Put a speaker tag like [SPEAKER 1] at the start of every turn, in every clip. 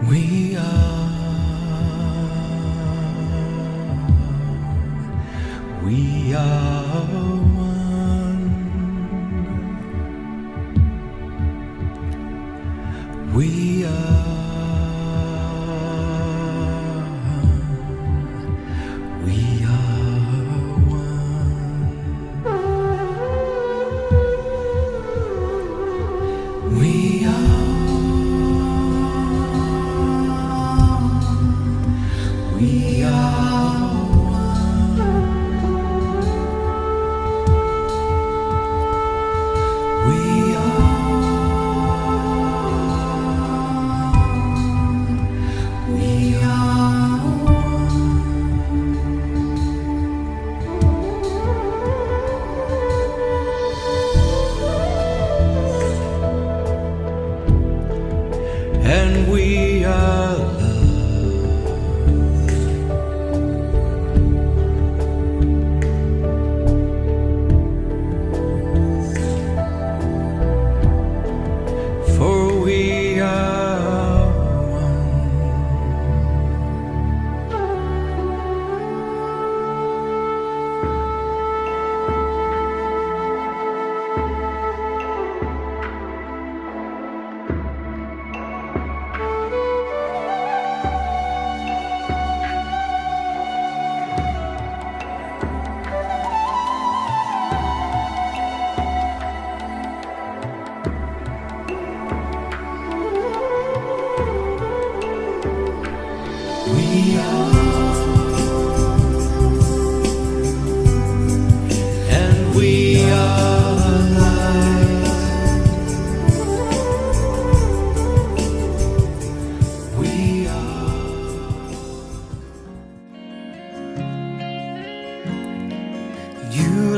[SPEAKER 1] We are one. We are and we are love. For we are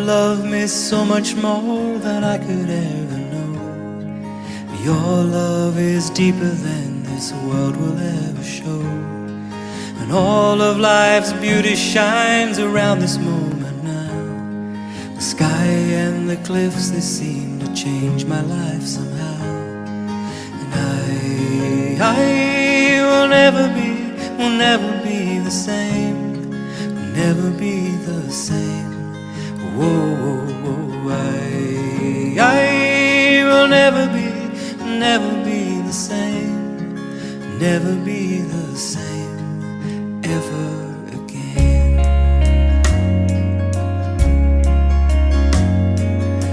[SPEAKER 1] love me so much more than I could ever know. Your love is deeper than this world will ever show. And all of life's beauty shines around this moment now. The sky and the cliffs, they seem to change my life somehow. And I will never be the same, will never be the same. Whoa, I will never be the same, never be the same ever again.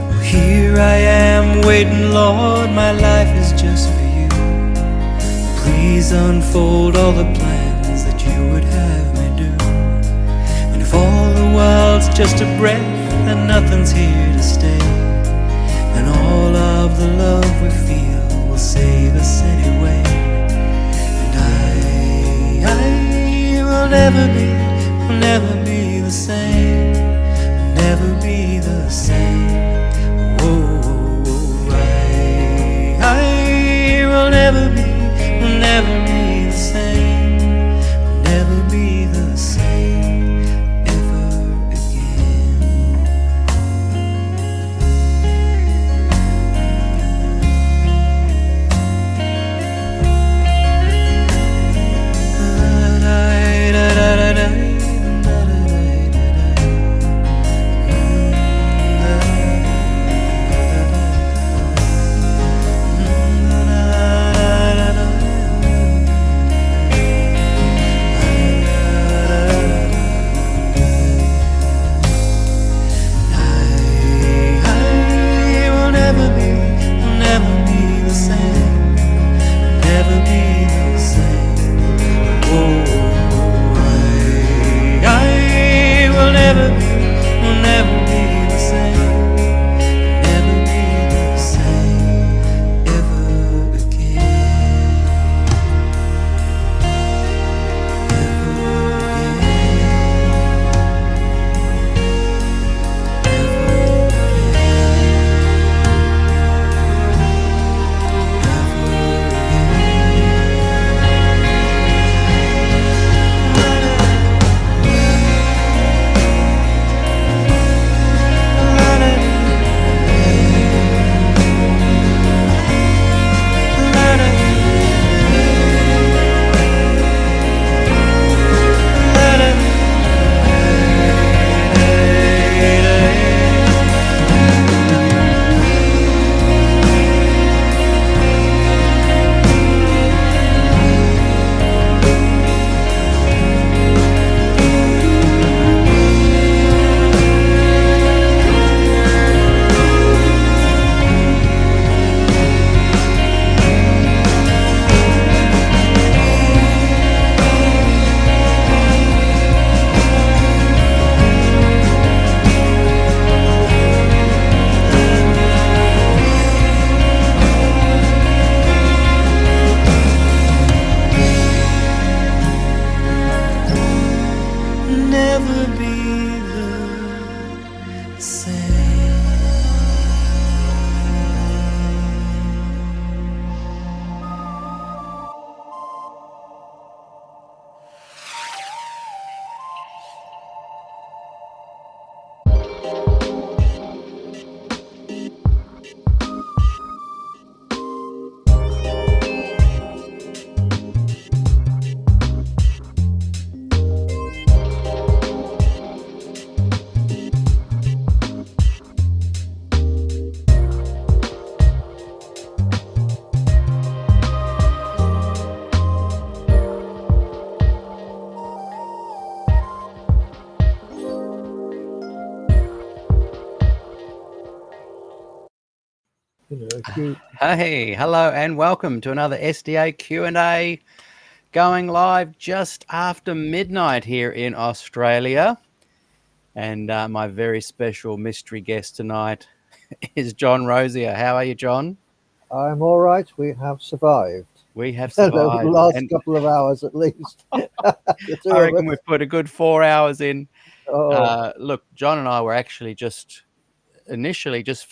[SPEAKER 1] Well, here I am waiting, Lord, my life is just for you. Please unfold all the plans that you would have me do. And if all the world's just a breath and nothing's here to stay, and all of the love we feel will save us anyway. And I will never be the same, never be the same. Oh, I will never be the same, never be the same ever again.
[SPEAKER 2] Hey, hello and welcome to another SDAQ&A going live just after midnight here in Australia. And my very special mystery guest tonight is John Rosier. How are you, John?
[SPEAKER 3] I'm all right. We have survived
[SPEAKER 2] We have
[SPEAKER 3] over the
[SPEAKER 2] survived.
[SPEAKER 3] last
[SPEAKER 2] And
[SPEAKER 3] couple of hours at least. The
[SPEAKER 2] I
[SPEAKER 3] two of
[SPEAKER 2] reckon
[SPEAKER 3] us.
[SPEAKER 2] we've put a good 4 hours in.
[SPEAKER 3] Oh,
[SPEAKER 2] Look, John and I were actually just initially just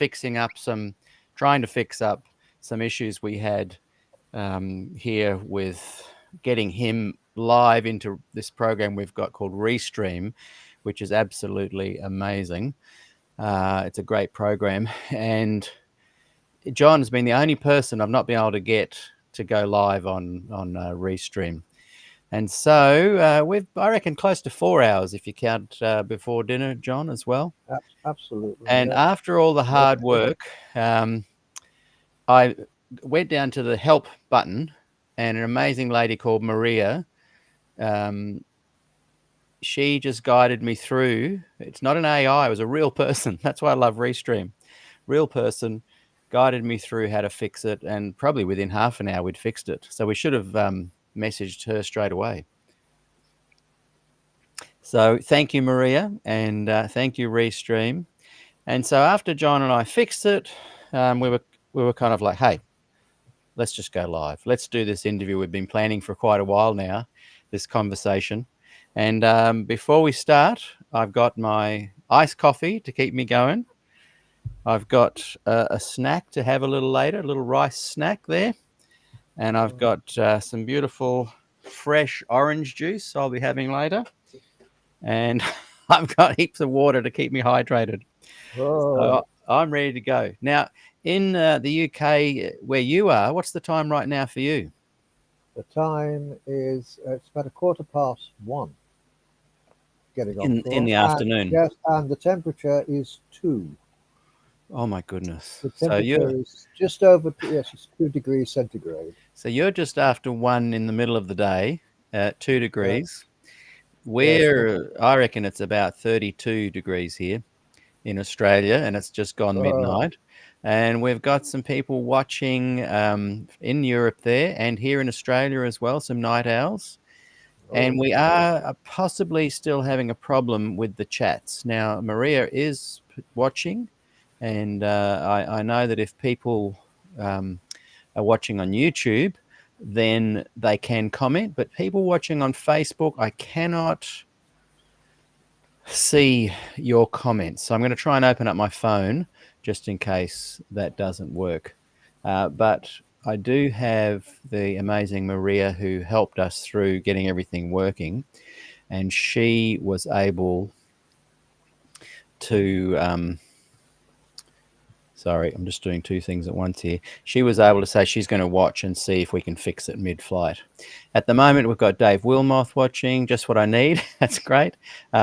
[SPEAKER 2] trying to fix up some issues we had here with getting him live into this program we've got called Restream, which is absolutely amazing. It's a great program, and John has been the only person I've not been able to get to go live on Restream. And so I reckon, close to 4 hours if you count before dinner, John, as well.
[SPEAKER 3] absolutely.
[SPEAKER 2] And
[SPEAKER 3] Yeah.
[SPEAKER 2] after all the
[SPEAKER 3] Yes,
[SPEAKER 2] hard work, um, I went down to the help button, and an amazing lady called Maria, um, she just guided me through. It's not an AI; it was a real person. That's why I love Restream. Real person guided me through how to fix it, and probably within half an hour we'd fixed it. So we should have messaged her straight away. So thank you, Maria, and thank you, Restream. And so after John and I fixed it, we were kind of like, hey, let's just go live. Let's do this interview we've been planning for quite a while now, this conversation. And before we start, I've got my iced coffee to keep me going. I've got a snack to have a little later, a little rice snack there. And I've got some beautiful fresh orange juice I'll be having later. And I've got heaps of water to keep me hydrated. So
[SPEAKER 3] Oh,
[SPEAKER 2] I'm ready to go. Now, in the UK, where you are, what's the time right now for you?
[SPEAKER 3] the time is it's about 1:15 getting on
[SPEAKER 2] In
[SPEAKER 3] for,
[SPEAKER 2] the
[SPEAKER 3] and
[SPEAKER 2] afternoon.
[SPEAKER 3] yes, and the temperature is 2.
[SPEAKER 2] Oh my goodness.
[SPEAKER 3] The
[SPEAKER 2] So
[SPEAKER 3] temperature is just over. Yes, it's 2 degrees centigrade.
[SPEAKER 2] you're just after 1 in the middle of the day at 2
[SPEAKER 3] Yeah.
[SPEAKER 2] degrees.
[SPEAKER 3] Yes.
[SPEAKER 2] I reckon it's about 32 degrees here in Australia, and it's just gone
[SPEAKER 3] Oh,
[SPEAKER 2] midnight. And we've got some people watching in Europe there and here in Australia as well, some night owls. And we
[SPEAKER 3] okay.
[SPEAKER 2] are possibly still having a problem with the chats. Now, Maria is watching, and I know that if people are watching on YouTube, then they can comment. But people watching on Facebook, I cannot see your comments. So I'm going to try and open up my phone just in case that doesn't work. But I do have the amazing Maria who helped us through getting everything working, and she was able to. Sorry, I'm just doing two things at once here. She was able to say she's going to watch and see if we can fix it mid-flight. At the moment, we've got Dave Wilmoth watching, just what I need. That's great.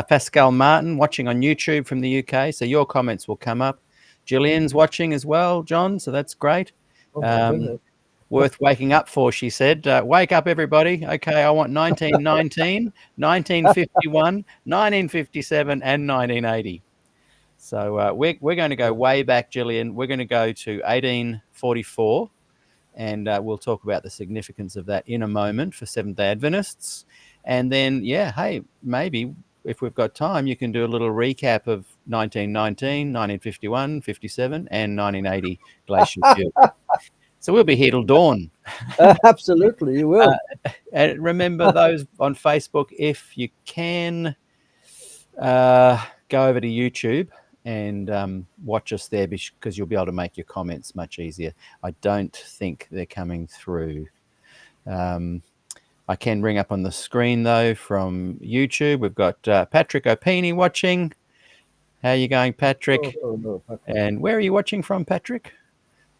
[SPEAKER 2] Pascal Martin watching on YouTube from the UK, so your comments will come up. Gillian's watching as well, John, so that's great.
[SPEAKER 3] Oh my
[SPEAKER 2] Um,
[SPEAKER 3] goodness.
[SPEAKER 2] Worth waking up for, she said. Wake up, everybody. Okay, I want 1919, 1951, 1957, and 1980. So we're going to go way back, Gillian. We're going to go to 1844, and we'll talk about the significance of that in a moment for Seventh-day Adventists. And then, yeah, hey, maybe if we've got time, you can do a little recap of 1919, 1951, 57, and 1980 Glacier Field. So we'll be here till dawn.
[SPEAKER 3] Absolutely, you will.
[SPEAKER 2] And remember, those on Facebook, if you can, go over to YouTube and watch us there because you'll be able to make your comments much easier. I don't think they're coming through. Um, I can bring up on the screen though from YouTube. We've got Patrick Opini watching. How are you going,
[SPEAKER 3] Oh,
[SPEAKER 2] Patrick?
[SPEAKER 3] oh no, Patrick.
[SPEAKER 2] And where are you watching from, Patrick?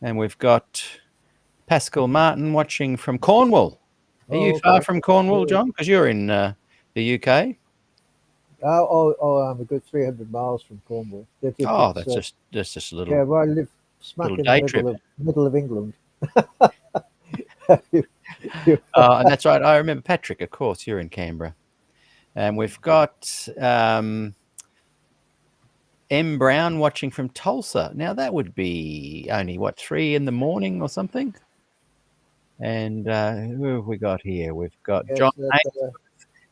[SPEAKER 2] And we've got Pascal Martin watching from Cornwall. Are you
[SPEAKER 3] Oh,
[SPEAKER 2] far
[SPEAKER 3] okay.
[SPEAKER 2] from Cornwall,
[SPEAKER 3] Oh,
[SPEAKER 2] John? Because you're in the UK.
[SPEAKER 3] I'm a good 300 miles from Cornwall.
[SPEAKER 2] Oh,
[SPEAKER 3] It's
[SPEAKER 2] that's just a
[SPEAKER 3] yeah,
[SPEAKER 2] little
[SPEAKER 3] well, I live smack in the
[SPEAKER 2] day trip.
[SPEAKER 3] middle of England. You-
[SPEAKER 2] And that's right. I remember Patrick, of course, you're in Canberra. And we've got M. Brown watching from Tulsa. Now that would be only 3 in the morning or something. And who have we got here? We've got
[SPEAKER 3] Yes,
[SPEAKER 2] John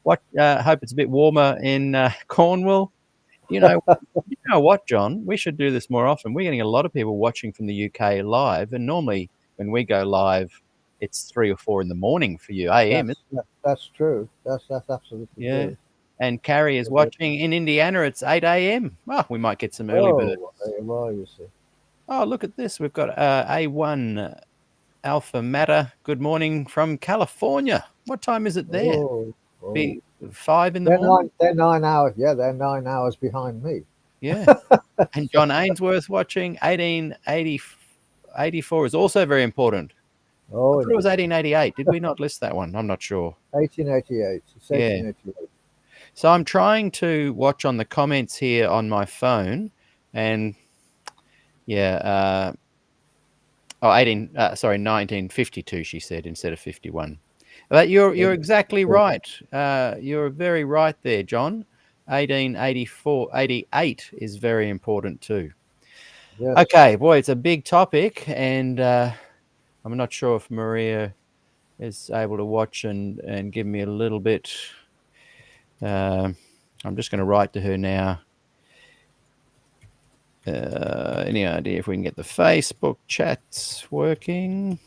[SPEAKER 2] What? Hope it's a bit warmer in Cornwall. You know, you know what, John? We should do this more often. We're getting a lot of people watching from the UK live, and normally when we go live, it's 3 or 4 in the morning for you, AM.
[SPEAKER 3] that's true. That's absolutely
[SPEAKER 2] Yeah.
[SPEAKER 3] true.
[SPEAKER 2] And Carrie is watching in Indiana. It's 8 a.m. Oh, we might get some early birds.
[SPEAKER 3] Well, you see.
[SPEAKER 2] Oh, look at this. We've got A1 Alpha Matter. Good morning from California. What time is it there?
[SPEAKER 3] Oh.
[SPEAKER 2] Be 5 in the morning.
[SPEAKER 3] They're 9 hours. Yeah, they're 9 hours behind me.
[SPEAKER 2] Yeah. And John Ainsworth watching 1884 is also very important.
[SPEAKER 3] Oh,
[SPEAKER 2] I thought it was 1888. Did we not list that one? I'm not sure.
[SPEAKER 3] 1888. It's
[SPEAKER 2] Yeah.
[SPEAKER 3] 1888.
[SPEAKER 2] So I'm trying to watch on the comments here on my phone, and yeah, 1952, she said, instead of 51. But you're exactly right. You're very right there, John. 88 is very important too.
[SPEAKER 3] Yes.
[SPEAKER 2] Okay, boy, it's a big topic, and I'm not sure if Maria is able to watch and give me a little bit. I'm just going to write to her now. Any idea if we can get the Facebook chats working?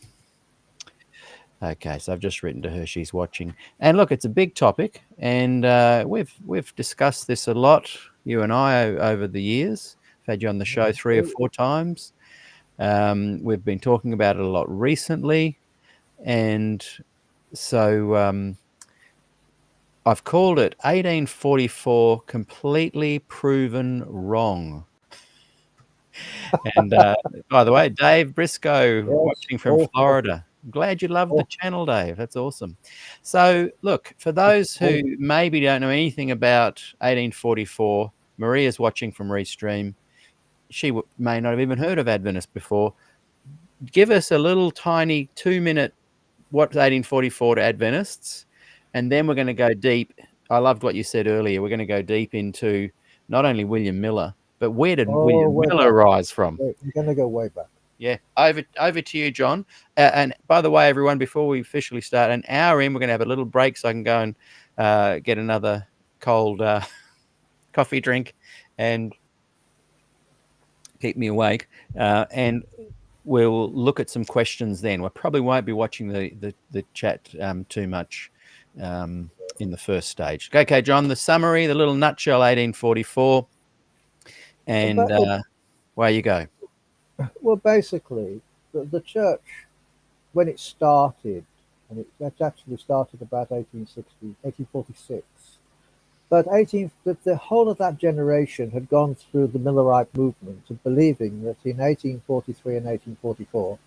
[SPEAKER 2] Okay, so I've just written to her. She's watching, and look, it's a big topic, and we've discussed this a lot, you and I, over the years. I've had you on the show 3 or 4 times. We've been talking about it a lot recently, and so I've called it 1844 completely proven wrong. And by the way, Dave Briscoe watching from Florida. I'm glad you love the channel, Dave. That's awesome. So look, for those who maybe don't know anything about 1844, Maria's watching from Restream. She may not have even heard of Adventist before. Give us a little tiny 2-minute what's 1844 to Adventists, and then we're going to go deep. I loved what you said earlier. We're going to go deep into not only William Miller, but where did William Miller rise from?
[SPEAKER 3] We're going to go way back.
[SPEAKER 2] Yeah, over to you, John. And by the way, everyone, before we officially start, an hour in, we're going to have a little break so I can go and get another cold coffee drink and keep me awake. And we'll look at some questions then. We probably won't be watching the chat too much in the first stage. Okay, John, the summary, the little nutshell, 1844. And where you go.
[SPEAKER 3] Well, basically, the church, when it started, and it actually started about 1846, but the whole of that generation had gone through the Millerite movement of believing that in 1843 and 1844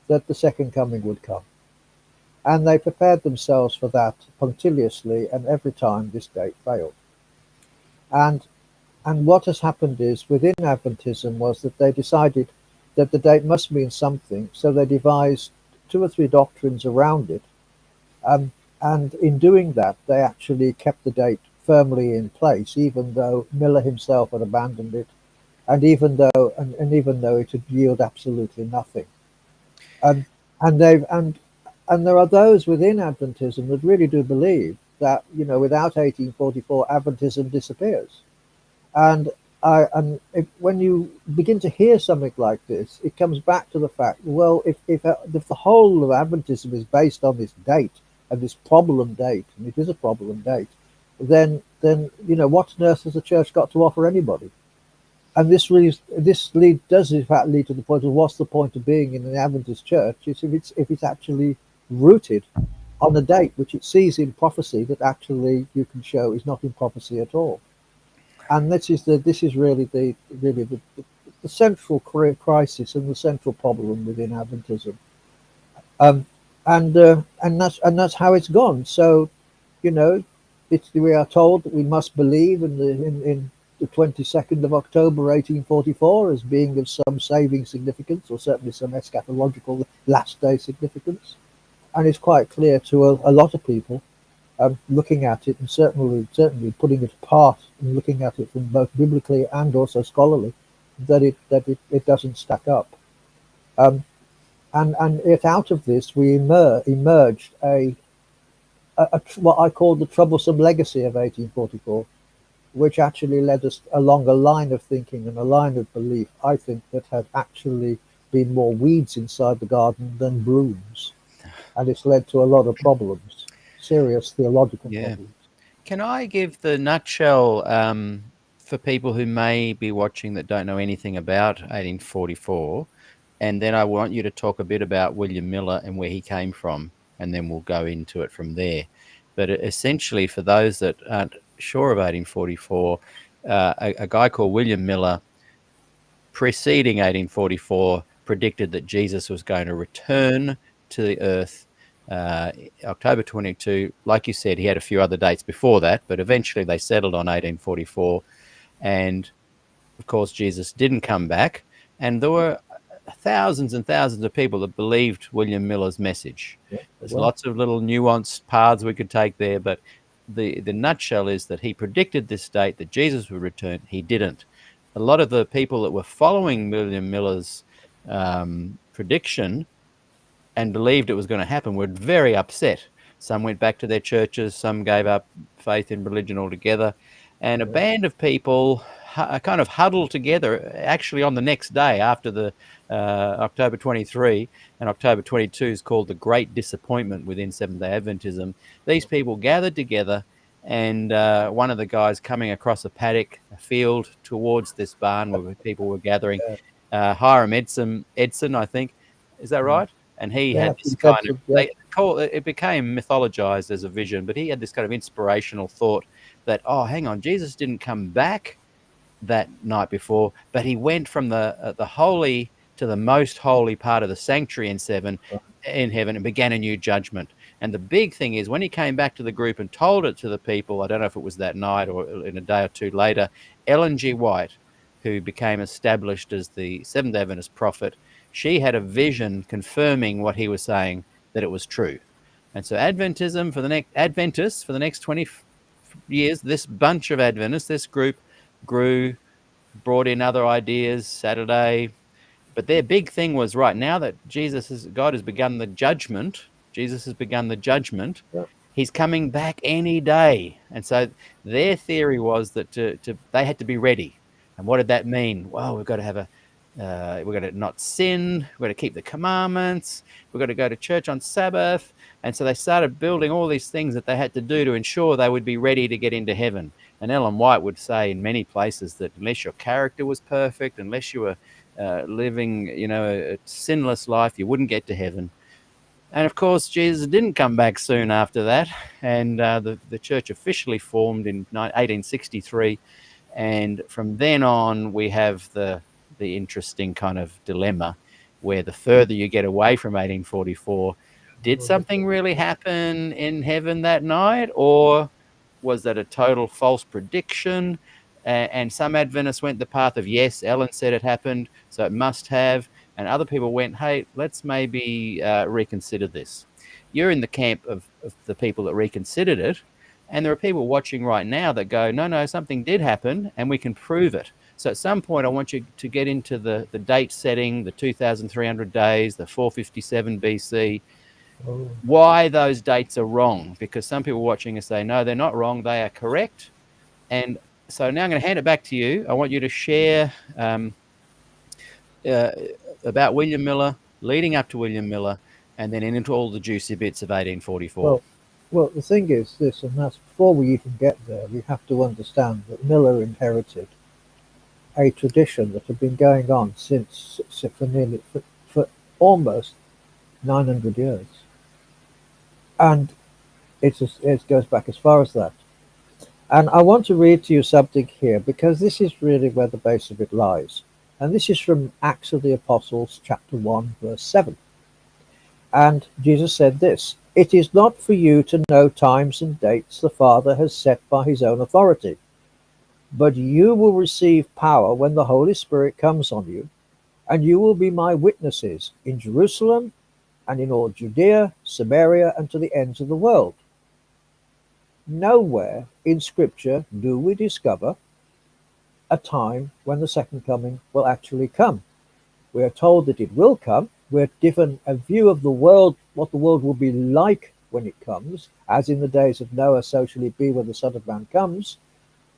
[SPEAKER 3] that the second coming would come. And they prepared themselves for that punctiliously, and every time this date failed. And what has happened is, within Adventism, was that they decided that the date must mean something, so they devised 2 or 3 doctrines around it. And in doing that, they actually kept the date firmly in place, even though Miller himself had abandoned it, and even though it had yielded absolutely nothing. And there are those within Adventism that really do believe that, without 1844, Adventism disappears. And when you begin to hear something like this, it comes back to the fact, well, if the whole of Adventism is based on this date and this problem date, and it is a problem date, then what on earth has the church got to offer anybody? And does in fact lead to the point of what's the point of being in an Adventist church? If it's actually rooted on a date which it sees in prophecy that actually you can show is not in prophecy at all. And this is really the central crisis and the central problem within Adventism, and that's how it's gone. So, we are told that we must believe in the 22nd of October 1844 as being of some saving significance, or certainly some eschatological last day significance, and it's quite clear to a lot of people looking at it and certainly putting it apart and looking at it from both biblically and also scholarly, that it doesn't stack up. And yet out of this we emerged what I call the troublesome legacy of 1844, which actually led us along a line of thinking and a line of belief, I think, that had actually been more weeds inside the garden than blooms. And it's led to a lot of problems, serious theological
[SPEAKER 2] Yeah.
[SPEAKER 3] problems.
[SPEAKER 2] Can I give the nutshell for people who may be watching that don't know anything about 1844? And then I want you to talk a bit about William Miller and where he came from, and then we'll go into it from there. But essentially, for those that aren't sure of 1844, a guy called William Miller, preceding 1844, predicted that Jesus was going to return to the earth October 22. Like you said, he had a few other dates before that, but eventually they settled on 1844. And of course, Jesus didn't come back. And there were thousands and thousands of people that believed William Miller's message.
[SPEAKER 3] Yeah,
[SPEAKER 2] There's
[SPEAKER 3] well,
[SPEAKER 2] lots of little nuanced paths we could take there, but the nutshell is that he predicted this date that Jesus would return. He didn't. A lot of the people that were following William Miller's prediction and believed it was going to happen were very upset. Some went back to their churches, some gave up faith in religion altogether, and a band of people kind of huddled together actually on the next day after the October 23, and October 22 is called the Great Disappointment within Seventh-day Adventism. These people gathered together, and one of the guys coming across a paddock, a field towards this barn where people were gathering, Hiram Edson, I think, is that right? And he
[SPEAKER 3] yeah,
[SPEAKER 2] had this kind of, it became mythologized as a vision, but he had this kind of inspirational thought that, oh, hang on, Jesus didn't come back that night before, but he went from the holy to the most holy part of the sanctuary in heaven and began a new judgment. And the big thing is when he came back to the group and told it to the people, I don't know if it was that night or in a day or two later, Ellen G. White, who became established as the Seventh-day Adventist prophet, she had a vision confirming what he was saying, that it was true. And so Adventists for the next 20 years, this bunch of Adventists, this group grew, brought in other ideas, Saturday. But their big thing was, right now that God has begun the judgment, Jesus has begun the judgment, he's coming back any day. And so their theory was that they had to be ready. And what did that mean? Well, we've got to have we've got to not sin, we've got to keep the commandments, we've got to go to church on Sabbath. And so they started building all these things that they had to do to ensure they would be ready to get into heaven. And Ellen White would say in many places that unless your character was perfect, unless you were living, a sinless life, you wouldn't get to heaven. And of course, Jesus didn't come back soon after that. And the church officially formed in 1863. And from then on, we have the interesting kind of dilemma where the further you get away from 1844, did something really happen in heaven that night, or was that a total false prediction? And some Adventists went the path of, yes, Ellen said it happened, so it must have. And other people went, hey, let's maybe reconsider this. You're in the camp of the people that reconsidered it. And there are people watching right now that go, no, something did happen and we can prove it. So at some point, I want you to get into the date setting, the 2,300 days, the 457 BC, why those dates are wrong. Because some people watching us say, no, they're not wrong, they are correct. And so now I'm going to hand it back to you. I want you to share about William Miller, leading up to William Miller, and then into all the juicy bits of 1844.
[SPEAKER 3] Well, the thing is this, and that's before we even get there, we have to understand that Miller inherited a tradition that had been going on for almost 900 years, and it goes back as far as that. And I want to read to you something here because this is really where the base of it lies, and this is from Acts of the Apostles, chapter 1, verse 7. And Jesus said this: "It is not for you to know times and dates the Father has set by his own authority, but you will receive power when the Holy Spirit comes on you, and you will be my witnesses in Jerusalem and in all Judea, Samaria, and to the ends of the world." nowhere in Scripture do we discover a time when the second coming will actually come. We are told that it will come. We're given a view of the world, what the world will be like when it comes, as in the days of Noah, so shall it be when the Son of Man comes.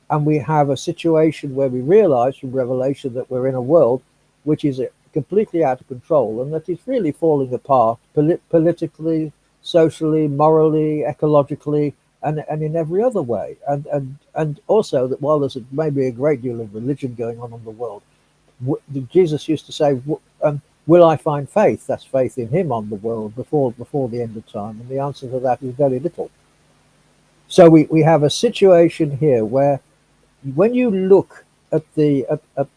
[SPEAKER 3] And we have a situation where we realize from Revelation that we're in a world which is completely out of control and that it's really falling apart politically, socially, morally, ecologically, and in every other way. And also that while there's maybe a great deal of religion going on in the world, Jesus used to say, will I find faith? That's faith in him on the world before the end of time. And the answer to that is very little. So we have a situation here where when you look at at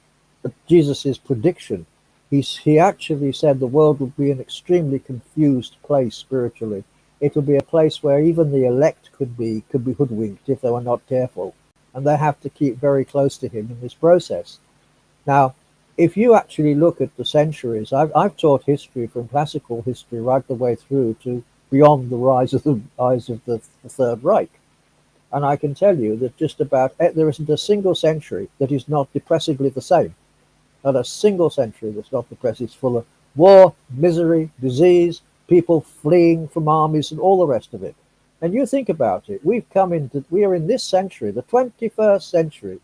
[SPEAKER 3] Jesus's prediction, he actually said the world would be an extremely confused place spiritually. It will be a place where even the elect could be hoodwinked if they were not careful, and they have to keep very close to him in this process. Now, if you actually look at the centuries, I've taught history from classical history right the way through to beyond the rise of the Third Reich. And I can tell you that just about there isn't a single century that is not depressingly the same. Not a single century that's not depressing. It's full of war, misery, disease, people fleeing from armies and all the rest of it. And you think about it, we are in this century, the 21st century,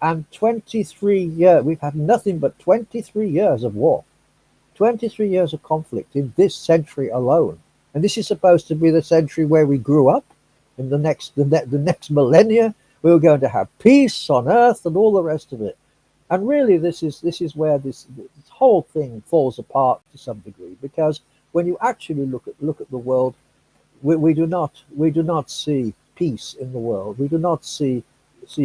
[SPEAKER 3] and 23 years, we've had nothing but 23 years of war, 23 years of conflict in this century alone. And this is supposed to be the century where we grew up. In the next millennia, we were going to have peace on earth and all the rest of it. And really, this is where this whole thing falls apart to some degree, because when you actually look at the world, we do not see peace in the world. We do not see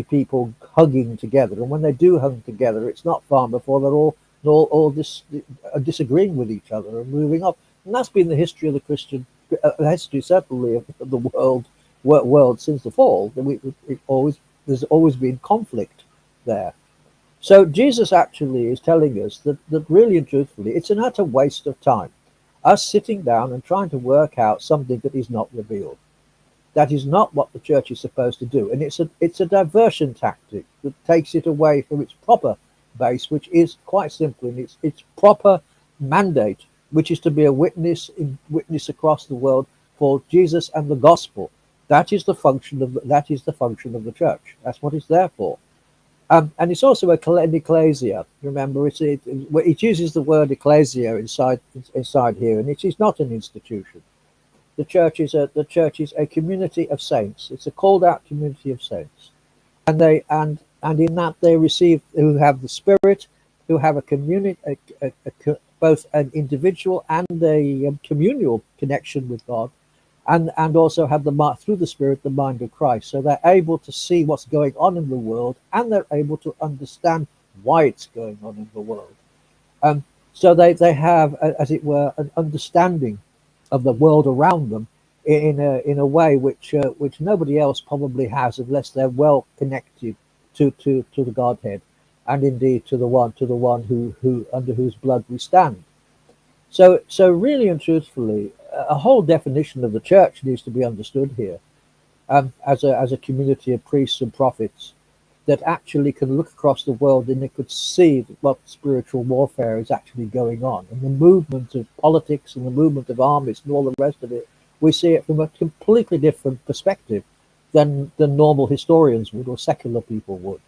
[SPEAKER 3] people hugging together, and when they do hug together, it's not far before they're all disagreeing with each other and moving up. And that's been the history of the Christian history, certainly of the world since the fall. There's always been conflict there. So Jesus actually is telling us that really and truthfully, it's an utter waste of time, us sitting down and trying to work out something that is not revealed. That is not what the church is supposed to do, and it's a diversion tactic that takes it away from its proper base, which is quite simply its proper mandate, which is to be a witness across the world for Jesus and the gospel. That is the function of the church. That's what it's there for. And it's also an ecclesia. Remember, it uses the word ecclesia inside here, and it is not an institution. The church is a community of saints. It's a called out community of saints, and in that they receive, who have the Spirit, who have a community, both an individual and a communal connection with God, and also have through the Spirit the mind of Christ. So they're able to see what's going on in the world, and they're able to understand why it's going on in the world. So they have, as it were, an understanding of the world around them in a way which nobody else probably has, unless they're well connected to the Godhead, and indeed to the one who under whose blood we stand. So really and truthfully, a whole definition of the church needs to be understood here, as a community of priests and prophets that actually can look across the world and they could see what spiritual warfare is actually going on, and the movement of politics and the movement of armies and all the rest of it. We see it from a completely different perspective than normal historians would or secular people would,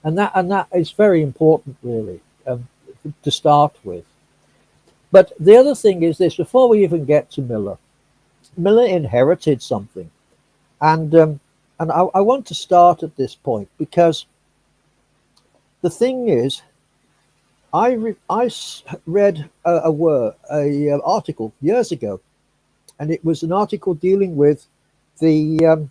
[SPEAKER 3] and that is very important, really, to start with. But the other thing is this: before we even get to Miller inherited something, and I want to start at this point, because the thing is, I read an article years ago, and it was an article dealing with the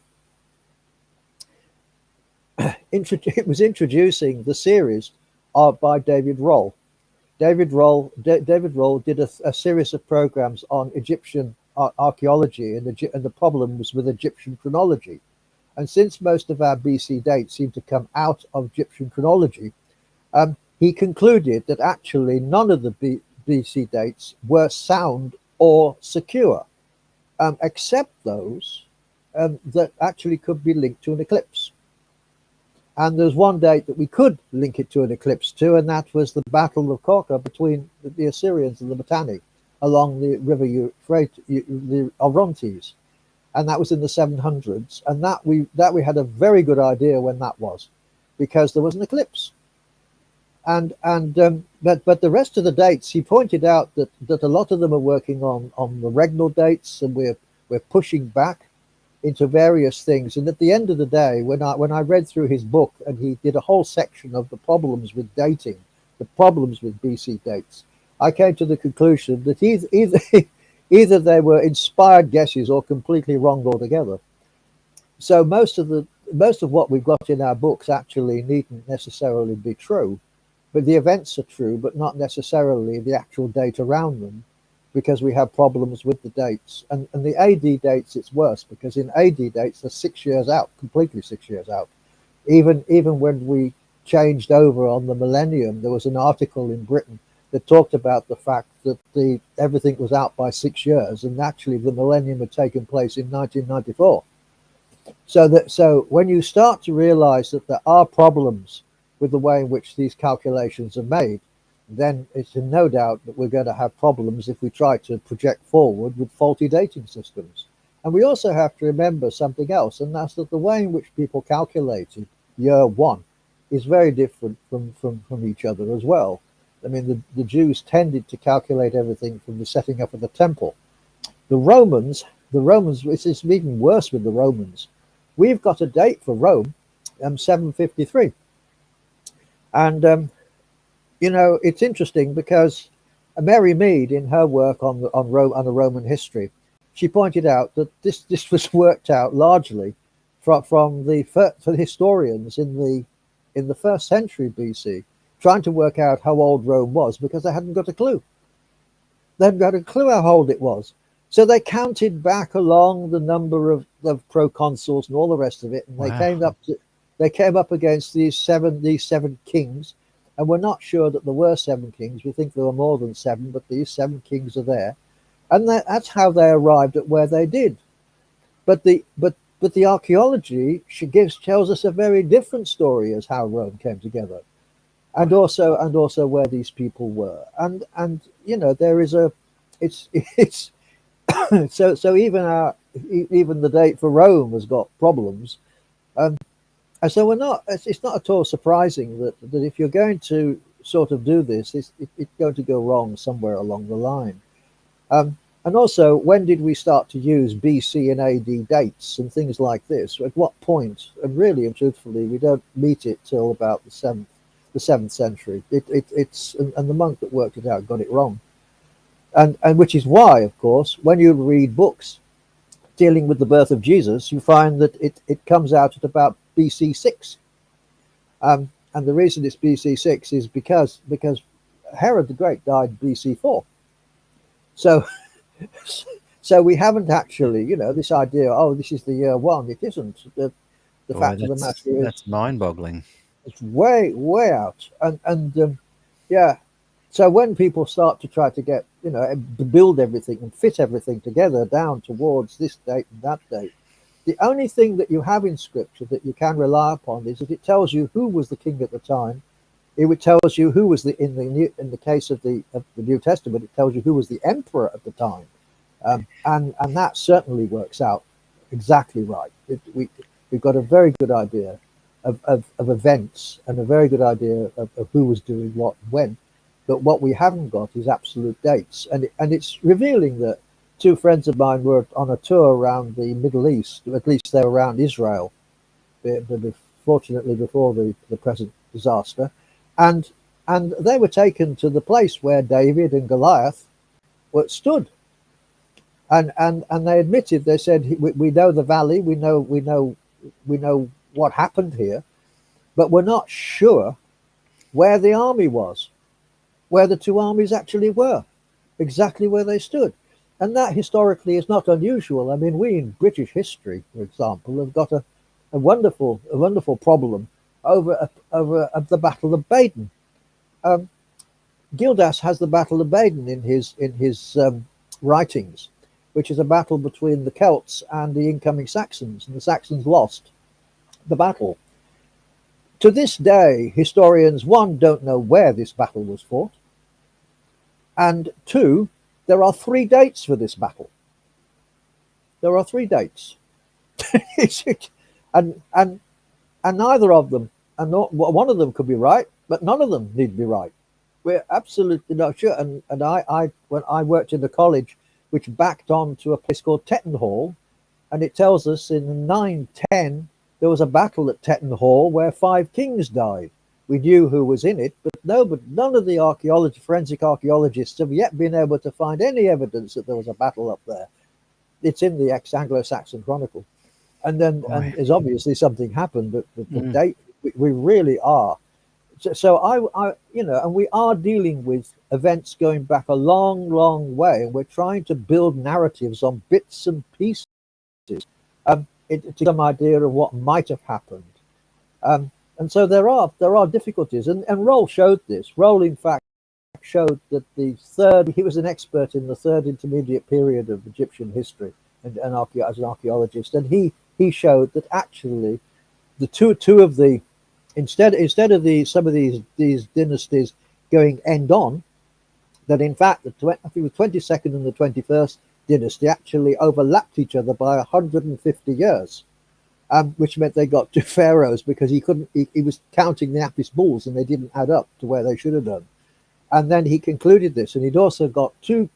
[SPEAKER 3] it was introducing the series by David Roll. David Roll did a series of programs on Egyptian archaeology and the problems with Egyptian chronology. And since most of our BC dates seem to come out of Egyptian chronology, he concluded that actually none of the BC dates were sound or secure, except those that actually could be linked to an eclipse. And there's one date that we could link it to an eclipse to, and that was the Battle of Corca between the Assyrians and the Mitanni along the river the Orontes, and that was in the 700s. And that we had a very good idea when that was, because there was an eclipse. But the rest of the dates, he pointed out that a lot of them are working on the regnal dates, and we're pushing back into various things. And at the end of the day, when I read through his book, and he did a whole section of the problems with dating, the problems with BC dates, I came to the conclusion that either they were inspired guesses or completely wrong altogether. So most of what we've got in our books actually needn't necessarily be true, but the events are true, but not necessarily the actual date around them, because we have problems with the dates. And the AD dates, it's worse, because in AD dates, they're 6 years out, completely 6 years out. Even when we changed over on the millennium, there was an article in Britain that talked about the fact that everything was out by 6 years, and actually the millennium had taken place in 1994. So when you start to realize that there are problems with the way in which these calculations are made, then it's in no doubt that we're going to have problems if we try to project forward with faulty dating systems. And we also have to remember something else, and that's that the way in which people calculated year one is very different from each other as well. I mean, the Jews tended to calculate everything from the setting up of the temple. The Romans, it's even worse with the Romans. We've got a date for Rome, 753. And it's interesting because Mary Mead, in her work on the Roman history, she pointed out that this was worked out largely from the historians in the first century BC, trying to work out how old Rome was, because they hadn't got a clue. They hadn't got a clue how old it was. So they counted back along the number of proconsuls and all the rest of it, and they came up against these seven kings. And we're not sure that there were 7 kings. We think there were more than 7, but these 7 kings are there, and that's how they arrived at where they did. But the archaeology tells us a very different story as how Rome came together, and also where these people were. And there is it's so even the date for Rome has got problems. And so it's not at all surprising that if you're going to sort of do this, it's going to go wrong somewhere along the line. And also, when did we start to use BC and AD dates and things like this? At what point? And really and truthfully, we don't meet it till about the 7th century. And the monk that worked it out got it wrong. And which is why, of course, when you read books dealing with the birth of Jesus, you find that it comes out at about BC 6. And the reason it's BC 6 is because Herod the Great died BC 4. So we haven't actually, this idea, this is the year 1. It isn't. The fact of the matter is,
[SPEAKER 2] that's mind-boggling.
[SPEAKER 3] It's way out. And so when people start to try to get, build everything and fit everything together down towards this date and that date, the only thing that you have in Scripture that you can rely upon is that it tells you who was the king at the time. It tells you who was in the case of the New Testament. It tells you who was the emperor at the time, and that certainly works out exactly right. We've got a very good idea of events and a very good idea of who was doing what when. But what we haven't got is absolute dates, and it's revealing that 2 friends of mine were on a tour around the Middle East. At least they were around Israel, fortunately before the present disaster, and they were taken to the place where David and Goliath stood, and they admitted, they said, we know the valley, we know what happened here, but we're not sure where the army was, where the 2 armies actually were, exactly where they stood. And that historically is not unusual. I mean, we in British history, for example, have got a wonderful problem over the Battle of Baden. Gildas has the Battle of Baden in his writings, which is a battle between the Celts and the incoming Saxons, and the Saxons lost the battle. To this day, historians, one, don't know where this battle was fought, and two, there are 3 dates for this battle. There are 3 dates. and neither of them, and not, one of them could be right, but none of them need to be right. We're absolutely not sure. And I when I worked in the college, which backed on to a place called Tetton Hall, and it tells us in 910 there was a battle at Tetton Hall where 5 kings died. We knew who was in it, but none of the forensic archaeologists have yet been able to find any evidence that there was a battle up there. It's in the Anglo-Saxon Chronicle. And then and there's obviously something happened, but the date, we really are. So I, and we are dealing with events going back a long, long way, and we're trying to build narratives on bits and pieces to get some idea of what might have happened. And so there are difficulties, and Roll showed this. Roll, in fact, showed that he was an expert in the 3rd intermediate period of Egyptian history and as an archaeologist, and he showed that actually the two of the instead of some of these dynasties going end on, that in fact I think the 22nd and the 21st dynasty actually overlapped each other by 150 years. Which meant they got 2 pharaohs because he was counting the Apis bulls and they didn't add up to where they should have done. And then he concluded this, and they'd also got two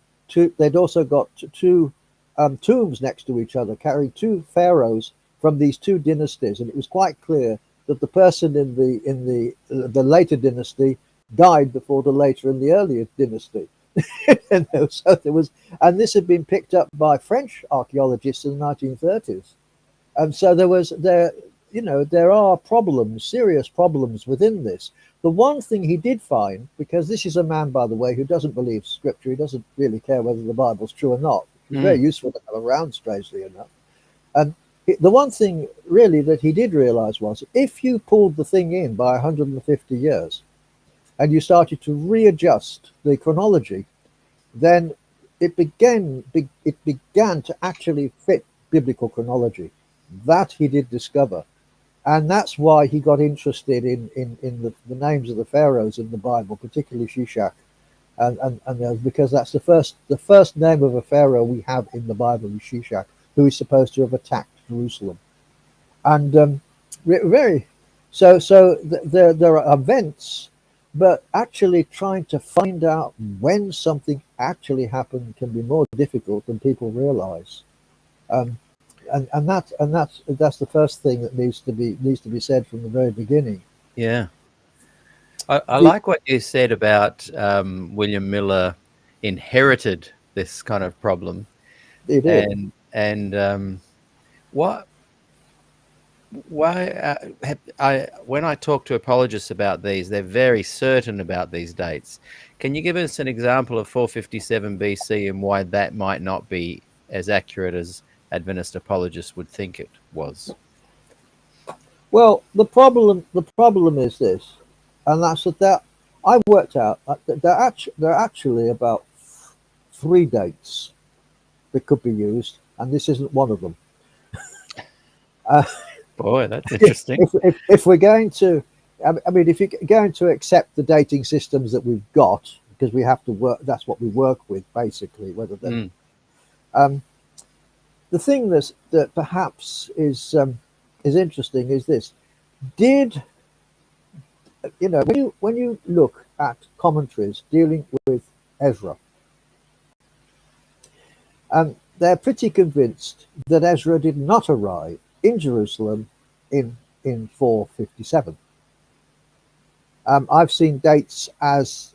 [SPEAKER 3] tombs next to each other, carrying 2 pharaohs from these 2 dynasties, and it was quite clear that the person in the later dynasty died before the later in the earlier dynasty. So there was, and this had been picked up by French archaeologists in the 1930s. And so there are problems, serious problems within this. The one thing he did find, because this is a man, by the way, who doesn't believe scripture, he doesn't really care whether the Bible's true or not. It's very useful to have around, strangely enough. And the one thing really that he did realize was, if you pulled the thing in by 150 years and you started to readjust the chronology, then it began to actually fit biblical chronology. That he did discover, and that's why he got interested in the names of the pharaohs in the Bible, particularly Shishak, and because that's the first name of a pharaoh we have in the Bible is Shishak, who is supposed to have attacked Jerusalem, and there are events, but actually trying to find out when something actually happened can be more difficult than people realize. And that's the first thing that needs to be said from the very beginning.
[SPEAKER 2] Yeah, I like what you said about William Miller inherited this kind of problem.
[SPEAKER 3] He did.
[SPEAKER 2] And why when I talk to apologists about these, they're very certain about these dates. Can you give us an example of 457 BC and why that might not be as accurate as Adventist apologists would think it was?
[SPEAKER 3] Well, the problem is this, and that's that I worked out that there are actually about 3 dates that could be used, and this isn't one of them.
[SPEAKER 2] Boy, that's interesting.
[SPEAKER 3] If we're going to, I mean, if you're going to accept the dating systems that we've got, because we have to work, that's what we work with basically. Whether they, the thing that perhaps is interesting is this: did when you look at commentaries dealing with Ezra, they're pretty convinced that Ezra did not arrive in Jerusalem in 457. I've seen dates as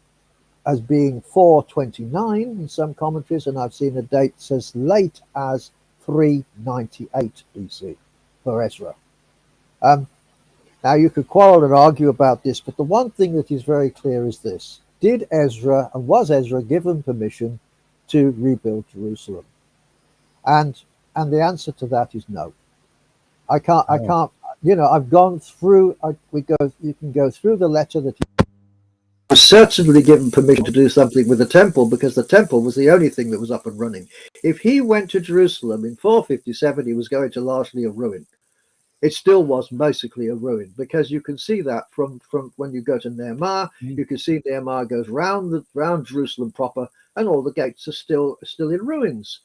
[SPEAKER 3] being 429 in some commentaries, and I've seen a date as late as 398 BC for Ezra. Now you could quarrel and argue about this, but the one thing that is very clear is this: was Ezra given permission to rebuild Jerusalem? And the answer to that is no. I can't. I've gone through. You can go through the letter that he was certainly given permission to do something with the temple, because the temple was the only thing that was up and running. If he went to Jerusalem in 457, he was going to largely a ruin. It still was basically a ruin, because you can see that from when you go to Nehemiah. You can see Nehemiah goes round Jerusalem proper, and all the gates are still in ruins.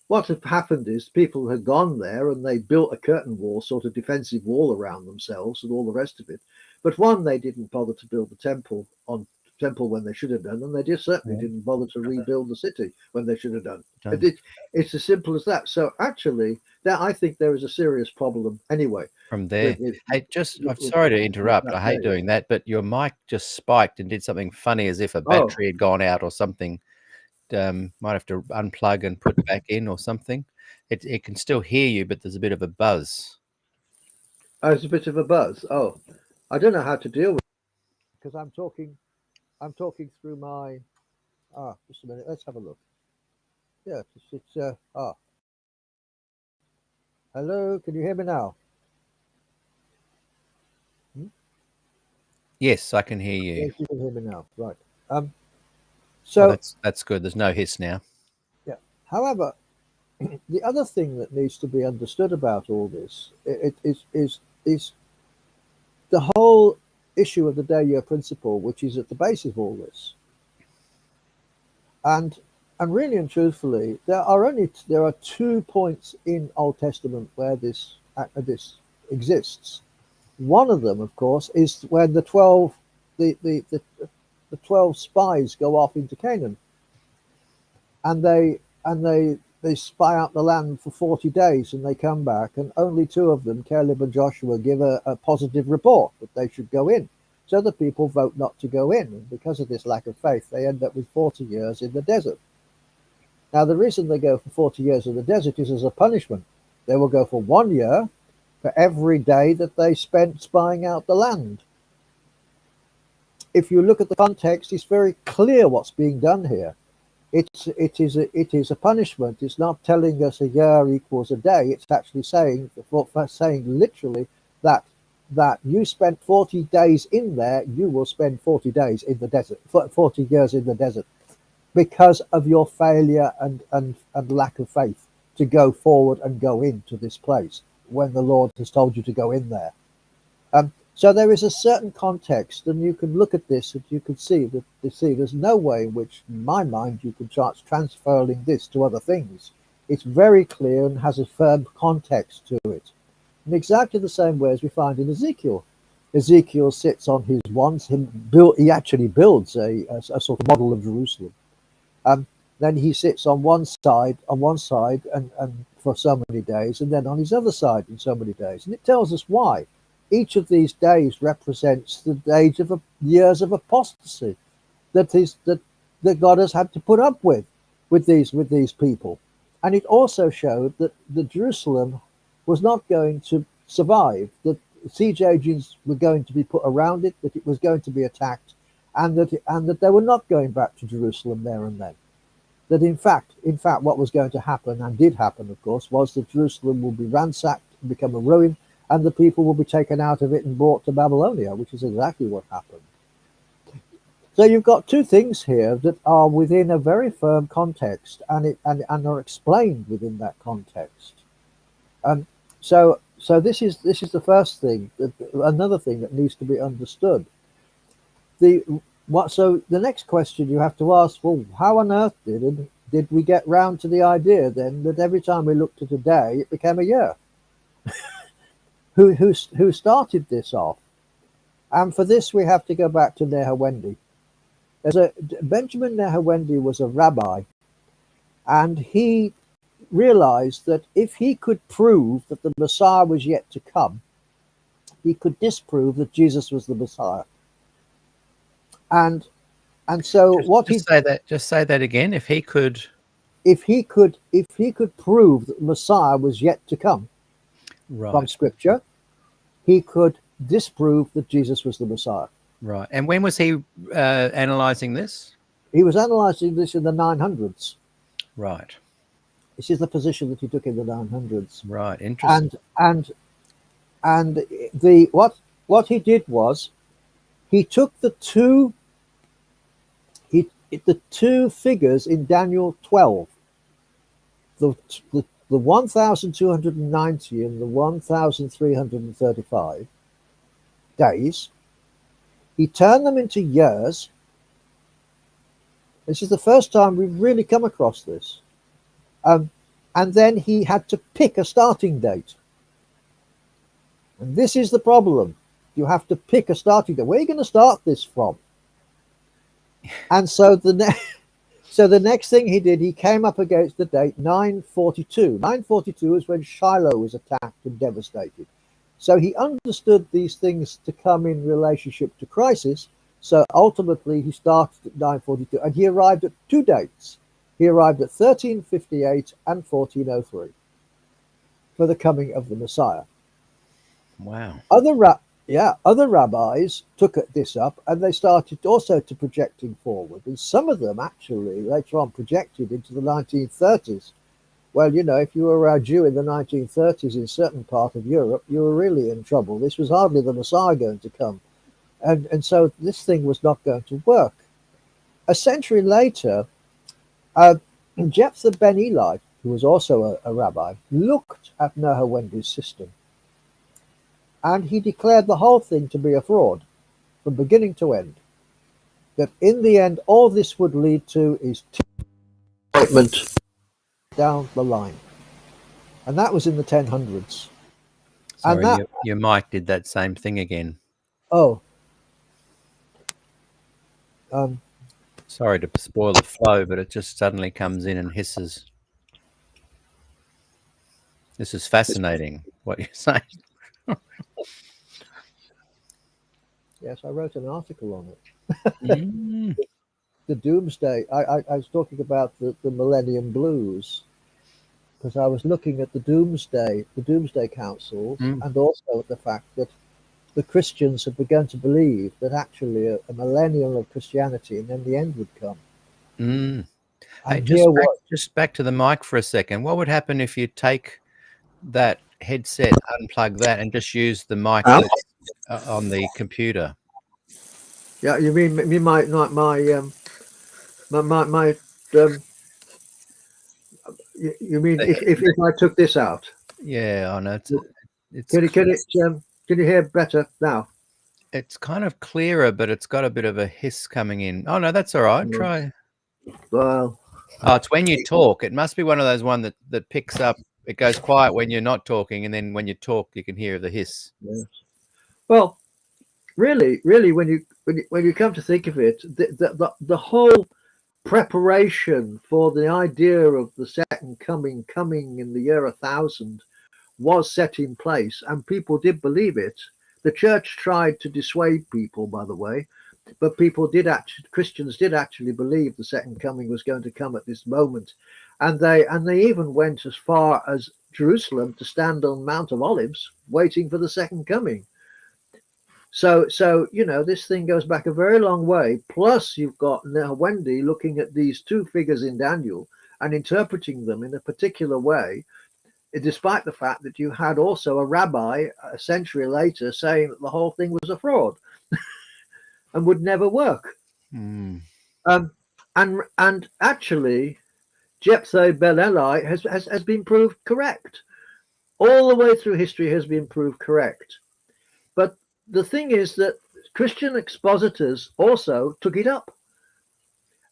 [SPEAKER 3] What had happened is people had gone there and they built a curtain wall, sort of defensive wall around themselves and all the rest of it. But one, they didn't bother to build the temple when they should have done, and they just certainly didn't bother to rebuild the city when they should have done. It's as simple as that. So actually, I think there is a serious problem anyway.
[SPEAKER 2] From there. I'm sorry to interrupt. I hate doing that, but your mic just spiked and did something funny, as if a battery had gone out or something. Might have to unplug and put back in or something. It can still hear you, but there's a bit of a buzz.
[SPEAKER 3] Oh, it's a bit of a buzz. Oh, I don't know how to deal with it, because I'm talking through my. Just a minute. Let's have a look. Yeah, it's Hello, can you hear me now?
[SPEAKER 2] Yes, I can hear you.
[SPEAKER 3] Yes, you can hear me now. Right.
[SPEAKER 2] So that's good. There's no hiss now.
[SPEAKER 3] Yeah. However, the other thing that needs to be understood about all this is the whole issue of the day-year principle, which is at the base of all this. And really and truthfully, there are 2 points in Old Testament where this exists. One of them, of course, is when the 12 spies go off into Canaan, and they spy out the land for 40 days, and they come back, and only 2 of them, Caleb and Joshua, give a positive report that they should go in. So the people vote not to go in, and because of this lack of faith, they end up with 40 years in the desert. Now, the reason they go for 40 years in the desert is as a punishment. They will go for 1 year for every day that they spent spying out the land. If you look at the context, it's very clear what's being done here. It is a punishment. It's not telling us a year equals a day. It's actually saying literally that you spent 40 days in there, you will spend 40 days in the desert, 40 years in the desert, because of your failure and lack of faith to go forward and go into this place when the Lord has told you to go in there. So there is a certain context, and you can look at this and you can see that there's no way in which, in my mind, you can start transferring this to other things. It's very clear and has a firm context to it. In exactly the same way as we find in Ezekiel. Ezekiel sits on his he actually builds a sort of model of Jerusalem. Then he sits on one side and for so many days, and then on his other side in so many days. And it tells us why. Each of these days represents the age of years of apostasy that God has had to put up with these people. And it also showed that the Jerusalem was not going to survive, that siege agents were going to be put around it, that it was going to be attacked, and that they were not going back to Jerusalem there and then. That in fact, what was going to happen, and did happen, of course, was that Jerusalem will be ransacked and become a ruin, and the people will be taken out of it and brought to Babylonia, which is exactly what happened. So you've got 2 things here that are within a very firm context, and are explained within that context. So this is the first thing. Another thing that needs to be understood. So the next question you have to ask: well, how on earth did we get round to the idea then that every time we looked at a day, it became a year? Who started this off? And for this, we have to go back to Nehawendy. Benjamin Nehawendy was a rabbi, and he realized that if he could prove that the Messiah was yet to come, he could disprove that Jesus was the Messiah. And so
[SPEAKER 2] just say that again. If he could
[SPEAKER 3] prove that Messiah was yet to come,
[SPEAKER 2] right,
[SPEAKER 3] from Scripture, he could disprove that Jesus was the Messiah.
[SPEAKER 2] Right. And when was he analyzing this?
[SPEAKER 3] He was analyzing this in the 900s.
[SPEAKER 2] Right.
[SPEAKER 3] This is the position that he took in the 900s.
[SPEAKER 2] Right. Interesting.
[SPEAKER 3] And what he did was he took the 2 the two figures in Daniel 12, the 1,290 and the 1,335 days, he turned them into years. This is the first time we've really come across this. And then he had to pick a starting date. And this is the problem. You have to pick a starting date. Where are you going to start this from? And so the next thing he did, he came up against the date 942. 942 is when Shiloh was attacked and devastated. So he understood these things to come in relationship to crisis. So ultimately he started at 942, and he arrived at two dates. He arrived at 1358 and 1403 for the coming of the Messiah.
[SPEAKER 2] Wow.
[SPEAKER 3] Other rabbis took this up, and they started also to projecting forward. And some of them actually later on projected into the 1930s. Well, you know, if you were a Jew in the 1930s in certain part of Europe, you were really in trouble. This was hardly the Messiah going to come. And so this thing was not going to work. A century later, Jephthah ben Eli, who was also a rabbi, looked at Nehowendi's system. And he declared the whole thing to be a fraud from beginning to end. That in the end, all this would lead to is disappointment down the line. And that was in the 1000s.
[SPEAKER 2] Sorry,
[SPEAKER 3] And that,
[SPEAKER 2] your mic did that same thing again.
[SPEAKER 3] oh.
[SPEAKER 2] Sorry to spoil the flow, but it just suddenly comes in and hisses. This is fascinating, what you're saying.
[SPEAKER 3] Yes, I wrote an article on it.
[SPEAKER 2] Mm.
[SPEAKER 3] The Doomsday. I was talking about the Millennium Blues, because I was looking at the Doomsday Councils, and also at the fact that the Christians had begun to believe that actually a millennium of Christianity and then the end would come.
[SPEAKER 2] Hey,
[SPEAKER 3] And
[SPEAKER 2] just back to the mic for a second. What would happen if you take that headset, unplug that, and just use the mic that's on the computer?
[SPEAKER 3] Yeah, you mean my you mean if I took this out?
[SPEAKER 2] Yeah, I know.
[SPEAKER 3] Can you hear better now?
[SPEAKER 2] It's kind of clearer, but it's got a bit of a hiss coming in. Oh no, that's all right. Try.
[SPEAKER 3] Well,
[SPEAKER 2] it's when you talk. It must be one of those that picks up. It goes quiet when you're not talking, and then when you talk, you can hear the hiss.
[SPEAKER 3] Yeah. Well, really, when you come to think of it, the whole preparation for the idea of the second coming in the year 1000 was set in place, and people did believe it. The church tried to dissuade people, by the way, but Christians did actually believe the second coming was going to come at this moment, and they even went as far as Jerusalem to stand on Mount of Olives waiting for the second coming. So you know, this thing goes back a very long way. Plus, you've got Wendy looking at these two figures in Daniel and interpreting them in a particular way, despite the fact that you had also a rabbi a century later saying that the whole thing was a fraud and would never work. And actually, Jephthah ben Eli has been proved correct. All the way through history has been proved correct. But the thing is that Christian expositors also took it up.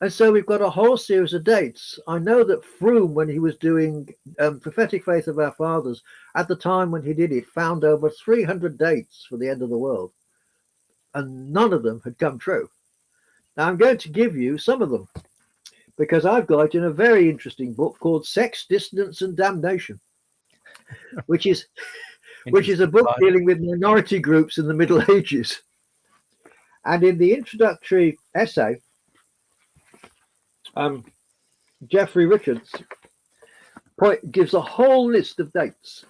[SPEAKER 3] And so we've got a whole series of dates. I know that Froome, when he was doing Prophetic Faith of Our Fathers, at the time when he did it, found over 300 dates for the end of the world. And none of them had come true. Now I'm going to give you some of them, because I've got it in a very interesting book called Sex, Dissonance and Damnation, which is a book dealing with minority groups in the Middle Ages. And in the introductory essay, Jeffrey Richards gives a whole list of dates.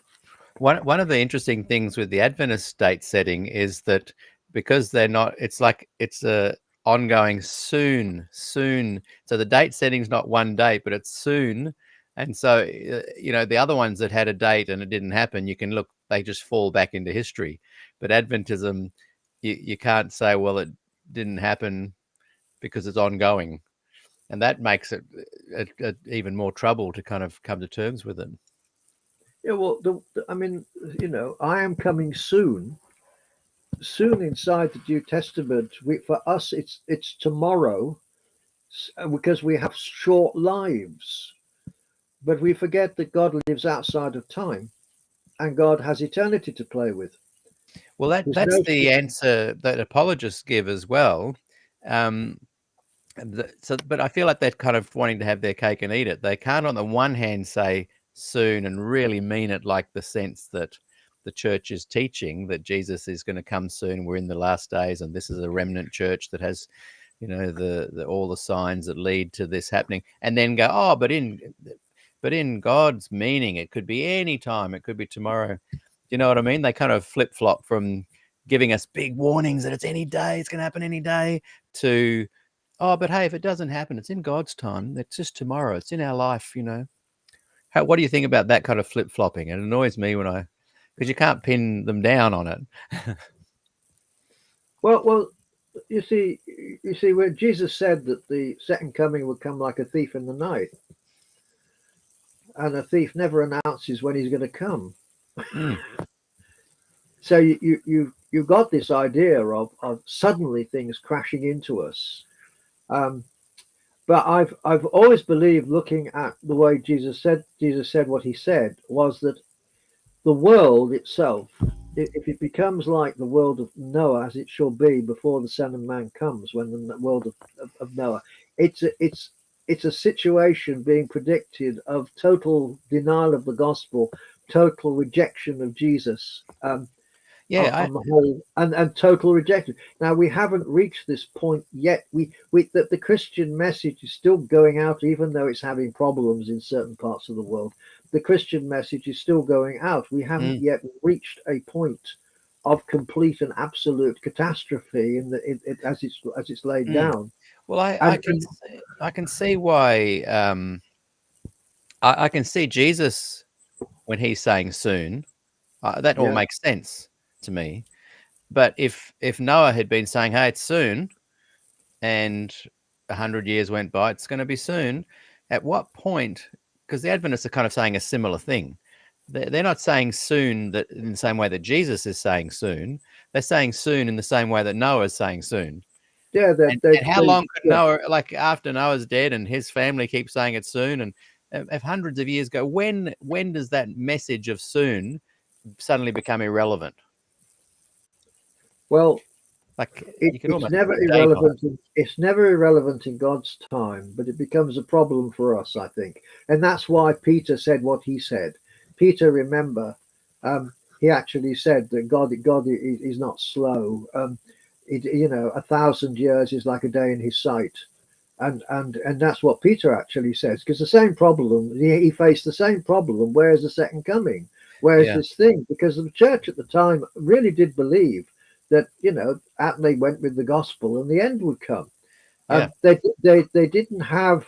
[SPEAKER 2] One of the interesting things with the Adventist date setting is that because they're not, it's like it's a ongoing soon. So the date setting's not one date, but it's soon. And so, you know, the other ones that had a date and it didn't happen, you can look, they just fall back into history. But Adventism, you can't say, well, it didn't happen because it's ongoing. And that makes it even more trouble to kind of come to terms with it.
[SPEAKER 3] Yeah, well, I mean, I am coming soon. Soon inside the New Testament, for us, it's tomorrow, because we have short lives. But we forget that God lives outside of time, and God has eternity to play with.
[SPEAKER 2] Well,
[SPEAKER 3] There's
[SPEAKER 2] that's
[SPEAKER 3] no
[SPEAKER 2] the answer that apologists give as well. But I feel like they're kind of wanting to have their cake and eat it. They can't, on the one hand, say soon and really mean it, like the sense that the church is teaching that Jesus is going to come soon. We're in the last days, and this is a remnant church that has, the all the signs that lead to this happening. And then go, oh, but in God's meaning, it could be any time. It could be tomorrow. Do you know what I mean? They kind of flip flop from giving us big warnings that it's any day, it's going to happen any day, to, oh, but hey, if it doesn't happen, it's in God's time. It's just tomorrow. It's in our life, What do you think about that kind of flip-flopping? It annoys me because you can't pin them down on it.
[SPEAKER 3] Well, you see, when Jesus said that the second coming would come like a thief in the night, and a thief never announces when he's going to come.
[SPEAKER 2] Mm.
[SPEAKER 3] So you've got this idea of suddenly things crashing into us. But I've always believed, looking at the way Jesus said what he said, was that the world itself, if it becomes like the world of Noah, as it shall be before the Son of Man comes, when the world of Noah, it's a situation being predicted of total denial of the gospel, total rejection of Jesus. On the whole, and total rejection. Now, we haven't reached this point yet. The Christian message is still going out, even though it's having problems in certain parts of the world. The Christian message is still going out. We haven't yet reached a point of complete and absolute catastrophe as it's laid down.
[SPEAKER 2] Well, I can see why. I can see Jesus when he's saying soon. That all makes sense to me. But if Noah had been saying, hey, it's soon, and 100 years went by, it's going to be soon, at what point, because the Adventists are kind of saying a similar thing. They're not saying soon that in the same way that Jesus is saying soon. They're saying soon in the same way that Noah is saying soon.
[SPEAKER 3] Yeah.
[SPEAKER 2] And how long could Noah, like after Noah's dead and his family keep saying it's soon, and if hundreds of years go, when does that message of soon suddenly become irrelevant?
[SPEAKER 3] Well,
[SPEAKER 2] like
[SPEAKER 3] it's never irrelevant. It's never irrelevant in God's time, but it becomes a problem for us, I think, and that's why Peter said what he said. Peter, remember, he actually said that God is not slow. 1,000 years is like a day in his sight, and that's what Peter actually says. Because the same problem, he faced the same problem. Where's the second coming? Where's this thing? Because the church at the time really did believe that they went with the gospel and the end would come. They didn't have.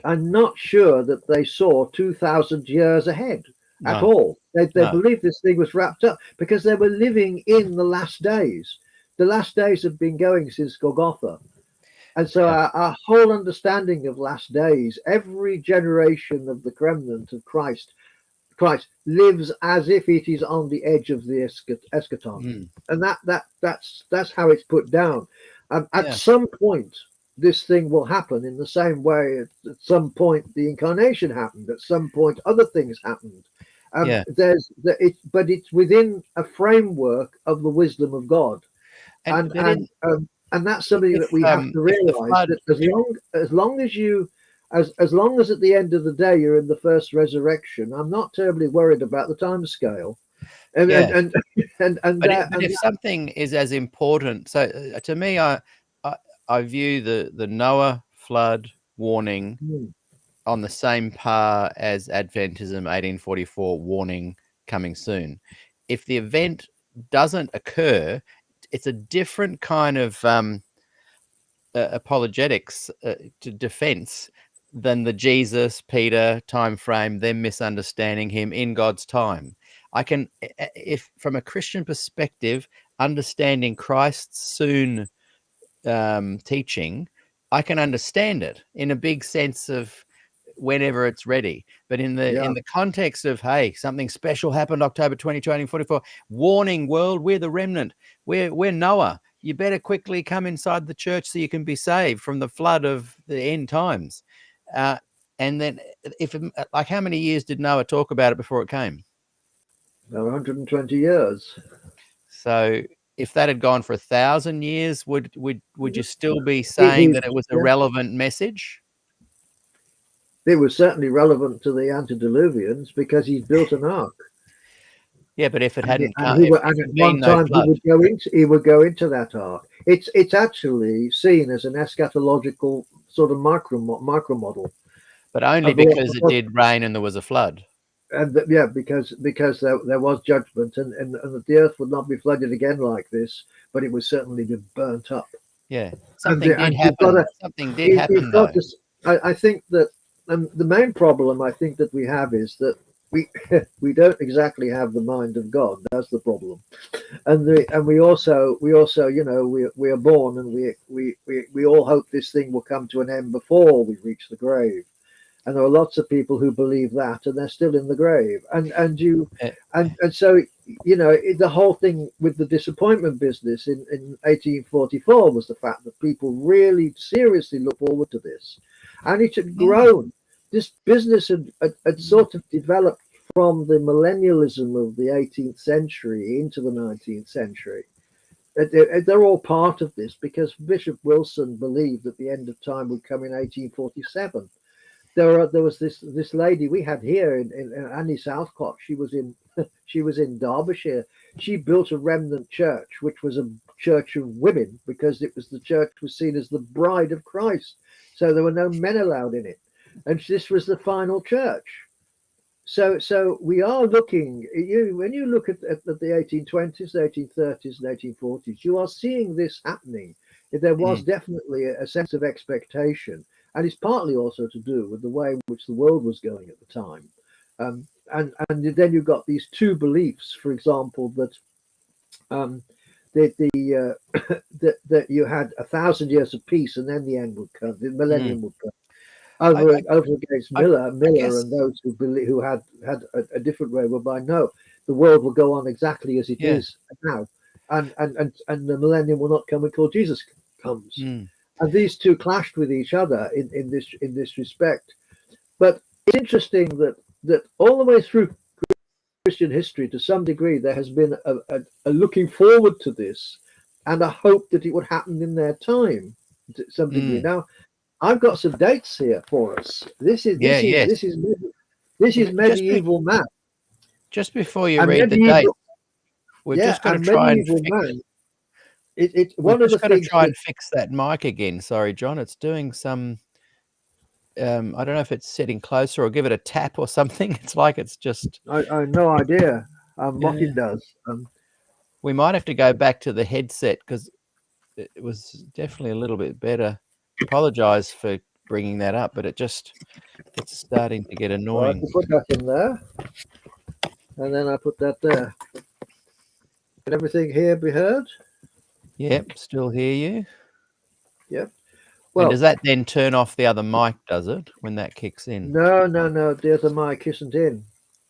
[SPEAKER 3] I'm not sure that they saw 2,000 years ahead at all. They believed this thing was wrapped up because they were living in the last days. The last days have been going since Golgotha. And so our whole understanding of last days, every generation of the remnant of Christ lives as if it is on the edge of the eschaton. And that's how it's put down. At some point, this thing will happen in the same way at some point the incarnation happened, at some point other things happened. But it's within a framework of the wisdom of God. And that's something that we have to realize, that as long as at the end of the day you're in the first resurrection, I'm not terribly worried about the time scale. But
[SPEAKER 2] if something is as important, so to me, I view the Noah flood warning on the same par as Adventism 1844 warning coming soon. If the event doesn't occur, it's a different kind of apologetics to defense than the Jesus, Peter time frame, them misunderstanding him in God's time. I can, if from a Christian perspective, understanding Christ's soon teaching I can understand it in a big sense of whenever it's ready. But in the context of, hey, something special happened October 2020, 44, warning world, we're the remnant, we're Noah. You better quickly come inside the church so you can be saved from the flood of the end times. And then, like, how many years did Noah talk about it before it came?
[SPEAKER 3] 120 years.
[SPEAKER 2] So if that had gone for 1,000 years, would you still be saying that it was a relevant message?
[SPEAKER 3] It was certainly relevant to the antediluvians because he's built an ark.
[SPEAKER 2] Yeah, but if it hadn't
[SPEAKER 3] come, and at one time he would go into that ark. It's actually seen as an eschatological sort of micro model.
[SPEAKER 2] But only because it did rain and there was a flood.
[SPEAKER 3] And because there was judgment, and the earth would not be flooded again like this, but it would certainly be burnt up.
[SPEAKER 2] Yeah, something did happen. Something did happen, though.
[SPEAKER 3] I think that the main problem I think that we have is that we don't exactly have the mind of God. That's the problem, and we also we are born, and we all hope this thing will come to an end before we reach the grave. And there are lots of people who believe that, and they're still in the grave. And so the whole thing with the disappointment business in 1844 was the fact that people really seriously looked forward to this, and it had grown. This business had sort of developed from the millennialism of the 18th century into the 19th century. They're all part of this because Bishop Wilson believed that the end of time would come in 1847. There was this lady we had here in Annie Southcott. She was in Derbyshire. She built a remnant church, which was a church of women because the church was seen as the bride of Christ. So there were no men allowed in it, and this was the final church. So we are looking. When you look at the 1820s, 1830s, and 1840s, you are seeing this happening. There was definitely a sense of expectation. And it's partly also to do with the way in which the world was going at the time. And then you've got these two beliefs, for example, that that you had 1,000 years of peace and then the end would come, the millennium would come. Over against Miller and those who had a different way, whereby no, the world will go on exactly as it is now, and the millennium will not come until Jesus comes. And these two clashed with each other in this respect. But it's interesting that all the way through Christian history, to some degree, there has been a looking forward to this and a hope that it would happen in their time to some degree. Now, I've got some dates here for us. This is medieval man.
[SPEAKER 2] Just before you read the date, we're just going to try and fix
[SPEAKER 3] one of the things.
[SPEAKER 2] Try and fix that mic again. Sorry, John. It's doing some. I don't know if it's sitting closer or give it a tap or something. It's like it's just.
[SPEAKER 3] I have no idea what it does.
[SPEAKER 2] We might have to go back to the headset because it was definitely a little bit better. Apologize for bringing that up, but it's starting to get annoying.
[SPEAKER 3] I can put that in there, and then I put that there. Can everything here be heard?
[SPEAKER 2] Yep, still hear you.
[SPEAKER 3] Yep.
[SPEAKER 2] Well, and does that then turn off the other mic, does it, when that kicks in?
[SPEAKER 3] No, the other mic isn't in.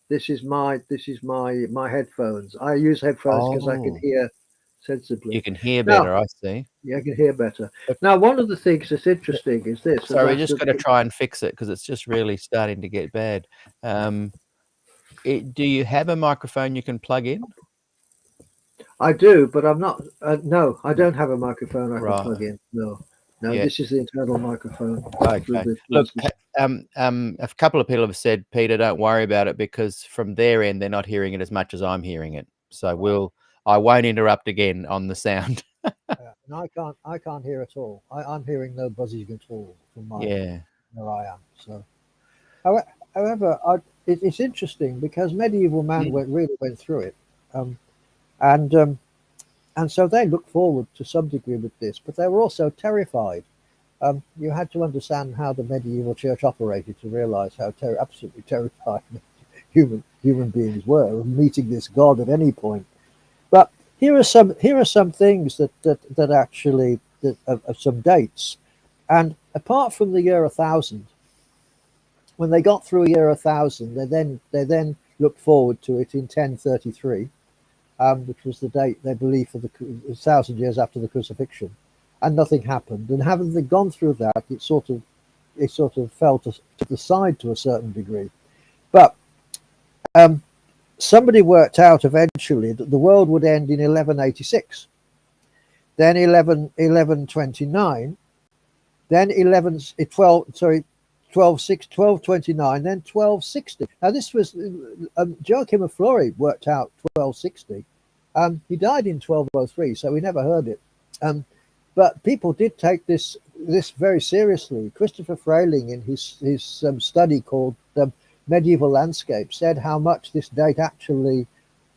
[SPEAKER 3] This is my headphones. I use headphones because I can hear sensibly.
[SPEAKER 2] You can hear better, I see.
[SPEAKER 3] Yeah, I can hear better. Now, one of the things that's interesting is this.
[SPEAKER 2] So we're just going to try and fix it because it's just really starting to get bad. Do you have a microphone you can plug in?
[SPEAKER 3] I do, but I'm not. No, I don't have a microphone I can plug in. No, this is the internal microphone.
[SPEAKER 2] Okay. Look, a couple of people have said, Peter, don't worry about it because from their end they're not hearing it as much as I'm hearing it. So I won't interrupt again on the sound.
[SPEAKER 3] And I can't hear at all. I'm hearing no buzzing at all from where I am. So, however, it's interesting because medieval man really went through it. And so they looked forward to some degree with this, but they were also terrified. You had to understand how the medieval church operated to realize how absolutely terrified human beings were of meeting this God at any point. But here are some things that actually of some dates. And apart from the year 1000, when they got through year 1000, they then looked forward to it in 1033, which was the date they believe for the 1,000 years after the crucifixion, and nothing happened. And having they gone through that, it sort of fell to the side to a certain degree. But somebody worked out eventually that the world would end in 1186, then 1129, then 1229, then 1260. Now this was Joachim of Fleury worked out 1260. He died in 1203, so we never heard it. But people did take this very seriously. Christopher Frayling, in his study called Medieval Landscape, said how much this date actually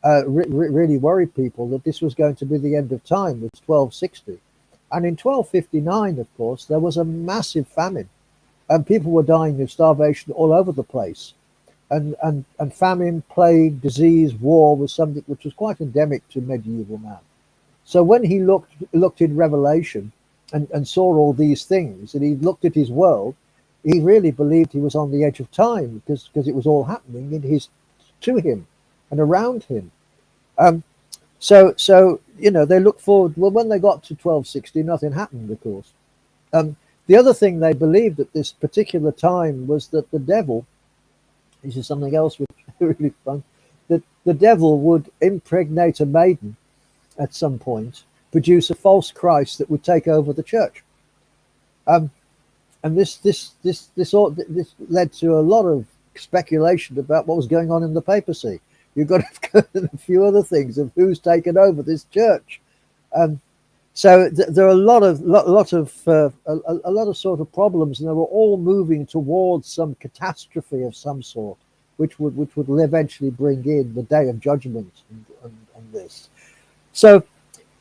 [SPEAKER 3] really worried people, that this was going to be the end of time, was 1260. And in 1259, of course, there was a massive famine, and people were dying of starvation all over the place. And famine, plague, disease, war was something which was quite endemic to medieval man. So when he looked in Revelation and saw all these things, and he looked at his world, he really believed he was on the edge of time, because it was all happening to him and around him. So they looked forward. Well, when they got to 1260, nothing happened, of course. The other thing they believed at this particular time was that the devil, this is something else which is really fun, that the devil would impregnate a maiden at some point, produce a false Christ that would take over the church. And this led to a lot of speculation about what was going on in the papacy. You've got to go a few other things of who's taken over this church. So there are a lot of sort of problems, and they were all moving towards some catastrophe of some sort, which would eventually bring in the day of judgment and this. So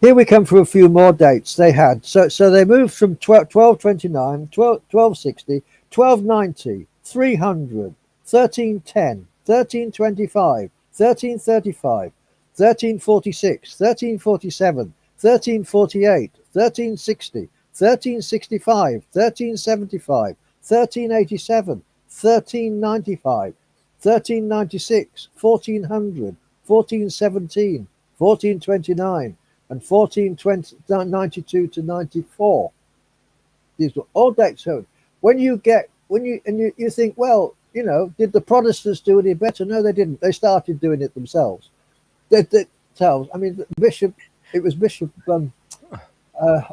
[SPEAKER 3] here we come for a few more dates they had. So they moved from 1229, 1260, 1290, 300, 1310, 1325, 1335, 1346, 1347, 1348, 1360, 1365, 1375, 1387, 1395, 1396, 1400, 1417, 1429, and 1492 to 94. These were all dates. So when you think, well, did the Protestants do any better? No, they didn't. They started doing it themselves. I mean, it was Bishop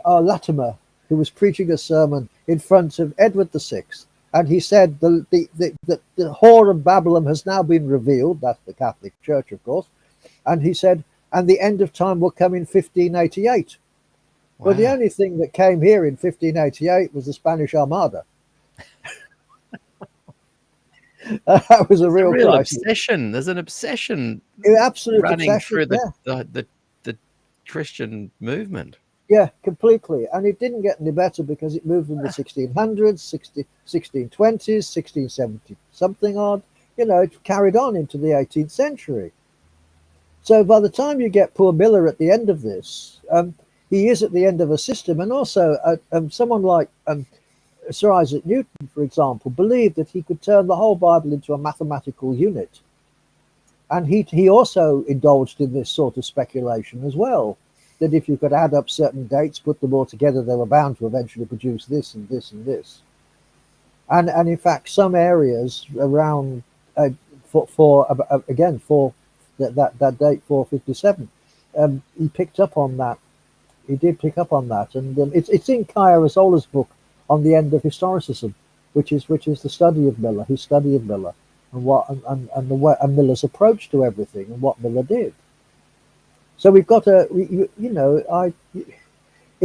[SPEAKER 3] Latimer who was preaching a sermon in front of Edward VI, and he said the whore of Babylon has now been revealed. That's the Catholic Church, of course. And he said, and the end of time will come in 1588. Wow. Well, the only thing that came here in 1588 was the Spanish Armada. That was a real
[SPEAKER 2] obsession. There's an obsession,
[SPEAKER 3] absolute
[SPEAKER 2] running
[SPEAKER 3] obsession,
[SPEAKER 2] through the Christian movement.
[SPEAKER 3] Yeah, completely. And it didn't get any better because it moved in the 1600s, 1620s, 1670 something odd. It carried on into the 18th century. So by the time you get poor Miller at the end of this, he is at the end of a system. And also someone like Sir Isaac Newton, for example, believed that he could turn the whole Bible into a mathematical unit. And he also indulged in this sort of speculation as well, that if you could add up certain dates, put them all together, they were bound to eventually produce this and this and this. And in fact, some areas around for that date 457, he picked up on that. He did pick up on that, and it's in Kaya Rasola's book on the end of historicism, which is the study of Miller, his study of Miller, and Miller's approach to everything, and what Miller did. So we've got in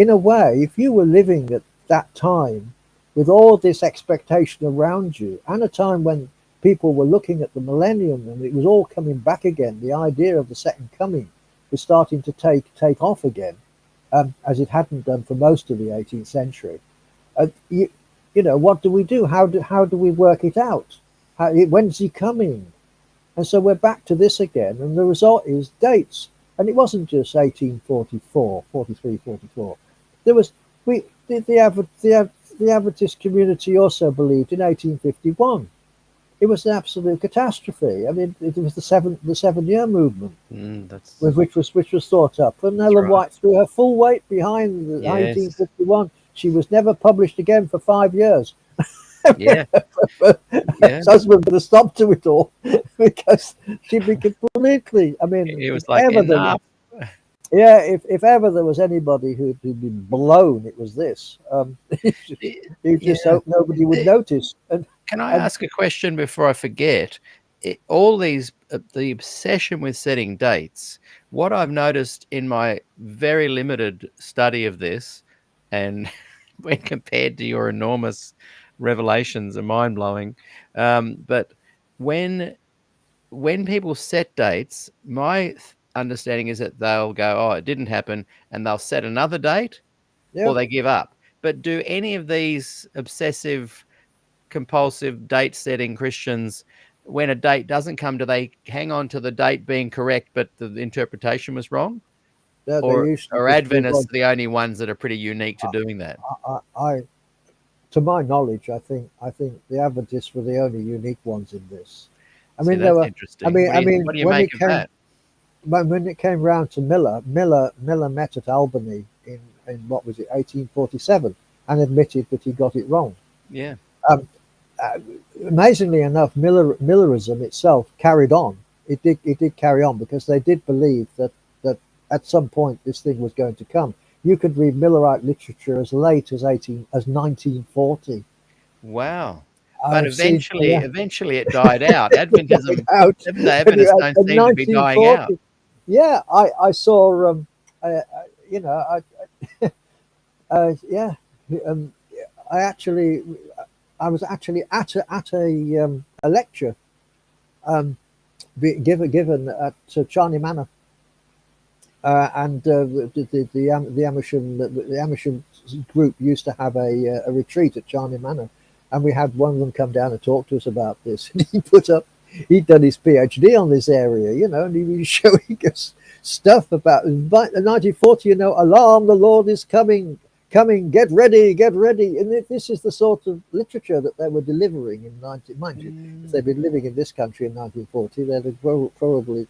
[SPEAKER 3] a way, if you were living at that time with all this expectation around you, and a time when people were looking at the millennium and it was all coming back again, the idea of the second coming was starting to take off again, as it hadn't done for most of the 18th century. What do we do? How do we work it out? When's he coming? And so we're back to this again, and the result is dates. And it wasn't just 1844, 43, 44. There was the the Adventist community also believed in 1851. It was an absolute catastrophe. I mean, it was the 7-year movement,
[SPEAKER 2] That's
[SPEAKER 3] which was thought up. And Ellen
[SPEAKER 2] right.
[SPEAKER 3] White threw her full weight behind the
[SPEAKER 2] Yes.
[SPEAKER 3] 1851. She was never published again for 5 years.
[SPEAKER 2] Yeah.
[SPEAKER 3] But
[SPEAKER 2] Yeah.
[SPEAKER 3] her husband put a stop to it all because she'd be completely. I mean,
[SPEAKER 2] It was
[SPEAKER 3] if
[SPEAKER 2] like
[SPEAKER 3] ever
[SPEAKER 2] enough.
[SPEAKER 3] yeah, if ever there was anybody who'd been blown, it was this. You just
[SPEAKER 2] Yeah.
[SPEAKER 3] hope nobody would notice.
[SPEAKER 2] Can I
[SPEAKER 3] And
[SPEAKER 2] ask a question before I forget? All these, the obsession with setting dates, what I've noticed in my very limited study of this, and when compared to your enormous revelations are mind blowing. But when people set dates, my understanding is that they'll go, oh, it didn't happen, and they'll set another date
[SPEAKER 3] yeah,
[SPEAKER 2] or they give up. But do any of these obsessive compulsive date setting Christians, when a date doesn't come, do they hang on to the date being correct but the interpretation was wrong?
[SPEAKER 3] they
[SPEAKER 2] Or
[SPEAKER 3] usually
[SPEAKER 2] are
[SPEAKER 3] just move
[SPEAKER 2] Adventists
[SPEAKER 3] on.
[SPEAKER 2] the only ones that are pretty unique to doing that?
[SPEAKER 3] I, to my knowledge, I think the Adventists were the only unique ones in this. I
[SPEAKER 2] See,
[SPEAKER 3] mean, there
[SPEAKER 2] that's
[SPEAKER 3] were.
[SPEAKER 2] interesting. What do you make of that?
[SPEAKER 3] When it came round to Miller met at Albany in what was it, 1847, and admitted that he got it wrong.
[SPEAKER 2] Yeah.
[SPEAKER 3] Um, Amazingly enough, Millerism itself carried on. It did carry on because they did believe that at some point this thing was going to come. You could read Millerite literature as late as 1940.
[SPEAKER 2] Wow. But
[SPEAKER 3] I've seen, yeah,
[SPEAKER 2] eventually it died out.
[SPEAKER 3] died out.
[SPEAKER 2] The Adventists don't
[SPEAKER 3] In
[SPEAKER 2] seem to be dying out.
[SPEAKER 3] 1940, yeah, I saw, you know, yeah, um, I was actually at a lecture given at Charney Manor, and the Amersham group used to have a retreat at Charney Manor, and we had one of them come down and talk to us about this. And he'd done his PhD on this area, you know, and he was showing us stuff about 1940. You know, alarm! The Lord is coming. Get ready, and this is the sort of literature that they were delivering in 19. Mind you, if they'd been living in this country in 1940, they'd have probably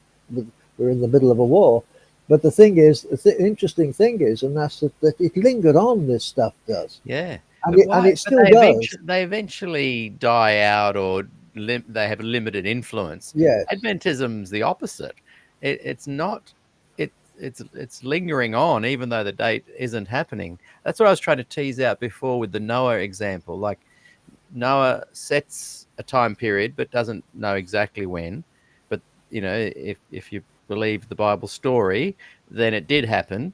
[SPEAKER 3] were in the middle of a war. But the thing is, the interesting thing is, and that's that it lingered on. This stuff does,
[SPEAKER 2] Yeah.
[SPEAKER 3] and it still does.
[SPEAKER 2] They eventually die out, or they have a limited influence.
[SPEAKER 3] Yes.
[SPEAKER 2] Adventism's the opposite. It's not. It's lingering on, even though the date isn't happening. That's what I was trying to tease out before with the Noah example. Like, Noah sets a time period, but doesn't know exactly when. But, you know, if you believe the Bible story, then it did happen.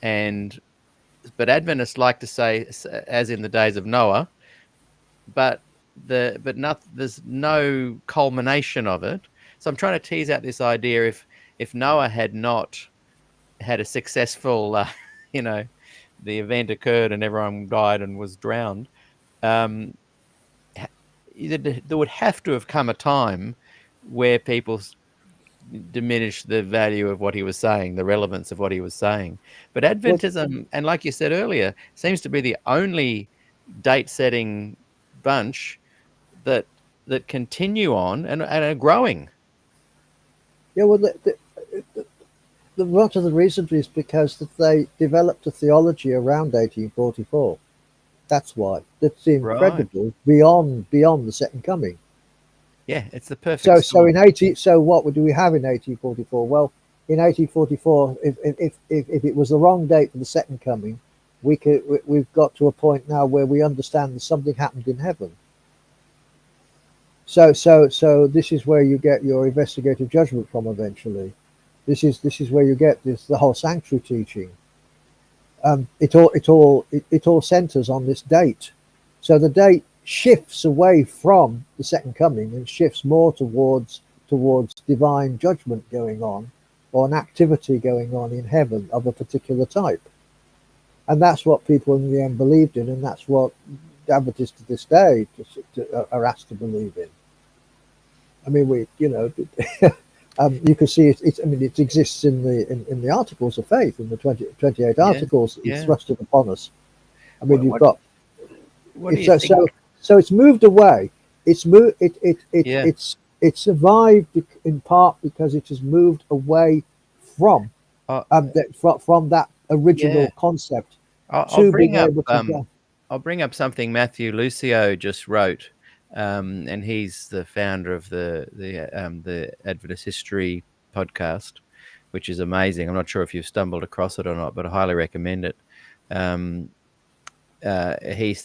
[SPEAKER 2] But Adventists like to say, as in the days of Noah, but there's no culmination of it. So I'm trying to tease out this idea: if Noah had not had a successful, you know, the event occurred and everyone died and was drowned, there would have to have come a time where people diminish the value of what he was saying, the relevance of what he was saying. But Adventism, and like you said earlier, seems to be the only date-setting bunch that continue on and are growing.
[SPEAKER 3] Yeah, well, one of the reasons is because that they developed a theology around 1844. That's why. That's incredible, beyond the second coming.
[SPEAKER 2] Yeah, it's the perfect storm.
[SPEAKER 3] So what do we have in 1844? Well, in 1844, if it was the wrong date for the second coming, we've got to a point now where we understand that something happened in heaven. So this is where you get your investigative judgment from eventually. This is where you get the whole sanctuary teaching. It all centers on this date. So the date shifts away from the second coming and shifts more towards divine judgment going on, or an activity going on in heaven of a particular type. And that's what people in the end believed in, and that's what Adventists to this day are asked to believe in. I mean, you can see it. I mean, it exists in the Articles of Faith, in the 28 Articles. It's thrusted upon us. I mean, you've got
[SPEAKER 2] What do you think?
[SPEAKER 3] So it's moved away. It's moved.
[SPEAKER 2] Yeah.
[SPEAKER 3] It survived in part because it has moved away from
[SPEAKER 2] Uh,
[SPEAKER 3] from that
[SPEAKER 2] yeah.
[SPEAKER 3] original concept
[SPEAKER 2] I'll
[SPEAKER 3] to being
[SPEAKER 2] bring up
[SPEAKER 3] able to go.
[SPEAKER 2] I'll bring up something Matthew Lucio just wrote, and he's the founder of the Adventist History podcast, which is amazing. I'm not sure if you've stumbled across it or not, but I highly recommend it. Um, he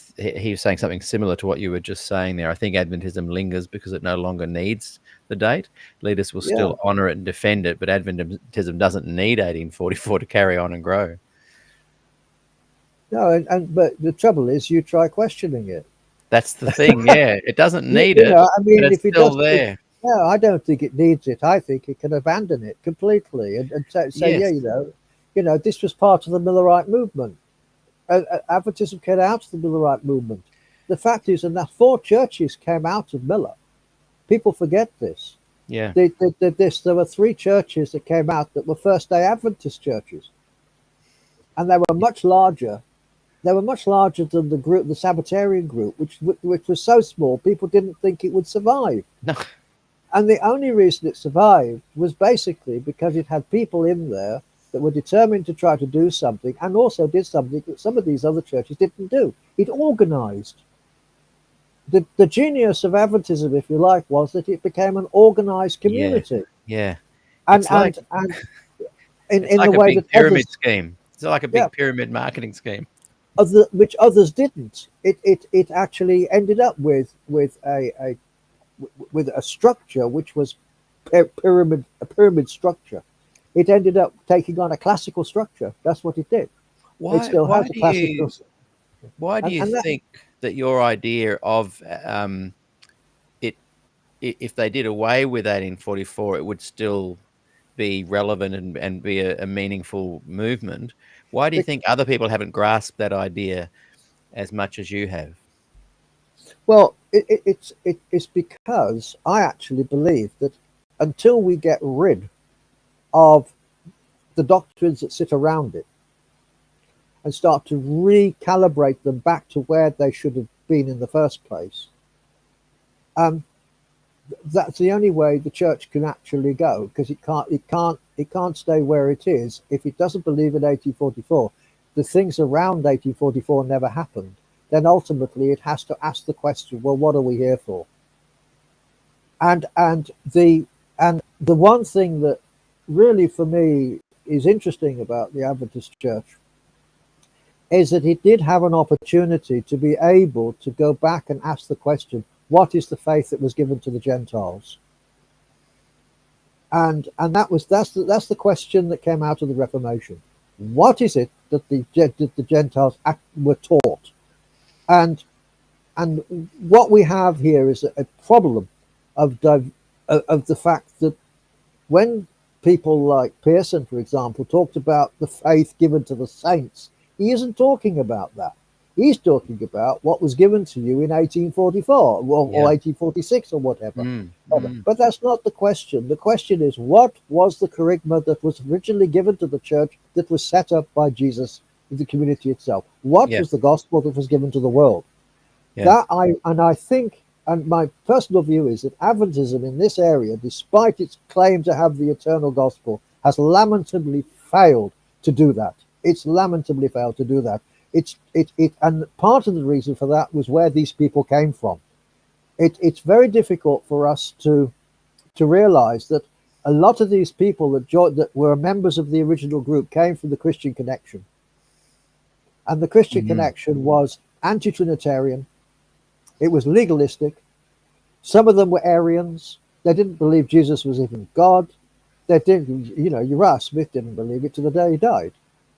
[SPEAKER 2] was saying something similar to what you were just saying there. I think Adventism lingers because it no longer needs the date. Leaders will
[SPEAKER 3] Yeah.
[SPEAKER 2] still honour it and defend it, but Adventism doesn't need 1844 to carry on and grow.
[SPEAKER 3] No, but the trouble is, you try questioning it.
[SPEAKER 2] That's the thing. Yeah, it doesn't need
[SPEAKER 3] You
[SPEAKER 2] it,
[SPEAKER 3] know, I
[SPEAKER 2] but
[SPEAKER 3] mean,
[SPEAKER 2] it's
[SPEAKER 3] if it
[SPEAKER 2] still
[SPEAKER 3] doesn't,
[SPEAKER 2] there.
[SPEAKER 3] no, I don't think it needs it. I think it can abandon it completely and say, yeah,
[SPEAKER 2] Yes.
[SPEAKER 3] you know, this was part of the Millerite movement. Adventism came out of the Millerite movement. The fact is, and that 4 churches came out of Miller. People forget this.
[SPEAKER 2] Yeah.
[SPEAKER 3] There were 3 churches that came out that were First-day Adventist churches, and they were much larger. They were much larger than the group, the Sabbatarian group, which was so small people didn't think it would survive.
[SPEAKER 2] No.
[SPEAKER 3] And the only reason it survived was basically because it had people in there that were determined to try to do something, and also did something that some of these other churches didn't do. It organized. The genius of Adventism, if you like, was that it became an organized community.
[SPEAKER 2] Yeah.
[SPEAKER 3] And
[SPEAKER 2] It's like
[SPEAKER 3] in
[SPEAKER 2] it's like
[SPEAKER 3] the
[SPEAKER 2] a
[SPEAKER 3] way
[SPEAKER 2] big
[SPEAKER 3] that
[SPEAKER 2] pyramid
[SPEAKER 3] others,
[SPEAKER 2] scheme. It's like a big pyramid marketing scheme.
[SPEAKER 3] which others didn't. It actually ended up with a structure which was a pyramid structure. It ended up taking on a classical structure. That's what it did. It still has a classical.
[SPEAKER 2] Why do you
[SPEAKER 3] And that,
[SPEAKER 2] think that your idea of it, if they did away with 1844, it would still be relevant and be a meaningful movement? Why do you think other people haven't grasped that idea as much as you have?
[SPEAKER 3] well, it's because I actually believe that until we get rid of the doctrines that sit around it and start to recalibrate them back to where they should have been in the first place, that's the only way the church can actually go, because it can't stay where it is if it doesn't believe in 1844. The things around 1844 never happened. Then ultimately it has to ask the question, well, what are we here for? And the one thing that really for me is interesting about the Adventist Church is that it did have an opportunity to be able to go back and ask the question, what is the faith that was given to the Gentiles? And that's the question that came out of the Reformation. What is it that the Gentiles were taught? And what we have here is a problem of the fact that when people like Pearson, for example, talked about the faith given to the saints, he isn't talking about that. He's talking about what was given to you in 1844 or 1846 or whatever. But that's not the question. The question is, what was the kerygma that was originally given to the church that was set up by Jesus in the community itself? What was the gospel that was given to the world? I think, and my personal view is that Adventism in this area, despite its claim to have the eternal gospel, has lamentably failed to do that. It's lamentably failed to do that. And part of the reason for that was where these people came from. It's very difficult for us to realize that a lot of these people that were members of the original group came from the Christian Connection. And the Christian Connection was anti-Trinitarian. It was legalistic. Some of them were Arians. They didn't believe Jesus was even God. They didn't, Uriah Smith didn't believe it to the day he died.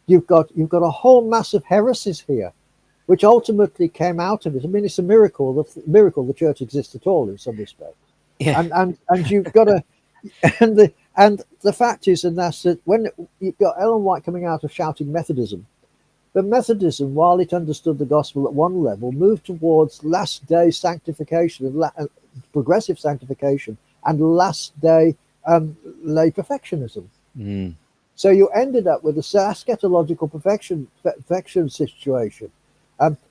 [SPEAKER 3] You've got a whole mass of heresies here, which ultimately came out of it. I mean, it's a miracle the church exists at all in some respects.
[SPEAKER 2] Yeah.
[SPEAKER 3] And you've got to, and the fact is, and that's that when you've got Ellen White coming out of shouting Methodism, but Methodism, while it understood the gospel at one level, moved towards last day sanctification and progressive sanctification and last day lay perfectionism. So you ended up with a eschatological perfection situation.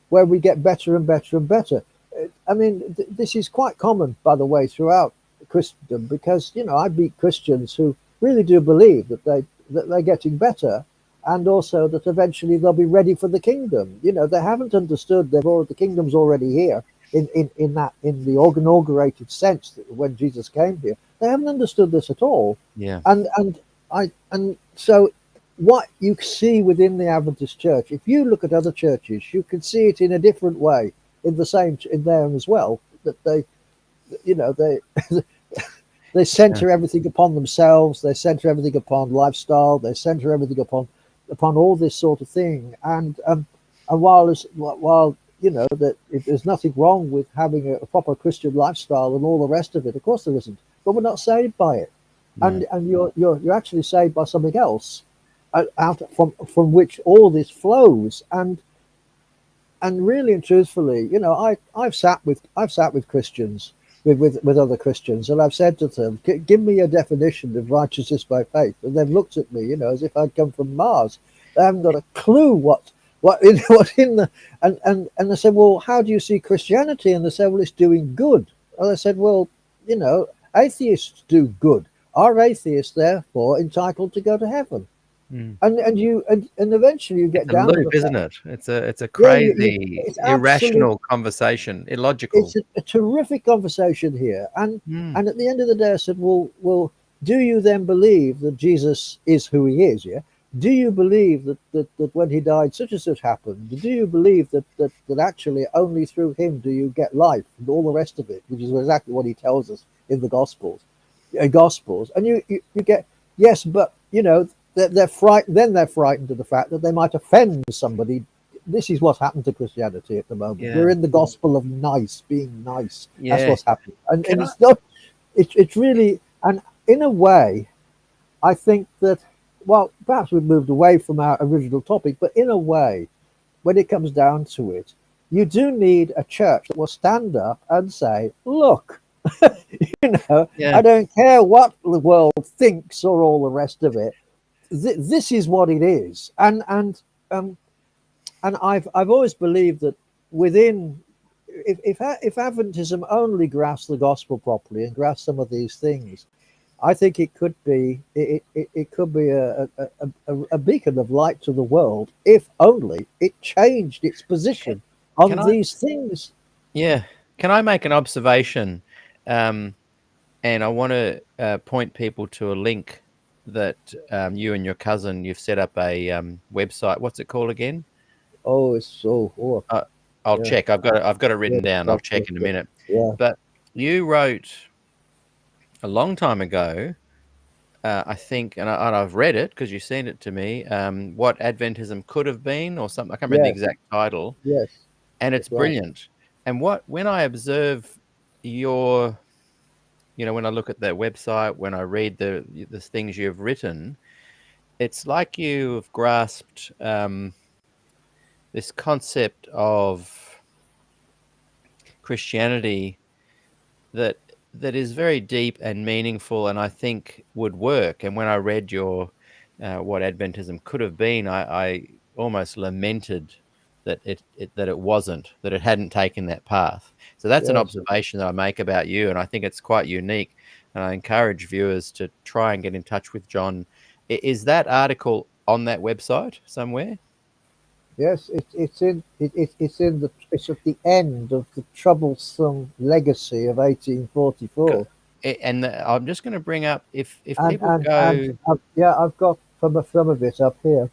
[SPEAKER 3] where we get better and better and better. I mean, this is quite common, by the way, throughout Christendom, because I meet Christians who really do believe that they're getting better, and also that eventually they'll be ready for the kingdom. They haven't understood the kingdom's already here in the inaugurated sense that when Jesus came here. They haven't understood this at all.
[SPEAKER 2] Yeah.
[SPEAKER 3] And so what you see within the Adventist church, if you look at other churches, you can see it in a different way in them as well, that they they center everything upon themselves, they center everything upon lifestyle, they center everything upon all this sort of thing. And while that there's nothing wrong with having a proper Christian lifestyle and all the rest of it, of course there isn't, but we're not saved by it.
[SPEAKER 2] No.
[SPEAKER 3] And you're actually saved by something else, out from which all this flows. And really and truthfully, I've sat with Christians, with other Christians, and I've said to them, give me a definition of righteousness by faith, and they've looked at me, as if I'd come from Mars. They haven't got a clue what in the and I said, well, how do you see Christianity? And they said, well, it's doing good. And I said, well, atheists do good. Are atheists therefore entitled to go to heaven? And eventually you get
[SPEAKER 2] It's
[SPEAKER 3] down
[SPEAKER 2] a
[SPEAKER 3] to
[SPEAKER 2] loop,
[SPEAKER 3] the
[SPEAKER 2] isn't
[SPEAKER 3] fact,
[SPEAKER 2] it? It's a crazy,
[SPEAKER 3] it's
[SPEAKER 2] irrational conversation, illogical.
[SPEAKER 3] it's a terrific conversation here. And at the end of the day, I said, well, do you then believe that Jesus is who he is? Yeah. Do you believe that when he died, such and such happened? Do you believe that actually only through him do you get life and all the rest of it, which is exactly what he tells us in the Gospels? And you get, yes, but they're frightened. Then they're frightened of the fact that they might offend somebody. This is what's happened to Christianity at the moment.
[SPEAKER 2] Yeah.
[SPEAKER 3] We're in the gospel of being nice.
[SPEAKER 2] Yeah.
[SPEAKER 3] That's what's happening, and it's not. It's really, and in a way, I think that, well, perhaps we've moved away from our original topic, but in a way, when it comes down to it, you do need a church that will stand up and say, look,
[SPEAKER 2] Yeah.
[SPEAKER 3] I don't care what the world thinks or all the rest of it. This is what it is. And I've always believed that within, if Adventism only grasps the gospel properly and grasps some of these things, I think it could be a beacon of light to the world, if only it changed its position on these things.
[SPEAKER 2] Yeah. Can I make an observation? And I want to point people to a link that you and your cousin, you've set up a website. What's it called again?
[SPEAKER 3] Oh, it's so.
[SPEAKER 2] I'll check. I've got it written down. I'll check in a minute.
[SPEAKER 3] Yeah.
[SPEAKER 2] But you wrote a long time ago, I think, and I've read it because you sent it to me. What Adventism could have been, or something. I can't remember the exact title.
[SPEAKER 3] Yes.
[SPEAKER 2] And it's brilliant. And when I observe your, when I look at that website, when I read the things you've written, it's like you've grasped this concept of Christianity that is very deep and meaningful, and I think would work. And when I read your what Adventism could have been, I almost lamented that it wasn't, that it hadn't taken that path. So that's an observation that I make about you, and I think it's quite unique. And I encourage viewers to try and get in touch with John. Is that article on that website somewhere?
[SPEAKER 3] Yes, it's at the end of the troublesome legacy of 1844.
[SPEAKER 2] And I'm just going to bring up if people go.
[SPEAKER 3] I've got some of it up here.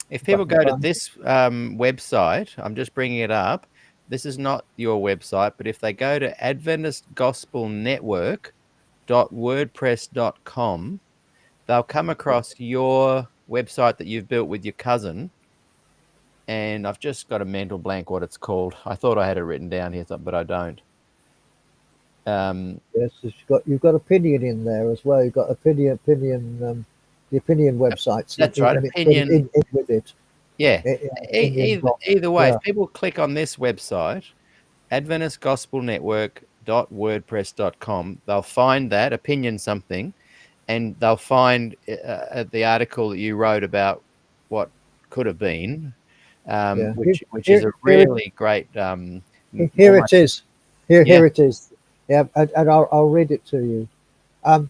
[SPEAKER 2] If people go to this website, I'm just bringing it up. This is not your website, but if they go to adventistgospelnetwork.wordpress.com, they'll come across your website that you've built with your cousin. And I've just got a mental blank what it's called. I thought I had it written down here, but I don't.
[SPEAKER 3] Yes, you've got opinion in there as well. You've got opinion. The opinion websites.
[SPEAKER 2] That's right. Opinion
[SPEAKER 3] with it.
[SPEAKER 2] Yeah. Either way, if people click on this website, AdventistGospelNetwork.wordpress.com, they'll find that opinion something, and they'll find the article that you wrote about what could have been.
[SPEAKER 3] Yeah.
[SPEAKER 2] which is a really great
[SPEAKER 3] Here it
[SPEAKER 2] almost,
[SPEAKER 3] is. Here,
[SPEAKER 2] yeah.
[SPEAKER 3] here it is. Yeah, and I'll read it to you. And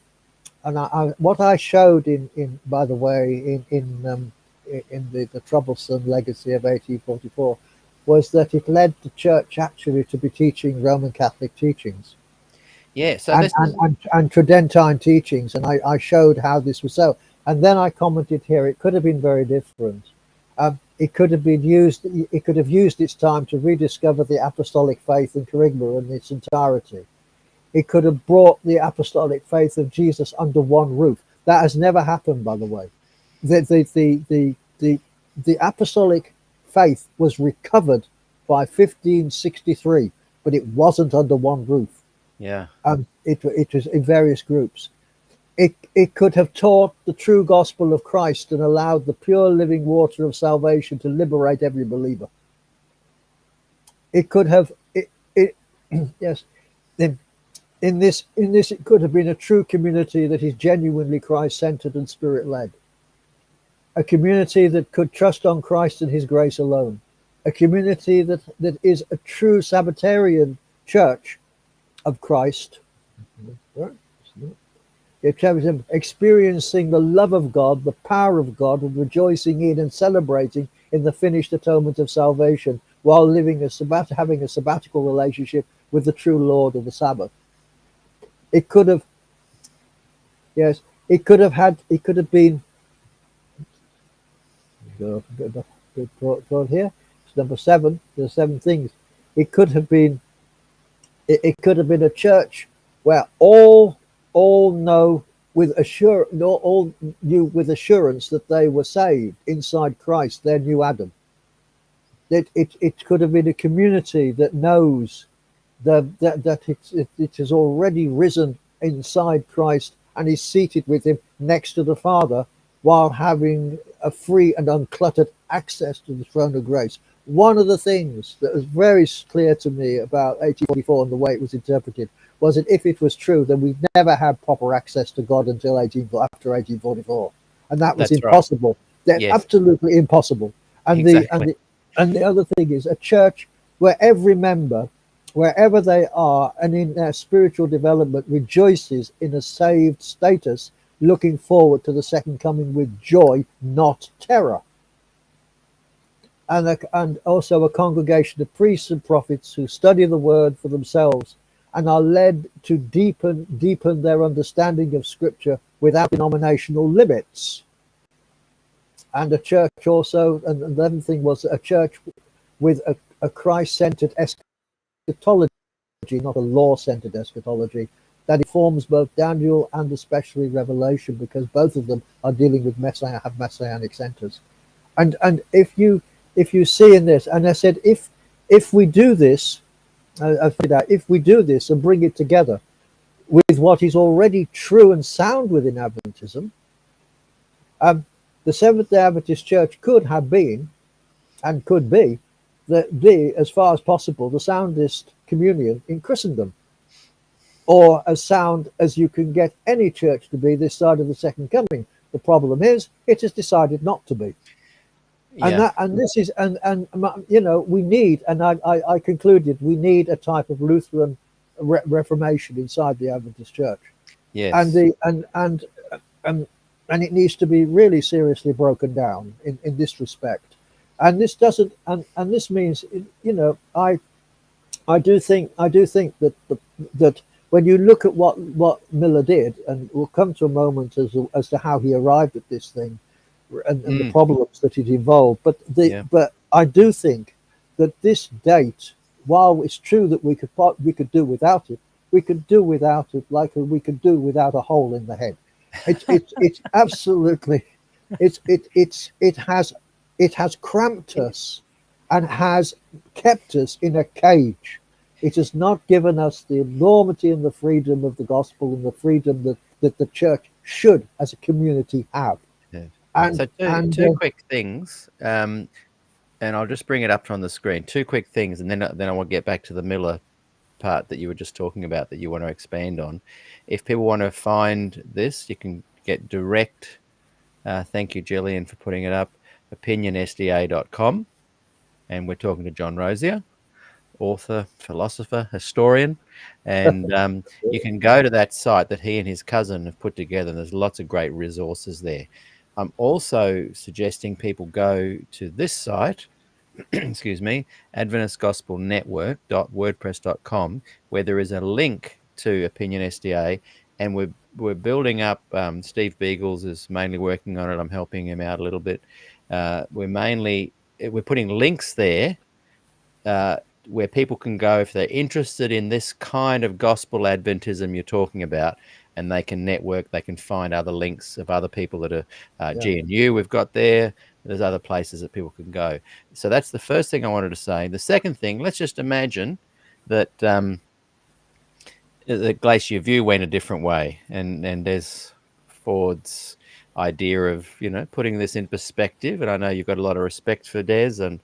[SPEAKER 3] what I showed in by the way, in the troublesome legacy of 1844, was that it led the church actually to be teaching Roman Catholic teachings
[SPEAKER 2] Yeah, so
[SPEAKER 3] and
[SPEAKER 2] this is,
[SPEAKER 3] Tridentine teachings, and I showed how this was so. And then I commented here, it could have been very different. It could have been used. It could have used its time to rediscover the apostolic faith and charisma in its entirety. It could have brought the apostolic faith of Jesus under one roof. That has never happened, by the way. The apostolic faith was recovered by 1563, but it wasn't under one roof.
[SPEAKER 2] yeah,
[SPEAKER 3] It was in various groups. It could have taught the true gospel of Christ and allowed the pure living water of salvation to liberate every believer. It could have yes. In this, it could have been a true community that is genuinely Christ-centered and Spirit-led. A community that could trust on Christ and His grace alone. A community that is a true Sabbatarian church of Christ, experiencing the love of God, the power of God, and rejoicing in and celebrating in the finished atonement of salvation, while living having a sabbatical relationship with the true Lord of the Sabbath. It could have, yes, it could have been. Go here. It's number 7. There's 7 things. It could have been. It could have been a church where all know with all knew with assurance that they were saved inside Christ, their new Adam. It could have been a community that knows that it has already risen inside Christ and is seated with Him next to the Father, while having a free and uncluttered access to the throne of grace. One of the things that was very clear to me about 1844 and the way it was interpreted was that if it was true, then we'd never had proper access to God until after 1844, and that was
[SPEAKER 2] that's
[SPEAKER 3] impossible.
[SPEAKER 2] right.
[SPEAKER 3] That's
[SPEAKER 2] Yes,
[SPEAKER 3] absolutely impossible. And
[SPEAKER 2] exactly.
[SPEAKER 3] the other thing is a church where every member, wherever they are and in their spiritual development, rejoices in a saved status, looking forward to the second coming with joy, not terror. And also a congregation of priests and prophets who study the word for themselves and are led to deepen their understanding of Scripture without denominational limits. And a church also, and the other thing was a church with a Christ-centered eschatology, not a law-centered eschatology, that informs both Daniel and especially Revelation, because both of them are dealing with messianic centers. And if you see in this, and I said, if we do this, if we do this and bring it together with what is already true and sound within Adventism, the Seventh-day Adventist Church could have been and could be as far as possible, the soundest communion in Christendom, or as sound as you can get any church to be this side of the second coming. The problem is it has decided not to be.
[SPEAKER 2] Yeah,
[SPEAKER 3] We need, and I concluded, we need a type of Lutheran Reformation inside the Adventist Church,
[SPEAKER 2] yes,
[SPEAKER 3] and it needs to be really seriously broken down in this respect. And this doesn't, and this means, I do think that when you look at what Miller did, and we'll come to a moment as to how he arrived at this thing, and the problems that it involved. But I do think that this date, while it's true that we could do without it, we could do without it like we could do without a hole in the head. It's absolutely, it has cramped us and has kept us in a cage. It has not given us the enormity and the freedom of the gospel and the freedom that the church should, as a community, have.
[SPEAKER 2] yeah.
[SPEAKER 3] And
[SPEAKER 2] So two quick things, and I'll just bring it up on the screen. 2 quick things, and then I will get back to the Miller part that you were just talking about that you want to expand on. If people want to find this, you can get direct. Thank you, Jillian, for putting it up. OpinionSDA.com. and we're talking to John Rosier, author, philosopher, historian, and you can go to that site that he and his cousin have put together. And there's lots of great resources there. I'm also suggesting people go to this site, excuse me, adventistgospelnetwork.wordpress.com, where there is a link to Opinion SDA, and we're building up. Steve Beagles is mainly working on it. I'm helping him out a little bit. We're putting links there where people can go if they're interested in this kind of gospel Adventism you're talking about, and they can network. They can find other links of other people that are GNU we've got there. There's other places that people can go. So that's the first thing I wanted to say. The second thing, let's just imagine that the Glacier View went a different way, and there's Ford's idea of putting this in perspective. And I know you've got a lot of respect for Des, and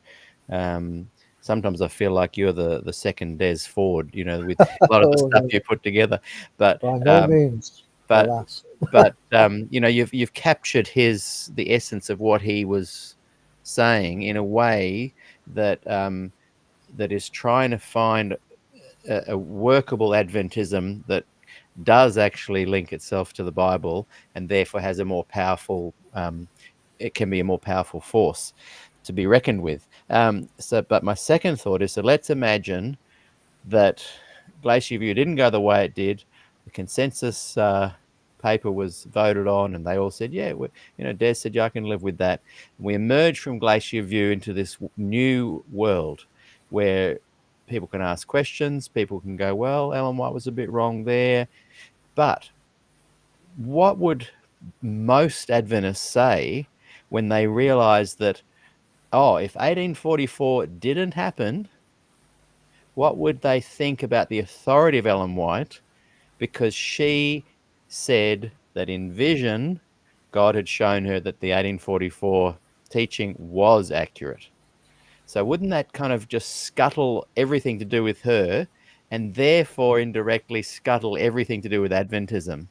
[SPEAKER 2] sometimes I feel like you're the second Des Ford, with a lot of the stuff you put together. But
[SPEAKER 3] by no means, alas.
[SPEAKER 2] but you've captured the essence of what he was saying in a way that that is trying to find a workable Adventism that does actually link itself to the Bible, and therefore has a more powerful. It can be a more powerful force to be reckoned with. But my second thought is, so let's imagine that Glacier View didn't go the way it did. The consensus paper was voted on, and they all said, yeah, Des said, yeah, I can live with that. We emerged from Glacier View into this new world where people can ask questions. People can go, well, Ellen White was a bit wrong there. But what would most Adventists say when they realize that, if 1844 didn't happen, what would they think about the authority of Ellen White? Because she said that in vision, God had shown her that the 1844 teaching was accurate. So wouldn't that kind of just scuttle everything to do with her, and therefore indirectly scuttle everything to do with Adventism?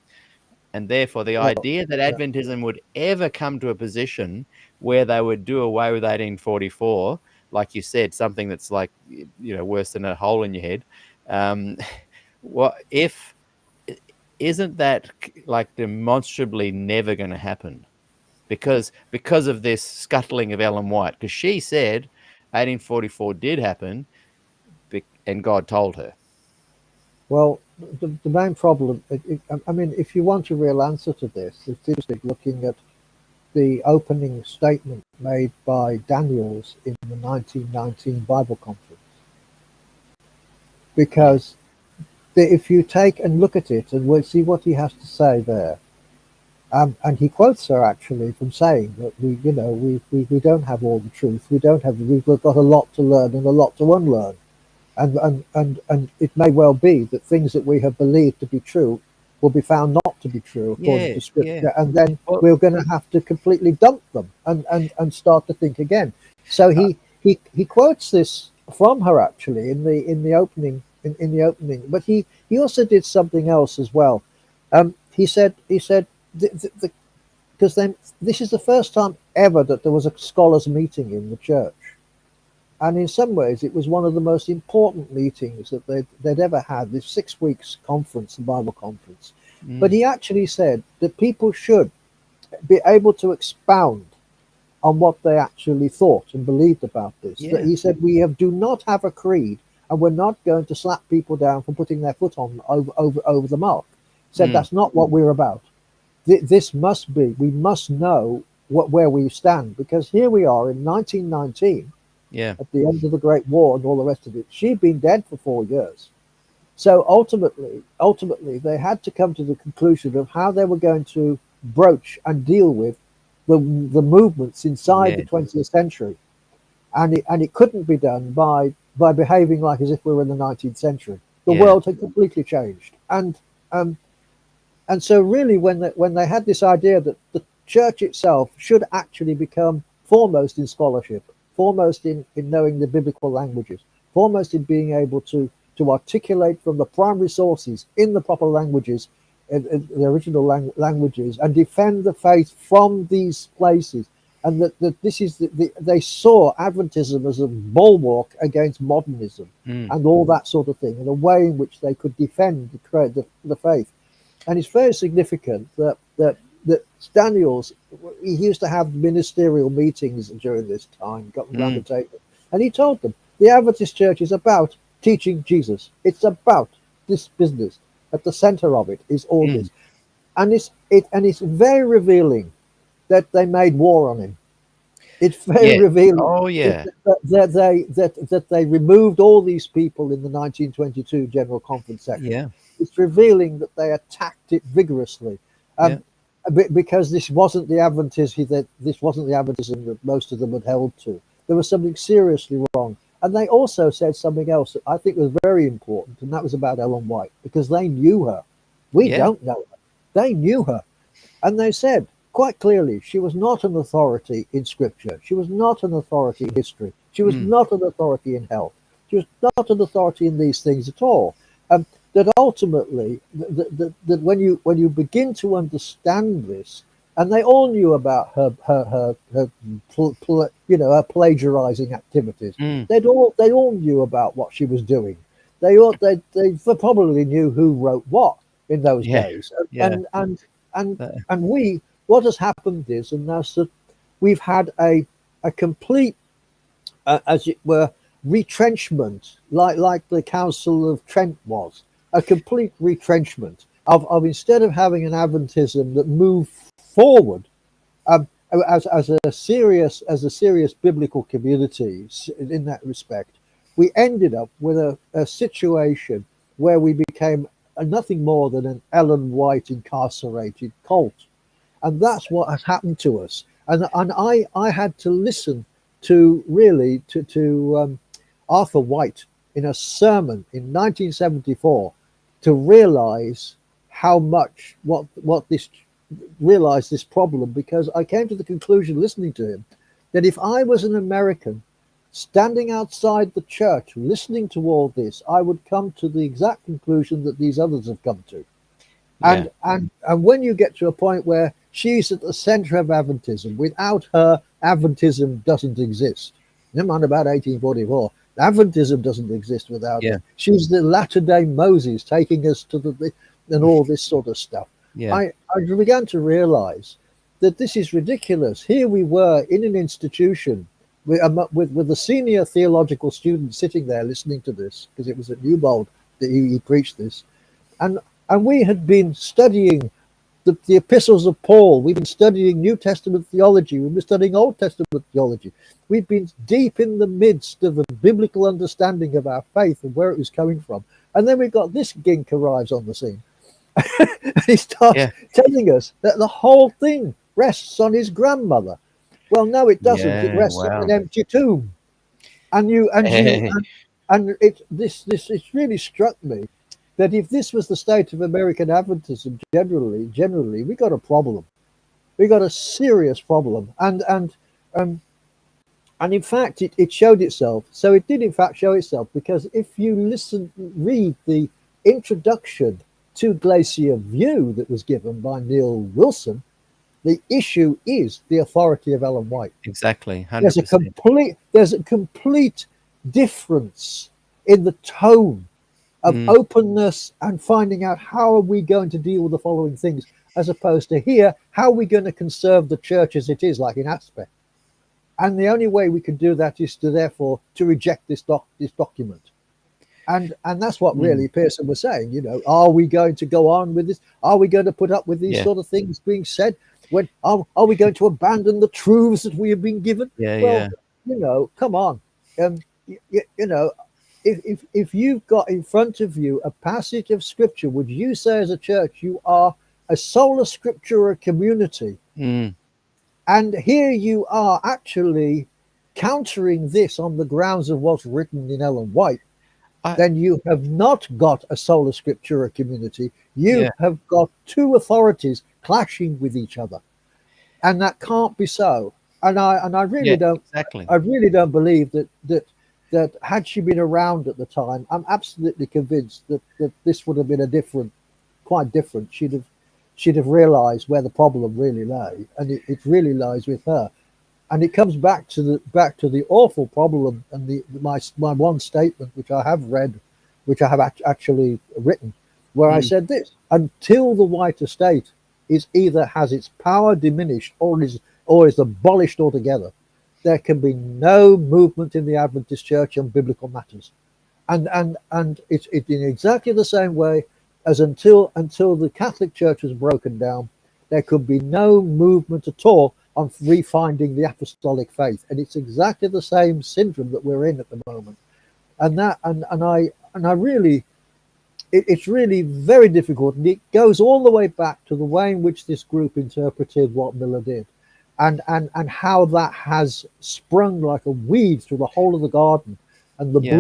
[SPEAKER 2] And therefore the idea that Adventism would ever come to a position where they would do away with 1844, like you said, something that's like, worse than a hole in your head. Isn't that like demonstrably never going to happen? Because of this scuttling of Ellen White, because she said 1844 did happen, and God told her.
[SPEAKER 3] Well, the main problem, I mean, if you want a real answer to this, it is looking at the opening statement made by Daniels in the 1919 Bible Conference. Because if you take and look at it, and we'll see what he has to say there, and he quotes her actually from saying that we don't have all the truth, we've got a lot to learn and a lot to unlearn. And it may well be that things that we have believed to be true will be found not to be true according to Scripture, and then we're going to have to completely dump them and start to think again. So he quotes this from her actually in the opening, but he also did something else as well. He said because then this is the first time ever that there was a scholars' meeting in the church. And in some ways, it was one of the most important meetings that they'd ever had, this 6 weeks conference, the Bible conference. But he actually said that people should be able to expound on what they actually thought and believed about this. That he said, do not have a creed, and we're not going to slap people down for putting their foot on over the mark. He said, that's not what we're about. This must be, we must know where we stand, because here we are in 1919, at the end of the Great War and all the rest of it. She'd been dead for 4 years. So ultimately, they had to come to the conclusion of how they were going to broach and deal with the movements inside the 20th century. And it couldn't be done by behaving like as if we were in the 19th century. The world had completely changed. And so really when they had this idea that the church itself should actually become foremost in scholarship, foremost in knowing the biblical languages, foremost in being able to articulate from the primary sources in the proper languages, in the original languages, and defend the faith from these places, and that this is they saw Adventism as a bulwark against modernism and all that sort of thing, and a way in which they could defend the faith. And it's very significant that Daniels, he used to have ministerial meetings during this time, got them around the table, and he told them the Adventist Church is about teaching Jesus. It's about this business. At the center of it is all this, and it's very revealing that they made war on him. It's very revealing.
[SPEAKER 2] Oh, yeah.
[SPEAKER 3] That they removed all these people in the 1922 General Conference section.
[SPEAKER 2] Yeah.
[SPEAKER 3] It's revealing that they attacked it vigorously, because this wasn't the Adventism that most of them had held to. There was something seriously wrong. And they also said something else that I think was very important, and that was about Ellen White, because they knew her. We don't know her. They knew her. And they said quite clearly she was not an authority in Scripture. She was not an authority in history. She was not an authority in health. She was not an authority in these things at all. That ultimately, that when you begin to understand this, and they all knew about her plagiarizing activities. They all knew about what she was doing. They probably knew who wrote what in those days. And what has happened is, and that's that we've had a complete, as it were, retrenchment, like the Council of Trent was, a complete retrenchment of instead of having an Adventism that moved forward as a serious biblical community in that respect, we ended up with a situation where we became nothing more than an Ellen White incarcerated cult, and that's what has happened to us. And I had to listen to Arthur White in a sermon in 1974 to realize how much realize this problem, because I came to the conclusion, listening to him, that if I was an American standing outside the church listening to all this, I would come to the exact conclusion that these others have come to. And when you get to a point where she's at the center of Adventism, without her, Adventism doesn't exist. Never mind about 1844. Adventism doesn't exist without her. She's the latter-day Moses taking us to and all this sort of stuff. I began to realize that this is ridiculous. Here we were in an institution with the senior theological student sitting there listening to this, because it was at Newbold that he preached this, and we had been studying the epistles of Paul. We've been studying New Testament theology. We've been studying Old Testament theology. We've been deep in the midst of a biblical understanding of our faith and where it was coming from. And then we've got this gink arrives on the scene. And he starts telling us that the whole thing rests on his grandmother. Well, no, it doesn't. It rests on an empty tomb. It's really struck me that if this was the state of American Adventism generally, we got a problem. We got a serious problem. And in fact, it showed itself. So it did in fact show itself, because if you read the introduction to Glacier View that was given by Neil Wilson, the issue is the authority of Ellen White.
[SPEAKER 2] Exactly. 100%.
[SPEAKER 3] There's a complete difference in the tone of openness and finding out how are we going to deal with the following things, as opposed to here, how are we going to conserve the church as it is, like in Aspect. And the only way we can do that is to reject this document. And that's what really Pearson was saying, are we going to go on with this? Are we going to put up with these sort of things being said? When are we going to abandon the truths that we have been given? Come on. If you've got in front of you a passage of Scripture, would you say as a church you are a sola scriptura community? And here you are actually countering this on the grounds of what's written in Ellen White. Then you have not got a sola scriptura community. You have got two authorities clashing with each other, and that can't be so. And I really don't. Exactly. I really don't believe that had she been around at the time, I'm absolutely convinced that this would have been quite different. She'd have realized where the problem really lay, and it really lies with her. and it comes back to the awful problem, and my one statement which I have read, which I have actually written, where I
[SPEAKER 2] Mm.
[SPEAKER 3] said this: until the white estate is either has its power diminished or is abolished altogether, there can be no movement in the Adventist Church on biblical matters. And it's in exactly the same way as until the Catholic Church was broken down, there could be no movement at all on refinding the apostolic faith. And it's exactly the same syndrome that we're in at the moment. And I really, it's really very difficult, and it goes all the way back to the way in which this group interpreted what Miller did, and how that has sprung like a weed through the whole of the garden, and the
[SPEAKER 2] Yeah.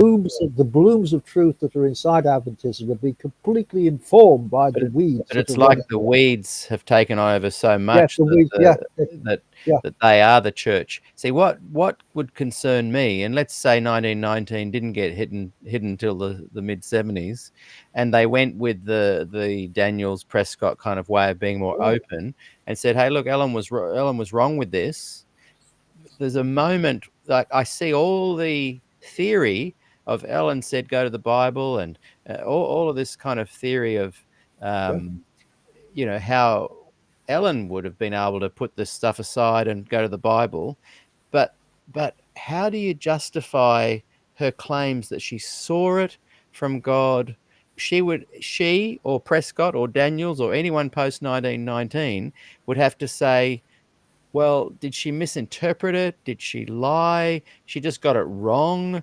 [SPEAKER 3] blooms of truth that are inside Adventism have been completely informed by
[SPEAKER 2] But
[SPEAKER 3] the weeds that
[SPEAKER 2] it's
[SPEAKER 3] are
[SPEAKER 2] like
[SPEAKER 3] running.
[SPEAKER 2] the weeds have taken over so
[SPEAKER 3] Yes,
[SPEAKER 2] much
[SPEAKER 3] the
[SPEAKER 2] that
[SPEAKER 3] weeds. Yeah,
[SPEAKER 2] that
[SPEAKER 3] yeah,
[SPEAKER 2] that they are the church. See, what would concern me, and let's say 1919 didn't get hidden until the mid-70s, and they went with the Daniels Prescott kind of way of being more
[SPEAKER 3] right.
[SPEAKER 2] open and said, "Hey, look, Ellen was wrong with this." There's a moment like I see all the theory of Ellen said go to the Bible, and all of this kind of theory of
[SPEAKER 3] Yeah.
[SPEAKER 2] um, how Ellen would have been able to put this stuff aside and go to the Bible, but how do you justify her claims that she saw it from God? She or Prescott or Daniels or anyone post 1919 would have to say, well, did she misinterpret it? Did she lie? She just got it wrong.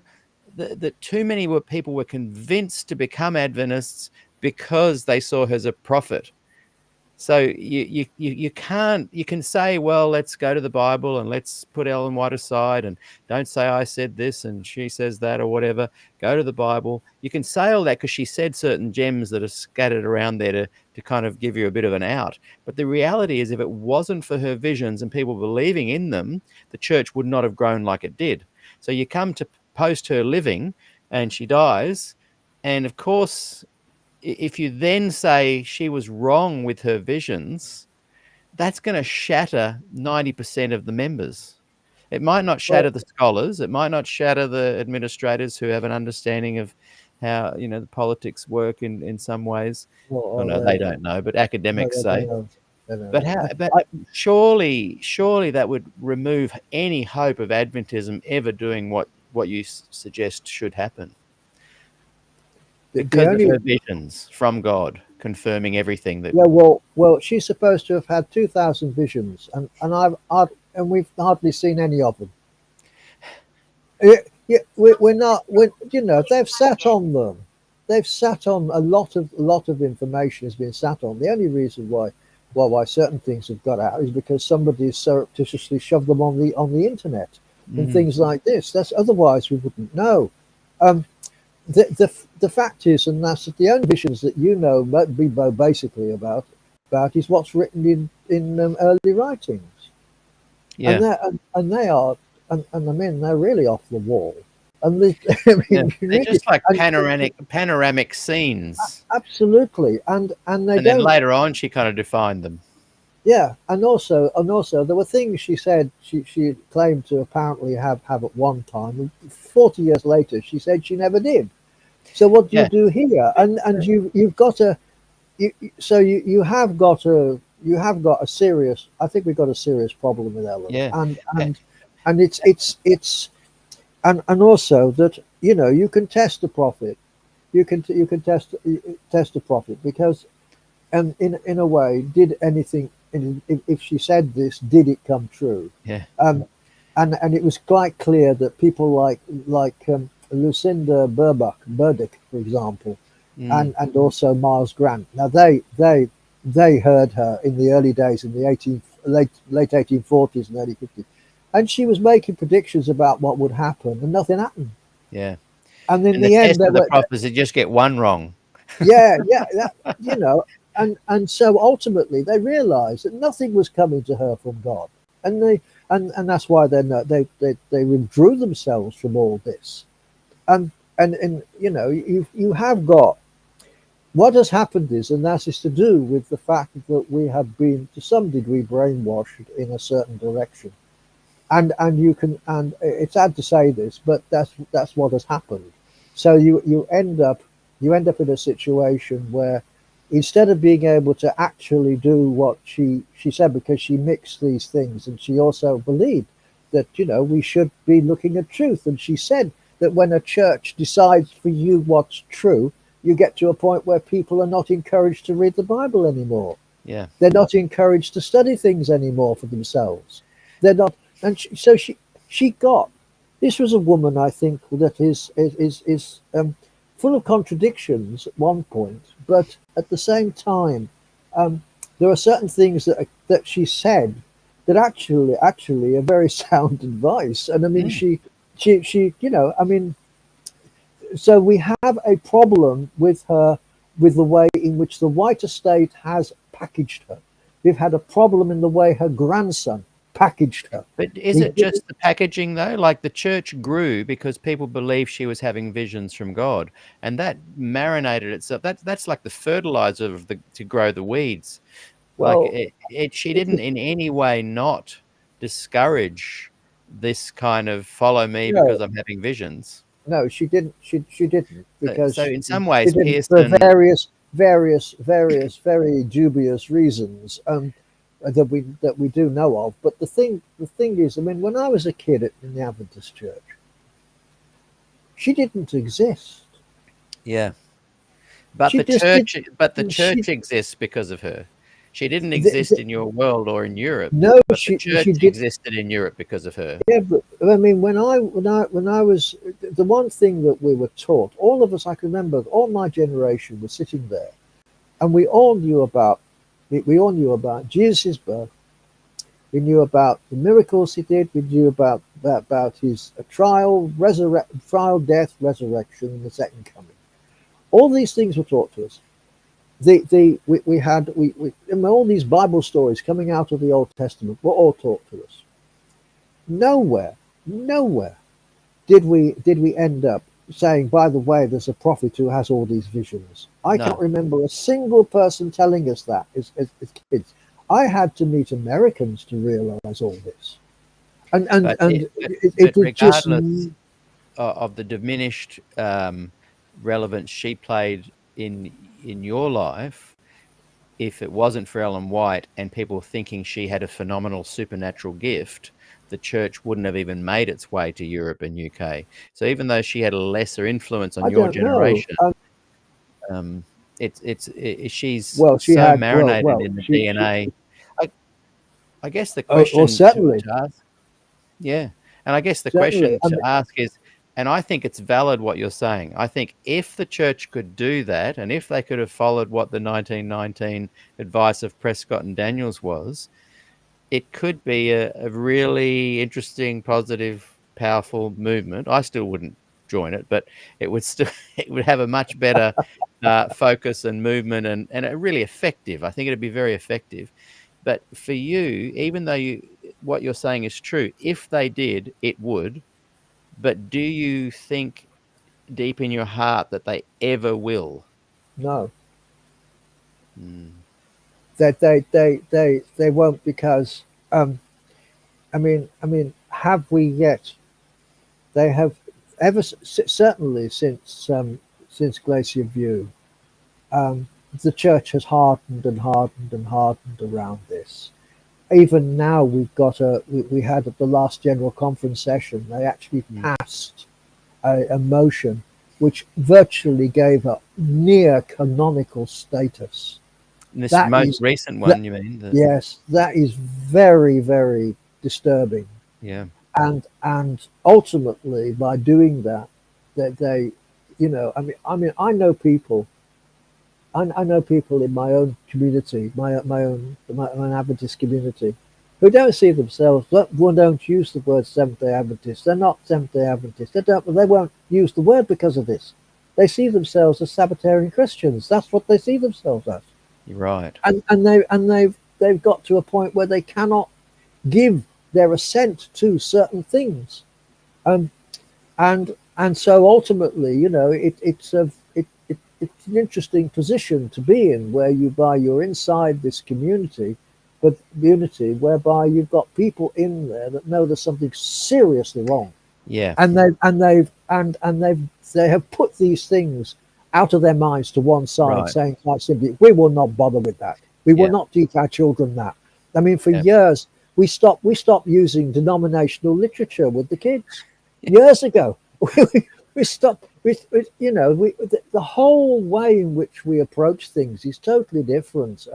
[SPEAKER 2] That too many people were convinced to become Adventists because they saw her as a prophet. So you can't, you can say, well, let's go to the Bible and let's put Ellen White aside and don't say I said this and she says that or whatever. Go to the Bible. You can say all that because she said certain gems that are scattered around there to kind of give you a bit of an out. But the reality is, if it wasn't for her visions and people believing in them, the church would not have grown like it did. So you come to post her living and she dies, and of course, if you then say she was wrong with her visions, that's going to shatter 90% of the members. It might not
[SPEAKER 3] Well,
[SPEAKER 2] shatter the scholars. It might not shatter the administrators who have an understanding of how, the politics work in some ways. Oh, no, they don't know, but
[SPEAKER 3] no,
[SPEAKER 2] academics
[SPEAKER 3] they
[SPEAKER 2] say.
[SPEAKER 3] know. They know.
[SPEAKER 2] But surely that would remove any hope of Adventism ever doing what you suggest should happen,
[SPEAKER 3] The
[SPEAKER 2] because of
[SPEAKER 3] only
[SPEAKER 2] her visions from God, confirming everything that.
[SPEAKER 3] Yeah, well, she's supposed to have had 2,000 visions, and we've hardly seen any of them. Yeah, we're not. They've sat on them. They've sat on a lot of information has been sat on. The only reason why certain things have got out is because somebody surreptitiously shoved them on the internet and
[SPEAKER 2] Mm,
[SPEAKER 3] things like this. That's otherwise we wouldn't know. Um, the fact is, and that's the only visions that be basically about is what's written in early writings,
[SPEAKER 2] yeah,
[SPEAKER 3] they are, and I mean they're really off the wall, and they, I
[SPEAKER 2] yeah.
[SPEAKER 3] mean
[SPEAKER 2] They're
[SPEAKER 3] really,
[SPEAKER 2] just like
[SPEAKER 3] and
[SPEAKER 2] panoramic scenes,
[SPEAKER 3] absolutely, and they
[SPEAKER 2] and then
[SPEAKER 3] don't.
[SPEAKER 2] later on she kind of defined them.
[SPEAKER 3] Yeah, and also there were things she said she claimed to apparently have at one time, and 40 years later she said she never did. So what do you
[SPEAKER 2] Yeah,
[SPEAKER 3] do here? And you've got a you have got a serious. I think we've got a serious problem with Ellen,
[SPEAKER 2] yeah, eh,
[SPEAKER 3] and it's and also that you can test the prophet, you can test the prophet because in a way, did anything if she said this, did it come true?
[SPEAKER 2] yeah.
[SPEAKER 3] Um, and it was quite clear that people like Lucinda Burdick, for example,
[SPEAKER 2] Mm,
[SPEAKER 3] and also Miles Grant. Now they heard her in the early days in the late 1840s and early 50s, and she was making predictions about what would happen, and nothing happened.
[SPEAKER 2] yeah.
[SPEAKER 3] And in
[SPEAKER 2] And the
[SPEAKER 3] the end,
[SPEAKER 2] test
[SPEAKER 3] they
[SPEAKER 2] of the
[SPEAKER 3] were
[SPEAKER 2] prophets is just get one wrong.
[SPEAKER 3] yeah, and so ultimately they realised that nothing was coming to her from God, and that's why they withdrew themselves from all this. And you have got what has happened is, and that is to do with the fact that we have been to some degree brainwashed in a certain direction. and you can, and it's sad to say this, but that's what has happened. So you end up in a situation where instead of being able to actually do what she said, because she mixed these things, and she also believed that we should be looking at truth, and she said that when a church decides for you what's true, you get to a point where people are not encouraged to read the Bible anymore.
[SPEAKER 2] Yeah.
[SPEAKER 3] They're not encouraged to study things anymore for themselves. They're not, and so she got. This was a woman, I think, that is full of contradictions at one point, but at the same time, there are certain things that she said that actually are very sound advice. And I mean, she I mean, so we have a problem with her, with the way in which the white estate has packaged her. We've had a problem in the way her grandson packaged her.
[SPEAKER 2] But is it just the packaging, though? Like, the church grew because people believed she was having visions from God, and that marinated itself. That's like the fertilizer of to grow the weeds. Like,
[SPEAKER 3] Well,
[SPEAKER 2] she didn't in any way not discourage this kind of follow me
[SPEAKER 3] no,
[SPEAKER 2] because I'm having visions.
[SPEAKER 3] no, she didn't. She didn't,
[SPEAKER 2] So
[SPEAKER 3] because
[SPEAKER 2] in some
[SPEAKER 3] she
[SPEAKER 2] ways,
[SPEAKER 3] didn't, for
[SPEAKER 2] Pearson,
[SPEAKER 3] various very dubious reasons that we do know of. But the thing is, I mean, when I was a kid in the Adventist church, she didn't exist.
[SPEAKER 2] yeah. But
[SPEAKER 3] She
[SPEAKER 2] the
[SPEAKER 3] just did.
[SPEAKER 2] church exists because of her. She didn't exist in your world or in Europe,
[SPEAKER 3] No,
[SPEAKER 2] but the church
[SPEAKER 3] she did.
[SPEAKER 2] existed in Europe because of her.
[SPEAKER 3] Yeah, but I mean, when I was, the one thing that we were taught, all of us, I can remember, all my generation was sitting there, and we all knew about Jesus' birth. We knew about the miracles he did. We knew about his trial, death, resurrection, and the second coming. All these things were taught to us. We had all these Bible stories coming out of the Old Testament were all taught to us. Nowhere did we end up saying, by the way, there's a prophet who has all these visions. I can't remember a single person telling us that as kids. I had to meet Americans to realize all this.
[SPEAKER 2] But regardless of the diminished relevance she played in your life, if it wasn't for Ellen White and people thinking she had a phenomenal supernatural gift, the church wouldn't have even made its way to Europe and UK. So even though she had a lesser influence on
[SPEAKER 3] I
[SPEAKER 2] your
[SPEAKER 3] don't know.
[SPEAKER 2] generation, she's
[SPEAKER 3] Well, she
[SPEAKER 2] so
[SPEAKER 3] had
[SPEAKER 2] marinated in the DNA. I guess the
[SPEAKER 3] well,
[SPEAKER 2] question
[SPEAKER 3] certainly.
[SPEAKER 2] to ask, yeah, and I guess the
[SPEAKER 3] Certainly,
[SPEAKER 2] question to ask is, and I think it's valid what you're saying. I think if the church could do that, and if they could have followed what the 1919 advice of Prescott and Daniels was, it could be a really interesting, positive, powerful movement. I still wouldn't join it, but it would still it would have a much better focus and movement, and really effective. I think it'd be very effective. But for you, even though what you're saying is true, if they did, it would. But do you think deep in your heart that they ever will?
[SPEAKER 3] no.
[SPEAKER 2] Mm.
[SPEAKER 3] That they won't, because I mean, have we yet? They have certainly since Glacier View, the church has hardened and hardened and hardened around this. Even now, we had at the last General Conference session, they actually passed a motion which virtually gave her near canonical status.
[SPEAKER 2] This
[SPEAKER 3] That
[SPEAKER 2] most
[SPEAKER 3] is
[SPEAKER 2] recent
[SPEAKER 3] that,
[SPEAKER 2] one, you mean?
[SPEAKER 3] yes, that is very, very disturbing.
[SPEAKER 2] Yeah.
[SPEAKER 3] And ultimately, by doing that, that they, I know people. I know people in my own community, my own Adventist community, who don't see themselves. Don't use the word Seventh Day Adventist. They're not Seventh Day Adventists. They won't use the word because of this. They see themselves as Sabbatarian Christians. That's what they see themselves as.
[SPEAKER 2] You're right.
[SPEAKER 3] And they've got to a point where they cannot give their assent to certain things, and so ultimately, it's an interesting position to be in, where you're inside this community, but unity whereby you've got people in there that know there's something seriously wrong,
[SPEAKER 2] Yeah.
[SPEAKER 3] and they have put these things out of their minds to one side,
[SPEAKER 2] Right.
[SPEAKER 3] saying quite simply, we will not bother with that. We will
[SPEAKER 2] Yeah.
[SPEAKER 3] not teach our children that. I mean, for
[SPEAKER 2] Yeah.
[SPEAKER 3] years we stopped using denominational literature with the kids. Years ago, we stopped. The whole way in which we approach things is totally different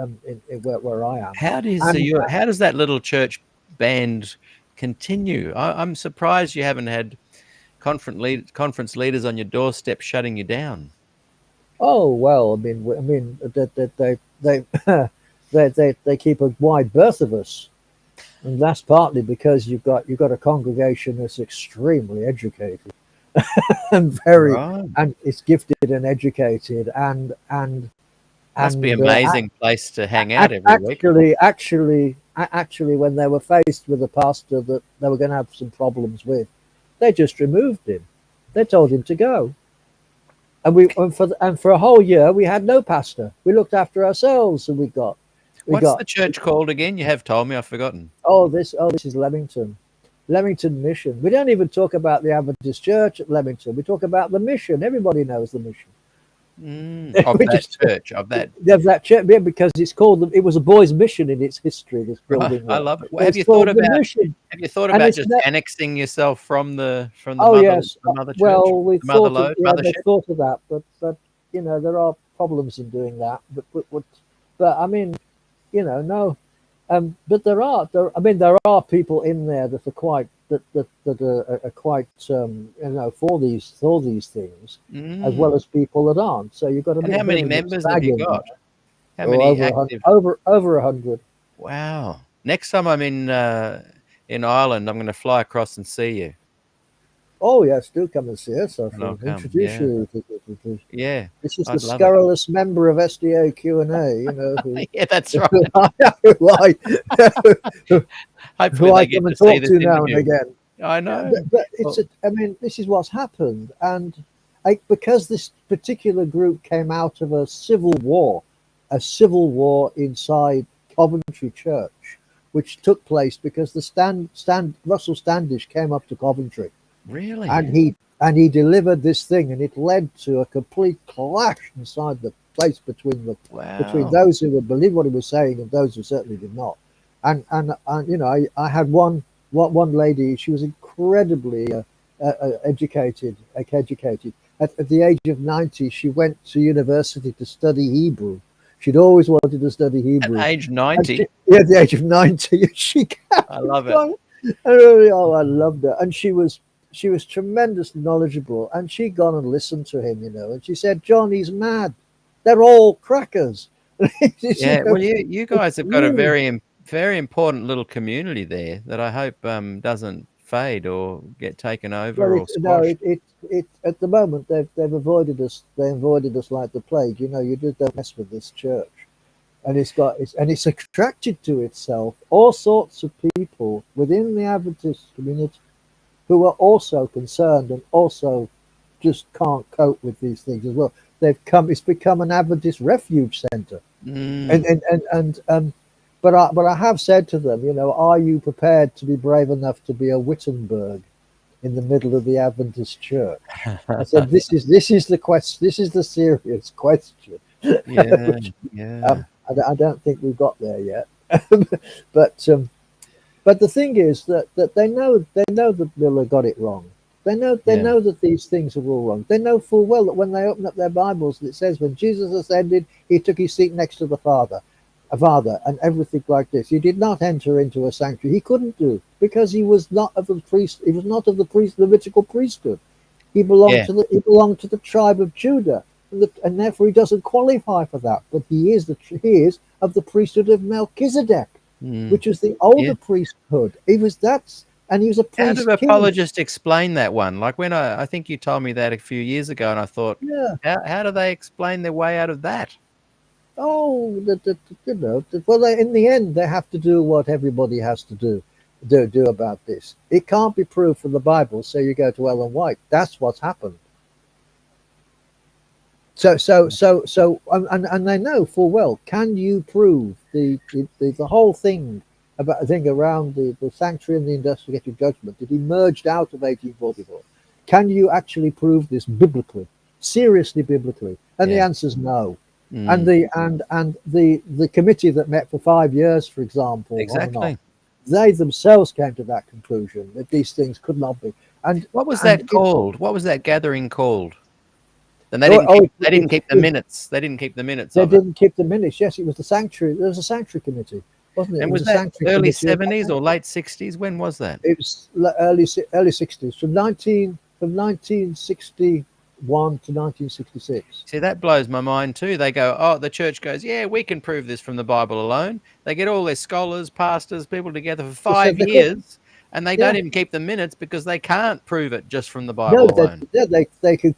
[SPEAKER 3] in where I am.
[SPEAKER 2] How
[SPEAKER 3] And
[SPEAKER 2] does that little church band continue? I'm surprised you haven't had conference leaders on your doorstep shutting you down.
[SPEAKER 3] oh well, that they keep a wide berth of us, and that's partly because you've got a congregation that's extremely educated and
[SPEAKER 2] Right.
[SPEAKER 3] it's gifted and educated
[SPEAKER 2] Must be
[SPEAKER 3] and
[SPEAKER 2] amazing place to hang out every week.
[SPEAKER 3] actually, when they were faced with a pastor that they were going to have some problems with, they just removed him. They told him to go. And for a whole year we had no pastor. We looked after ourselves, and
[SPEAKER 2] What's the church called again? You have told me, I've forgotten.
[SPEAKER 3] this is Leamington Mission. We don't even talk about the Adventist Church at Leamington. We talk about the mission. Everybody knows the mission.
[SPEAKER 2] Of
[SPEAKER 3] We
[SPEAKER 2] that
[SPEAKER 3] just-
[SPEAKER 2] church, of that.
[SPEAKER 3] There's that church, yeah, because it's called it was a boys' mission in its history. This
[SPEAKER 2] Right,
[SPEAKER 3] building,
[SPEAKER 2] I
[SPEAKER 3] was.
[SPEAKER 2] love it. Well,
[SPEAKER 3] It's
[SPEAKER 2] have you
[SPEAKER 3] called
[SPEAKER 2] thought
[SPEAKER 3] the
[SPEAKER 2] about
[SPEAKER 3] mission.
[SPEAKER 2] just
[SPEAKER 3] it's not-
[SPEAKER 2] annexing yourself from the
[SPEAKER 3] Oh
[SPEAKER 2] mother
[SPEAKER 3] yes.
[SPEAKER 2] the mother church?
[SPEAKER 3] Well, we
[SPEAKER 2] The mother
[SPEAKER 3] thought
[SPEAKER 2] lode,
[SPEAKER 3] they
[SPEAKER 2] mothership?
[SPEAKER 3] thought of that, but there are problems in doing that. But I mean, no. But there are people in there that are quite are quite for these things, as well as people that aren't. So you've got a
[SPEAKER 2] And
[SPEAKER 3] bit
[SPEAKER 2] how many
[SPEAKER 3] of a mixed
[SPEAKER 2] members
[SPEAKER 3] bag
[SPEAKER 2] have you
[SPEAKER 3] in
[SPEAKER 2] got?
[SPEAKER 3] there.
[SPEAKER 2] How many
[SPEAKER 3] over
[SPEAKER 2] active?
[SPEAKER 3] over 100.
[SPEAKER 2] Wow. Next time I'm in Ireland, I'm going to fly across and see you.
[SPEAKER 3] Oh yes, do come and see us.
[SPEAKER 2] And I'll come,
[SPEAKER 3] Introduce
[SPEAKER 2] yeah.
[SPEAKER 3] you.
[SPEAKER 2] Yeah,
[SPEAKER 3] This is
[SPEAKER 2] I'd
[SPEAKER 3] the
[SPEAKER 2] love it.
[SPEAKER 3] scurrilous member of SDAQ&A. Who,
[SPEAKER 2] Yeah, that's right.
[SPEAKER 3] who I
[SPEAKER 2] Hopefully
[SPEAKER 3] who I
[SPEAKER 2] they get
[SPEAKER 3] come and
[SPEAKER 2] to see
[SPEAKER 3] talk
[SPEAKER 2] this
[SPEAKER 3] to now and
[SPEAKER 2] interview.
[SPEAKER 3] again.
[SPEAKER 2] I know.
[SPEAKER 3] But
[SPEAKER 2] Well,
[SPEAKER 3] this is what's happened, and because this particular group came out of a civil war inside Coventry Church, which took place because the Russell Standish came up to Coventry,
[SPEAKER 2] really?
[SPEAKER 3] and he delivered this thing, and it led to a complete clash inside the place between
[SPEAKER 2] Wow.
[SPEAKER 3] those who would believe what he was saying and those who certainly did not. And I had one lady. She was incredibly educated. At the age of 90, she went to university to study Hebrew. She'd always wanted to study Hebrew.
[SPEAKER 2] At age 90?
[SPEAKER 3] At the age of 90, she
[SPEAKER 2] I love it.
[SPEAKER 3] I loved her, and she was tremendously knowledgeable, and she'd gone and listened to him, and she said, "John, he's mad. They're all crackers."
[SPEAKER 2] Yeah, well, you guys have got a
[SPEAKER 3] really-
[SPEAKER 2] very important little community there that I hope doesn't fade or get taken over or squashed.
[SPEAKER 3] At the moment they've avoided us. They avoided us like the plague. You just don't mess with this church, and it's attracted to itself all sorts of people within the Adventist community who are also concerned and also just can't cope with these things as well. It's become an Adventist refuge center. But I have said to them, are you prepared to be brave enough to be a Wittenberg in the middle of the Adventist church? I said, this is the question. This is the serious question.
[SPEAKER 2] Yeah, yeah.
[SPEAKER 3] I don't think we've got there yet. But the thing is that they know that Miller got it wrong. They know that these things are all wrong. They know full well that when they open up their Bibles, it says when Jesus ascended, he took his seat next to the Father, and everything like this. He did not enter into a sanctuary. He couldn't do because he was not of the priest. He was not of the Levitical priesthood. He belonged to the tribe of Judah, and therefore he doesn't qualify for that. But he is of the priesthood of Melchizedek, which was the older priesthood. He was and he was a priest.
[SPEAKER 2] How do apologists explain that one? Like when I think you told me that a few years ago, and I thought, how do they explain their way out of that?
[SPEAKER 3] Oh, well, in the end, they have to do what everybody has to do about this. It can't be proved from the Bible, so you go to Ellen White. That's what's happened. So, and they know full well. Can you prove the whole thing about, I think, around the sanctuary and the investigative judgment, it emerged out of 1844. Can you actually prove this biblically, seriously biblically? And the
[SPEAKER 2] Yeah.
[SPEAKER 3] answer is no. And
[SPEAKER 2] Mm.
[SPEAKER 3] the committee that met for 5 years, for example, on and off,
[SPEAKER 2] Exactly.
[SPEAKER 3] they themselves came to that conclusion that these things could not be.
[SPEAKER 2] What was
[SPEAKER 3] And
[SPEAKER 2] that
[SPEAKER 3] it,
[SPEAKER 2] called? What was that gathering called? And
[SPEAKER 3] oh, oh,
[SPEAKER 2] they didn't keep the minutes. They didn't keep the minutes
[SPEAKER 3] they
[SPEAKER 2] of it.
[SPEAKER 3] didn't keep the minutes. Yes, it was the sanctuary. There was a sanctuary committee, wasn't it?
[SPEAKER 2] And
[SPEAKER 3] It was
[SPEAKER 2] was
[SPEAKER 3] a
[SPEAKER 2] that
[SPEAKER 3] sanctuary
[SPEAKER 2] early
[SPEAKER 3] committee.
[SPEAKER 2] 70s or late 60s? When was that?
[SPEAKER 3] It was early 60s, from 1961 to 1966.
[SPEAKER 2] See, that blows my mind too. They go, oh, the church goes, yeah, we can prove this from the Bible alone. They get all their scholars, pastors, people together for
[SPEAKER 3] They said
[SPEAKER 2] 5
[SPEAKER 3] they could.
[SPEAKER 2] years, and they
[SPEAKER 3] Yeah.
[SPEAKER 2] don't even keep the minutes because they can't prove it just from the
[SPEAKER 3] No,
[SPEAKER 2] Bible alone.
[SPEAKER 3] they could.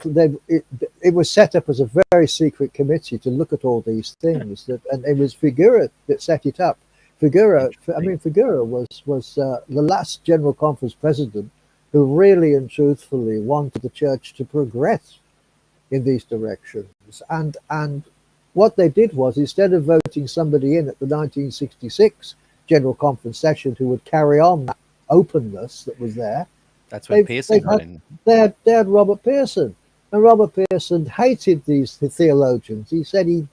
[SPEAKER 3] It was set up as a very secret committee to look at all these things. And it was Figura that set it up. Figura was the last General Conference president who really and truthfully wanted the church to progress in these directions. And what they did was, instead of voting somebody in at the 1966 General Conference session who would carry on that openness that was there,
[SPEAKER 2] That's when Pearson got
[SPEAKER 3] had,
[SPEAKER 2] in.
[SPEAKER 3] they had Robert Pearson. And Robert Pearson hated these theologians. He said he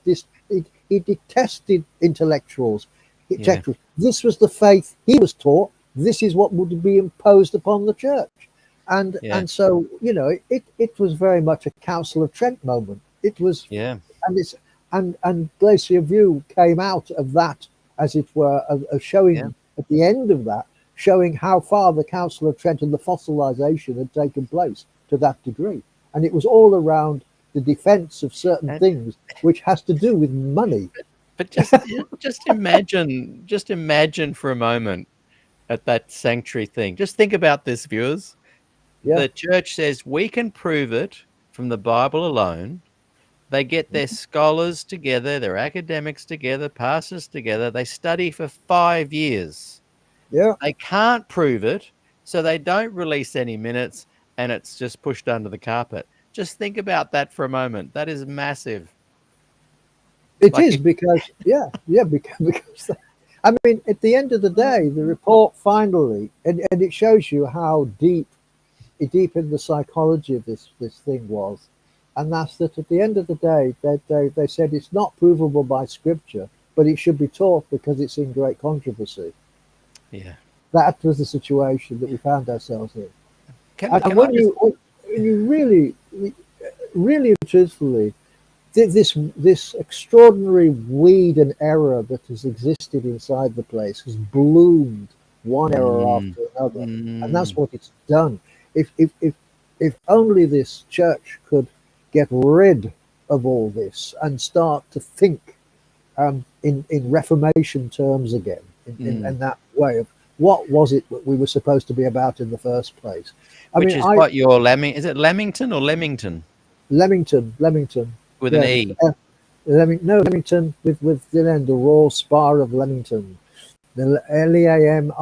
[SPEAKER 3] detested intellectuals.
[SPEAKER 2] Yeah.
[SPEAKER 3] This was the faith he was taught. This is what would be imposed upon the church.
[SPEAKER 2] Yeah.
[SPEAKER 3] And so, it was very much a Council of Trent moment. It was,
[SPEAKER 2] Yeah.
[SPEAKER 3] and Glacier View came out of that, as it were, showing at the end of that, showing how far the Council of Trent and the fossilization had taken place to that degree. And it was all around the defense of certain things, which has to do with money.
[SPEAKER 2] But just imagine for a moment at that sanctuary thing. Just think about this, viewers.
[SPEAKER 3] Yeah.
[SPEAKER 2] The church says we can prove it from the Bible alone. They get their scholars together, their academics together, pastors together. They study for 5 years.
[SPEAKER 3] Yeah.
[SPEAKER 2] They can't prove it, so they don't release any minutes, and it's just pushed under the carpet. Just think about that for a moment. That is massive.
[SPEAKER 3] It is because I mean, at the end of the day, the report finally, and it shows you how deep in the psychology of this thing was, and that's that at the end of the day, they said it's not provable by scripture, but it should be taught because it's in great controversy.
[SPEAKER 2] Yeah,
[SPEAKER 3] that was the situation that we found ourselves in. You really truthfully, this extraordinary weed and error that has existed inside the place has bloomed one error after another, and that's what it's done. If only this church could get rid of all this and start to think in Reformation terms again, in that way of what was it that we were supposed to be about in the first place.
[SPEAKER 2] Is it Lamington or Leamington?
[SPEAKER 3] Leamington.
[SPEAKER 2] With an E.
[SPEAKER 3] Leamington with the end, the Royal Spar of Leamington. The Leamington.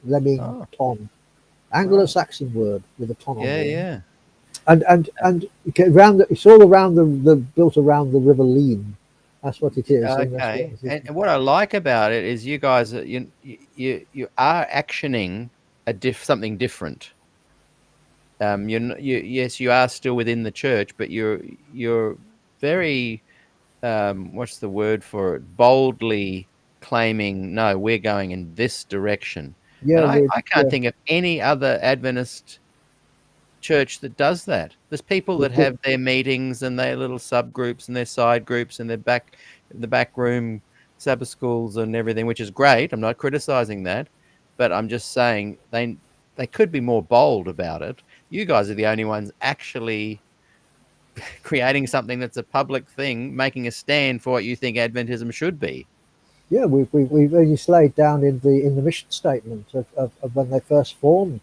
[SPEAKER 3] Leamington. Anglo-Saxon word with a ton on it.
[SPEAKER 2] Yeah.
[SPEAKER 3] And it's all around built around the River Leam. That's what it is.
[SPEAKER 2] Okay. And what I like about it is you guys, you are actioning something different. Yes, you are still within the church, but you're very, what's the word for it? Boldly claiming, no, we're going in this direction.
[SPEAKER 3] Yeah,
[SPEAKER 2] and I can't think of any other Adventist church that does that. There's people that have their meetings and their little subgroups and their side groups and their the back room Sabbath schools and everything, which is great. I'm not criticizing that, but I'm just saying they could be more bold about it. You guys are the only ones actually creating something that's a public thing, making a stand for what you think Adventism should be.
[SPEAKER 3] Yeah, we've really laid down in the mission statement of when they first formed.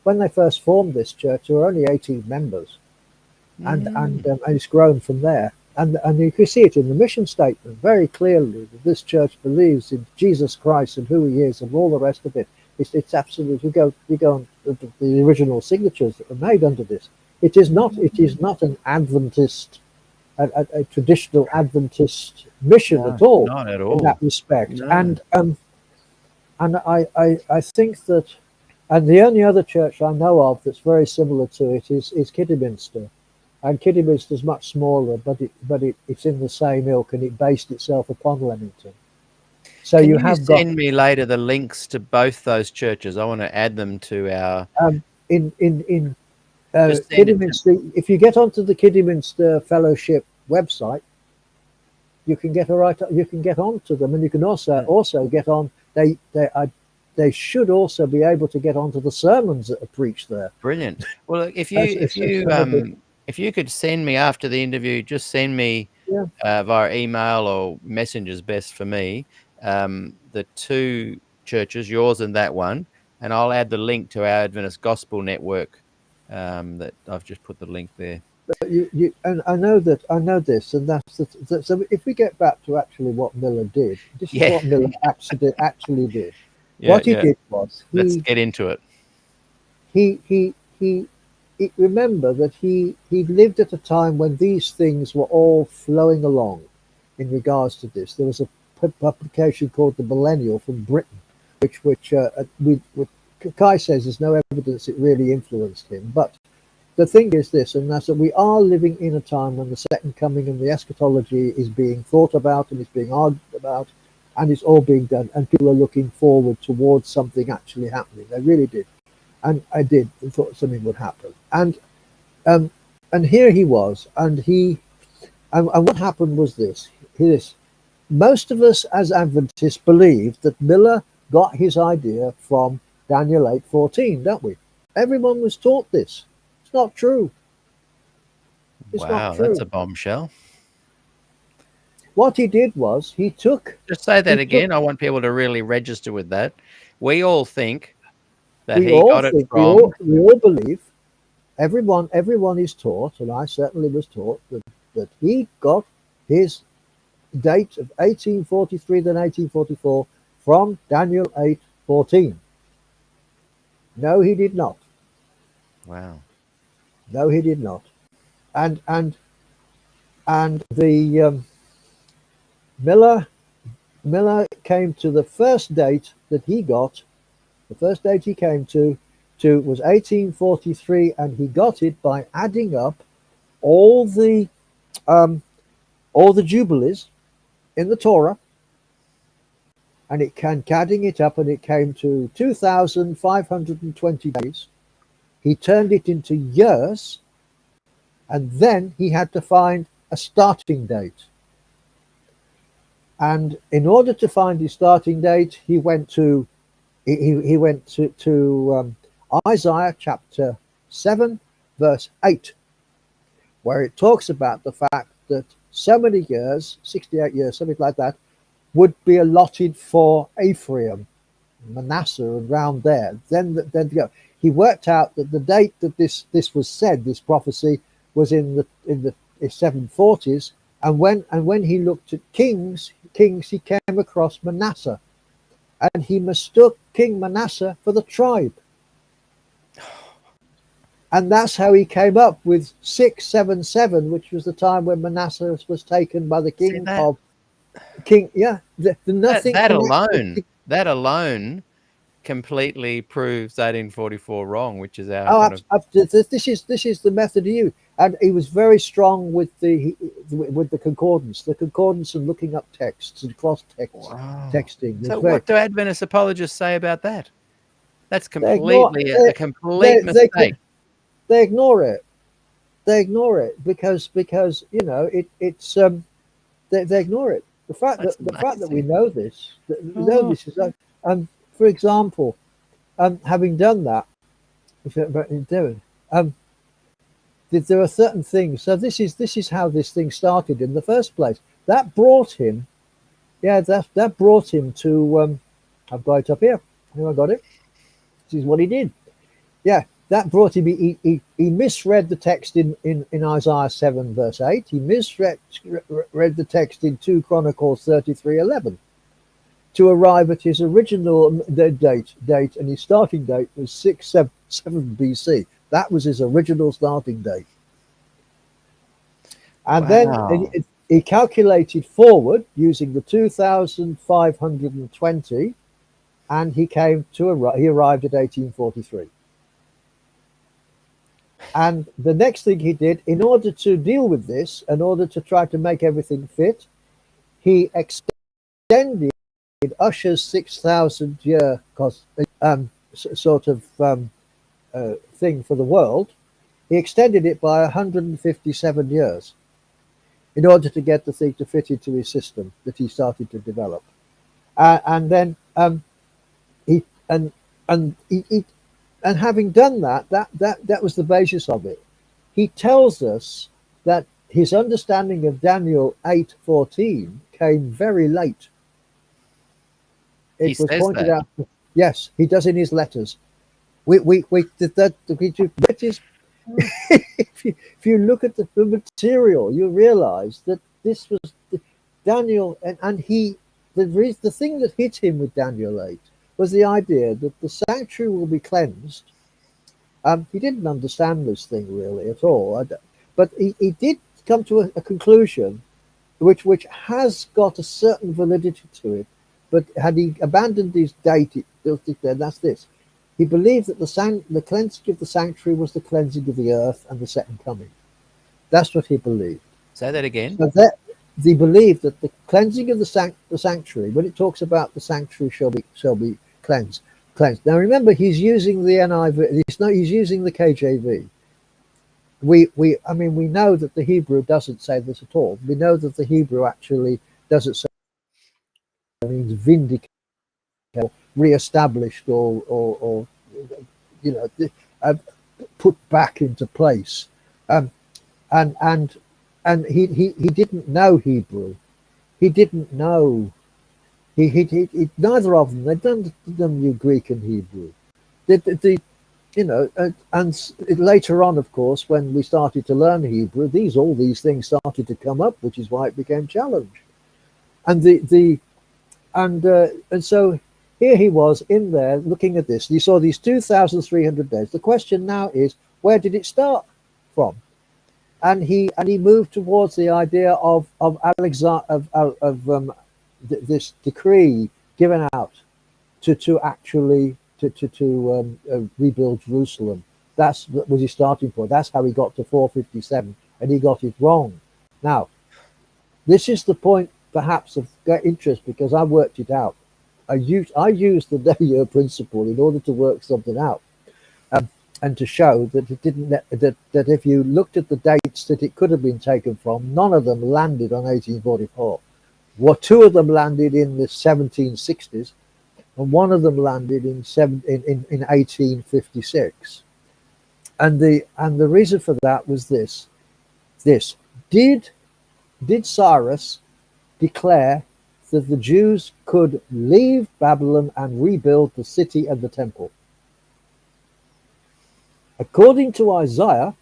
[SPEAKER 3] When they first formed this church, there were only 18 members, and it's grown from there. And you can see it in the mission statement very clearly that this church believes in Jesus Christ and who He is, and all the rest of it. It's absolutely. You go on the original signatures that were made under this. It is not an Adventist a traditional Adventist mission
[SPEAKER 2] No,
[SPEAKER 3] at all
[SPEAKER 2] not at
[SPEAKER 3] in that
[SPEAKER 2] all.
[SPEAKER 3] respect.
[SPEAKER 2] No.
[SPEAKER 3] And I think that, and the only other church I know of that's very similar to it is Kidderminster. And Kidderminster is much smaller, but it's in the same ilk, and it based itself upon Leamington. So
[SPEAKER 2] Can
[SPEAKER 3] you
[SPEAKER 2] you
[SPEAKER 3] have got
[SPEAKER 2] send me later the links to both those churches? I want to add them to our.
[SPEAKER 3] in
[SPEAKER 2] Just send it to.
[SPEAKER 3] Kidderminster. If you get onto the Kidderminster Fellowship website, you can get you can get onto them, and you can also get on. They should also be able to get onto the sermons that are preached there.
[SPEAKER 2] Brilliant. Well, look, if
[SPEAKER 3] It's some of the,
[SPEAKER 2] if you could send me after the interview, just send me
[SPEAKER 3] yeah.
[SPEAKER 2] via email or messenger's best for me, the two churches, yours and that one, and I'll add the link to our Adventist Gospel Network. That I've just put the link there.
[SPEAKER 3] And I know this, and so if we get back to actually what Miller did, this is what Miller actually did. What he did was
[SPEAKER 2] let's get into it.
[SPEAKER 3] He remember that he lived at a time when these things were all flowing along in regards to this. There was a publication called the Millennial from Britain, which Kai says there's no evidence it really influenced him, but the thing is this, and that's that we are living in a time when the second coming and the eschatology is being thought about and it's being argued about, and it's all being done, and people are looking forward towards something actually happening. They really did, and I did and thought something would happen. And here he was, and what happened was this. Most of us as Adventists believe that Miller got his idea from Daniel 8:14, don't we? Everyone was taught this. It's not true. It's not true.
[SPEAKER 2] That's a bombshell.
[SPEAKER 3] What he did was he took.
[SPEAKER 2] Just say that again. I want people to really register with that. We all think that he got it from.
[SPEAKER 3] We all believe. Everyone is taught, and I certainly was taught that he got his date of 1843 then 1844 from Daniel 8:14. No, he did not.
[SPEAKER 2] Wow.
[SPEAKER 3] No, he did not. And the Miller came to the first date that he got. The first date he came to was 1843, and he got it by adding up all the jubilees in the Torah, and adding it up, and it came to 2,520 days. He turned it into years, and then he had to find a starting date. And in order to find his starting date, he went to Isaiah chapter 7, verse 8, where it talks about the fact that so many years, 68 years, something like that, would be allotted for Ephraim, Manasseh, and round there. Then go. He worked out that the date that this was said, this prophecy, was in the 740s, and when he looked at kings, he came across Manasseh, and he mistook King Manasseh for the tribe, and that's how he came up with 677, which was the time when Manasseh was taken by the king of King. Yeah, nothing.
[SPEAKER 2] That alone completely proves 1844 wrong, which is our.
[SPEAKER 3] This is the method he used, and he was very strong with the concordance, and looking up texts and cross texting.
[SPEAKER 2] So what do Adventist apologists say about that? That's completely a complete mistake.
[SPEAKER 3] They ignore it. They ignore it because it's they ignore it. The fact that we know this, is that, for example, having done that, there are certain things. So this is how this thing started in the first place. That brought him, that brought him to. I've got it up here. I got it. This is what he did. Yeah, that brought him. He misread the text in Isaiah 7 verse 8. He misread the text in 2 Chronicles 33:11 to arrive at his original date, and his starting date was 677 BC. That was his original starting date. And then
[SPEAKER 2] Wow.
[SPEAKER 3] he calculated forward using the 2,520, and he arrived at 1843. And the next thing he did, in order to deal with this, in order to try to make everything fit, he extended Ussher's 6,000 year sort of thing for the world. He extended it by 157 years in order to get the thing to fit into his system that he started to develop. And then he having done that was the basis of it. He tells us that his understanding of Daniel 8:14 came very late.
[SPEAKER 2] He
[SPEAKER 3] It was
[SPEAKER 2] says
[SPEAKER 3] pointed
[SPEAKER 2] that.
[SPEAKER 3] out. Yes, he does in his letters. We did that. If you look at the material, you realize that this was Daniel, and the thing that hit him with Daniel 8 was the idea that the sanctuary will be cleansed. He didn't understand this thing really at all, but he did come to a conclusion which has got a certain validity to it. But had he abandoned his date, that's this. He believed that the cleansing of the sanctuary was the cleansing of the earth and the second coming. That's what he believed.
[SPEAKER 2] Say that again.
[SPEAKER 3] So that he believed that the cleansing of the sanctuary, when it talks about the sanctuary shall be cleansed. Now remember, he's using the NIV. He's using the KJV. We know that the Hebrew doesn't say this at all. We know that the Hebrew actually doesn't say it means vindicated, re-established, or put back into place. And he didn't know Hebrew. He didn't know. He neither of them. They done knew Greek and Hebrew. And later on, of course, when we started to learn Hebrew, all these things started to come up, which is why it became challenged. And and so here he was in there looking at this. And he saw these 2,300 days. The question now is, where did it start from? And he moved towards the idea of this decree given out to actually rebuild Jerusalem. That was his starting point. That's how he got to 457, and he got it wrong. Now, this is the point perhaps of interest, because I worked it out. I used the day-year principle in order to work something out, and to show that it didn't that if you looked at the dates that it could have been taken from, none of them landed on 1844. Two of them landed in the 1760s, and one of them landed in 1856. And the reason for that was this: did Cyrus declare that the Jews could leave Babylon and rebuild the city and the temple? According to Isaiah,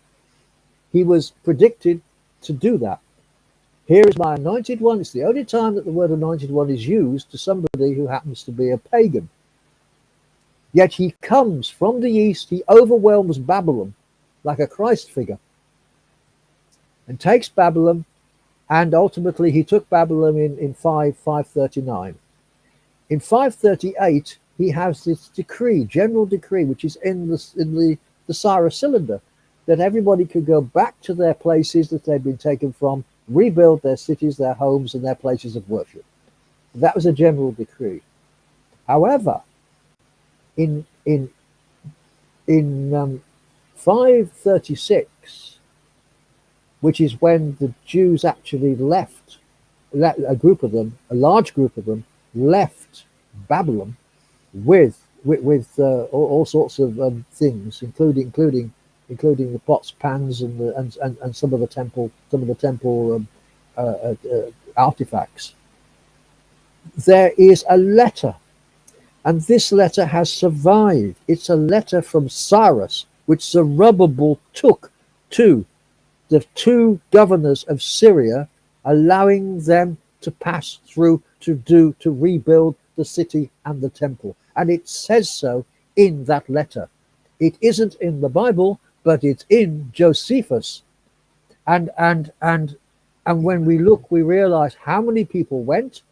[SPEAKER 3] he was predicted to do that. Here is my anointed one. It's the only time that the word anointed one is used to somebody who happens to be a pagan. Yet he comes from the east, he overwhelms Babylon like a Christ figure, and takes Babylon, and ultimately he took Babylon in 539. In 538, he has this general decree, which is in the Cyrus cylinder, that everybody could go back to their places that they'd been taken from, rebuild their cities, their homes, and their places of worship. That was a general decree. However, in 536, which is when the Jews actually left, a large group of them, left Babylon with all sorts of things, including the pots, pans, and some of the temple artifacts. There is a letter, and this letter has survived. It's a letter from Cyrus, which Zerubbabel took to the two governors of Syria, allowing them to pass through to rebuild the city and the temple. And it says so in that letter. It isn't in the Bible, but it's in Josephus. And And when we look, we realize how many people went,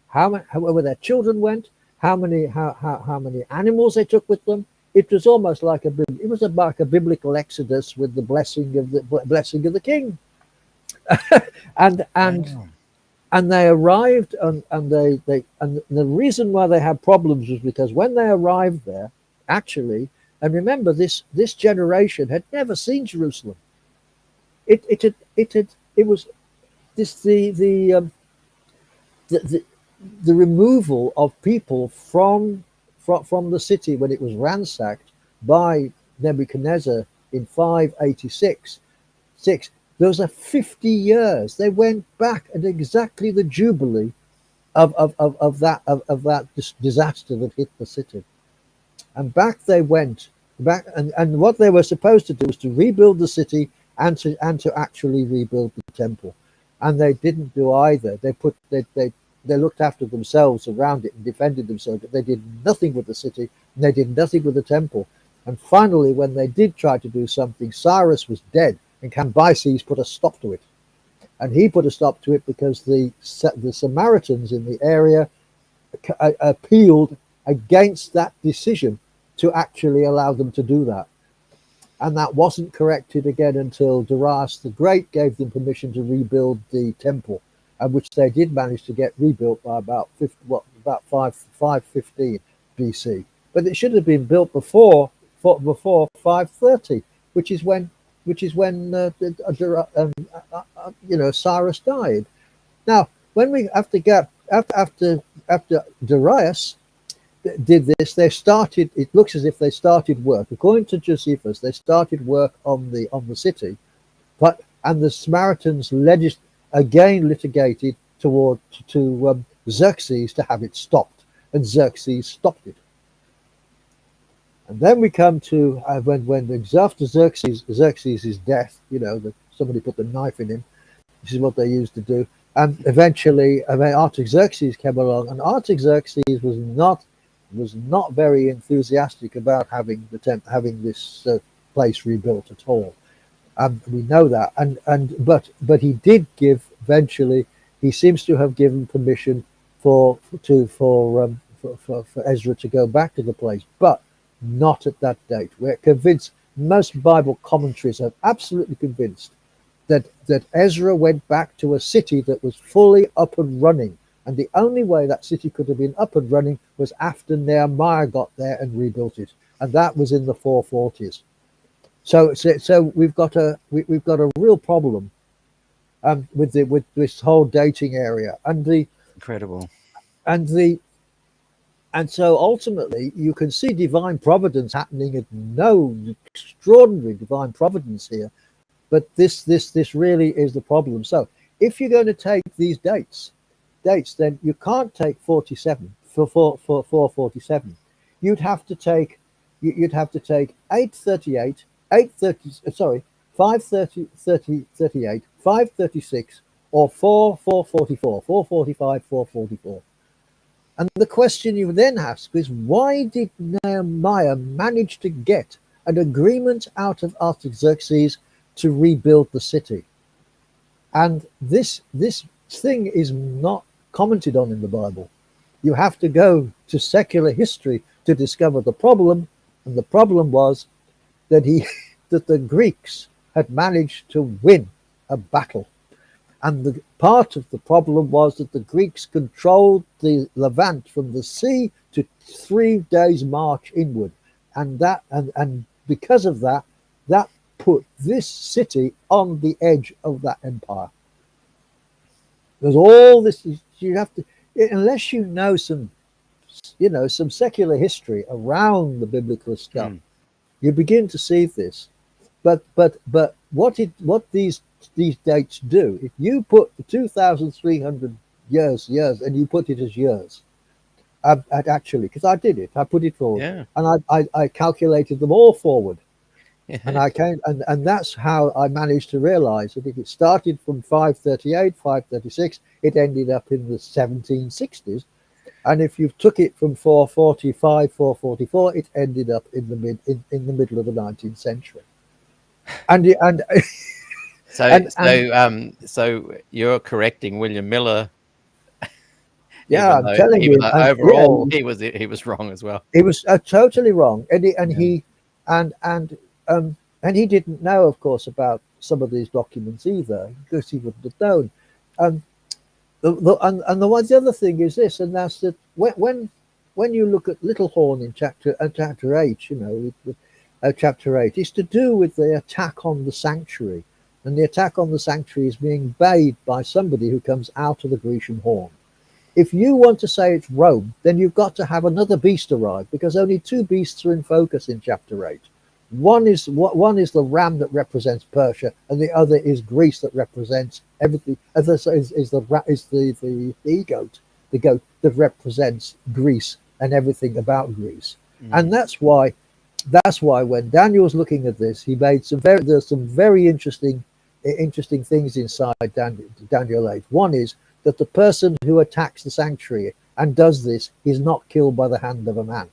[SPEAKER 3] however their children went, how many animals they took with them. It was almost like like a biblical exodus with the blessing of the king. and
[SPEAKER 2] Wow.
[SPEAKER 3] and they arrived, and the reason why they had problems was because when they arrived there, actually, and remember, this generation had never seen Jerusalem. It was this the removal of people from the city when it was ransacked by Nebuchadnezzar in 586. Those are 50 years. They went back at exactly the jubilee of that disaster that hit the city. And back they went back, and what they were supposed to do was to rebuild the city and to actually rebuild the temple. And they didn't do either. They looked after themselves around it and defended themselves, but they did nothing with the city, and they did nothing with the temple. And finally, when they did try to do something, Cyrus was dead, and Cambyses put a stop to it. And he put a stop to it because the Samaritans in the area appealed against that decision to actually allow them to do that. And that wasn't corrected again until Darius the Great gave them permission to rebuild the temple, and which they did manage to get rebuilt by about 515 BC. But it should have been built before 530, which is when Cyrus died. Now, when we after Darius did this, they started. It looks as if they started work. According to Josephus, they started work on the city, and the Samaritans litigated to Xerxes to have it stopped, and Xerxes stopped it. And then we come to when after Xerxes' death, somebody put the knife in him. This is what they used to do. And eventually, Artaxerxes came along, and Artaxerxes was not very enthusiastic about having this place rebuilt at all. We know that, but he did give eventually. He seems to have given permission for Ezra to go back to the place, but not at that date. We're convinced. Most Bible commentaries are absolutely convinced that Ezra went back to a city that was fully up and running, and the only way that city could have been up and running was after Nehemiah got there and rebuilt it, and that was in the 440s. So we've got a real problem with this whole dating area,
[SPEAKER 2] Incredible.
[SPEAKER 3] and so ultimately you can see divine providence happening, and no extraordinary divine providence here, but this really is the problem. So if you're going to take these dates, then you can't take 47 for 447. You'd have to take 838, 538, 536, or 444, 445, 444. And the question you then ask is, why did Nehemiah manage to get an agreement out of Artaxerxes to rebuild the city? And this thing is not commented on in the Bible. You have to go to secular history to discover the problem, and the problem was that the Greeks had managed to win a battle. And the part of the problem was that the Greeks controlled the Levant from the sea to 3 days' march inward, and because of that put this city on the edge of that empire. There's all this. You have to, unless you know some secular history around the biblical stuff, you begin to see this. But what these dates do, if you put the 2,300 years, and you put it as years, actually, because I did it, I put it forward, and I calculated them all forward, and I came, and that's how I managed to realize that if it started from 538, 536, it ended up in the 1760s, and if you took it from 445, 444, it ended up in the middle of the 19th century. And
[SPEAKER 2] So you're correcting William Miller,
[SPEAKER 3] yeah, I'm telling
[SPEAKER 2] even
[SPEAKER 3] you,
[SPEAKER 2] though
[SPEAKER 3] and yeah,
[SPEAKER 2] overall he was wrong as well.
[SPEAKER 3] he was totally wrong, and
[SPEAKER 2] Yeah.
[SPEAKER 3] he didn't know, of course, about some of these documents either, because he wouldn't have known. Um, the other thing is this, and that's that when you look at Little Horn in chapter 8, chapter 8 is to do with the attack on the sanctuary, and the attack on the sanctuary is being made by somebody who comes out of the Grecian horn. If you want to say it's Rome, then you've got to have another beast arrive, because only two beasts are in focus in chapter 8. One is the ram that represents Persia, and the other is Greece that represents everything. Is the goat, the goat that represents Greece and everything about Greece. And that's why when Daniel's looking at this, there's some very interesting things inside Daniel 8. One is that the person who attacks the sanctuary and does this is not killed by the hand of a man.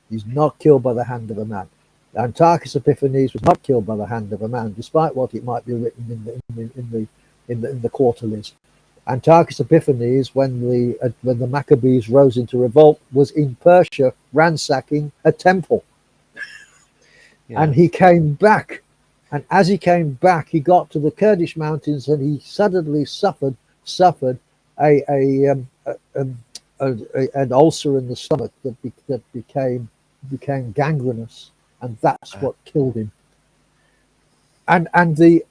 [SPEAKER 3] He's not killed by the hand of a man. Antiochus Epiphanes was not killed by the hand of a man, despite what it might be written in the quarterlies. Antiochus Epiphanes, when the Maccabees rose into revolt, was in Persia ransacking a temple, and he came back. And as he came back, he got to the Kurdish mountains, and he suddenly suffered an ulcer in the stomach that became gangrenous, and that's what killed him. And the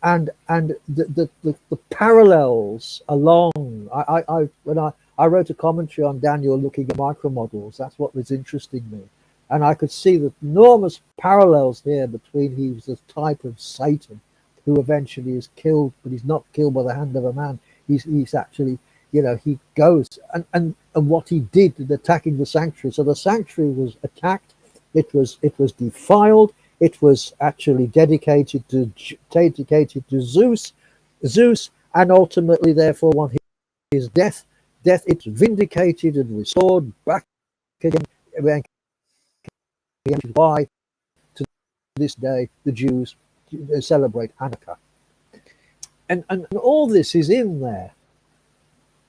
[SPEAKER 3] parallels along. When I wrote a commentary on Daniel looking at micromodels, that's what was interesting me. And I could see the enormous parallels here between he was a type of Satan who eventually is killed, but he's not killed by the hand of a man. He's actually, he goes and what he did in attacking the sanctuary. So the sanctuary was attacked. It was defiled. It was actually dedicated to Zeus, and ultimately, therefore, on his death, it's vindicated and restored back again. Why to this day the Jews celebrate Hanukkah, and all this is in there,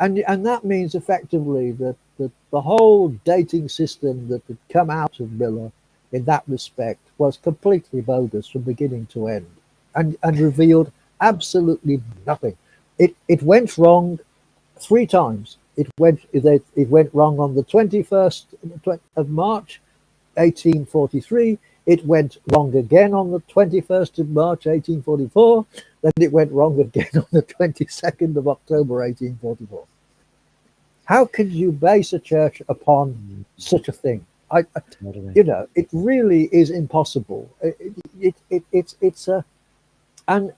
[SPEAKER 3] and that means effectively that the whole dating system that had come out of Miller in that respect was completely bogus from beginning to end, and revealed absolutely nothing. It went wrong 3 times. It went wrong on the 21st of March 1843. It went wrong again on the 21st of March 1844. Then it went wrong again on the 22nd of October 1844. How could you base a church upon such a thing? It really is impossible. It's and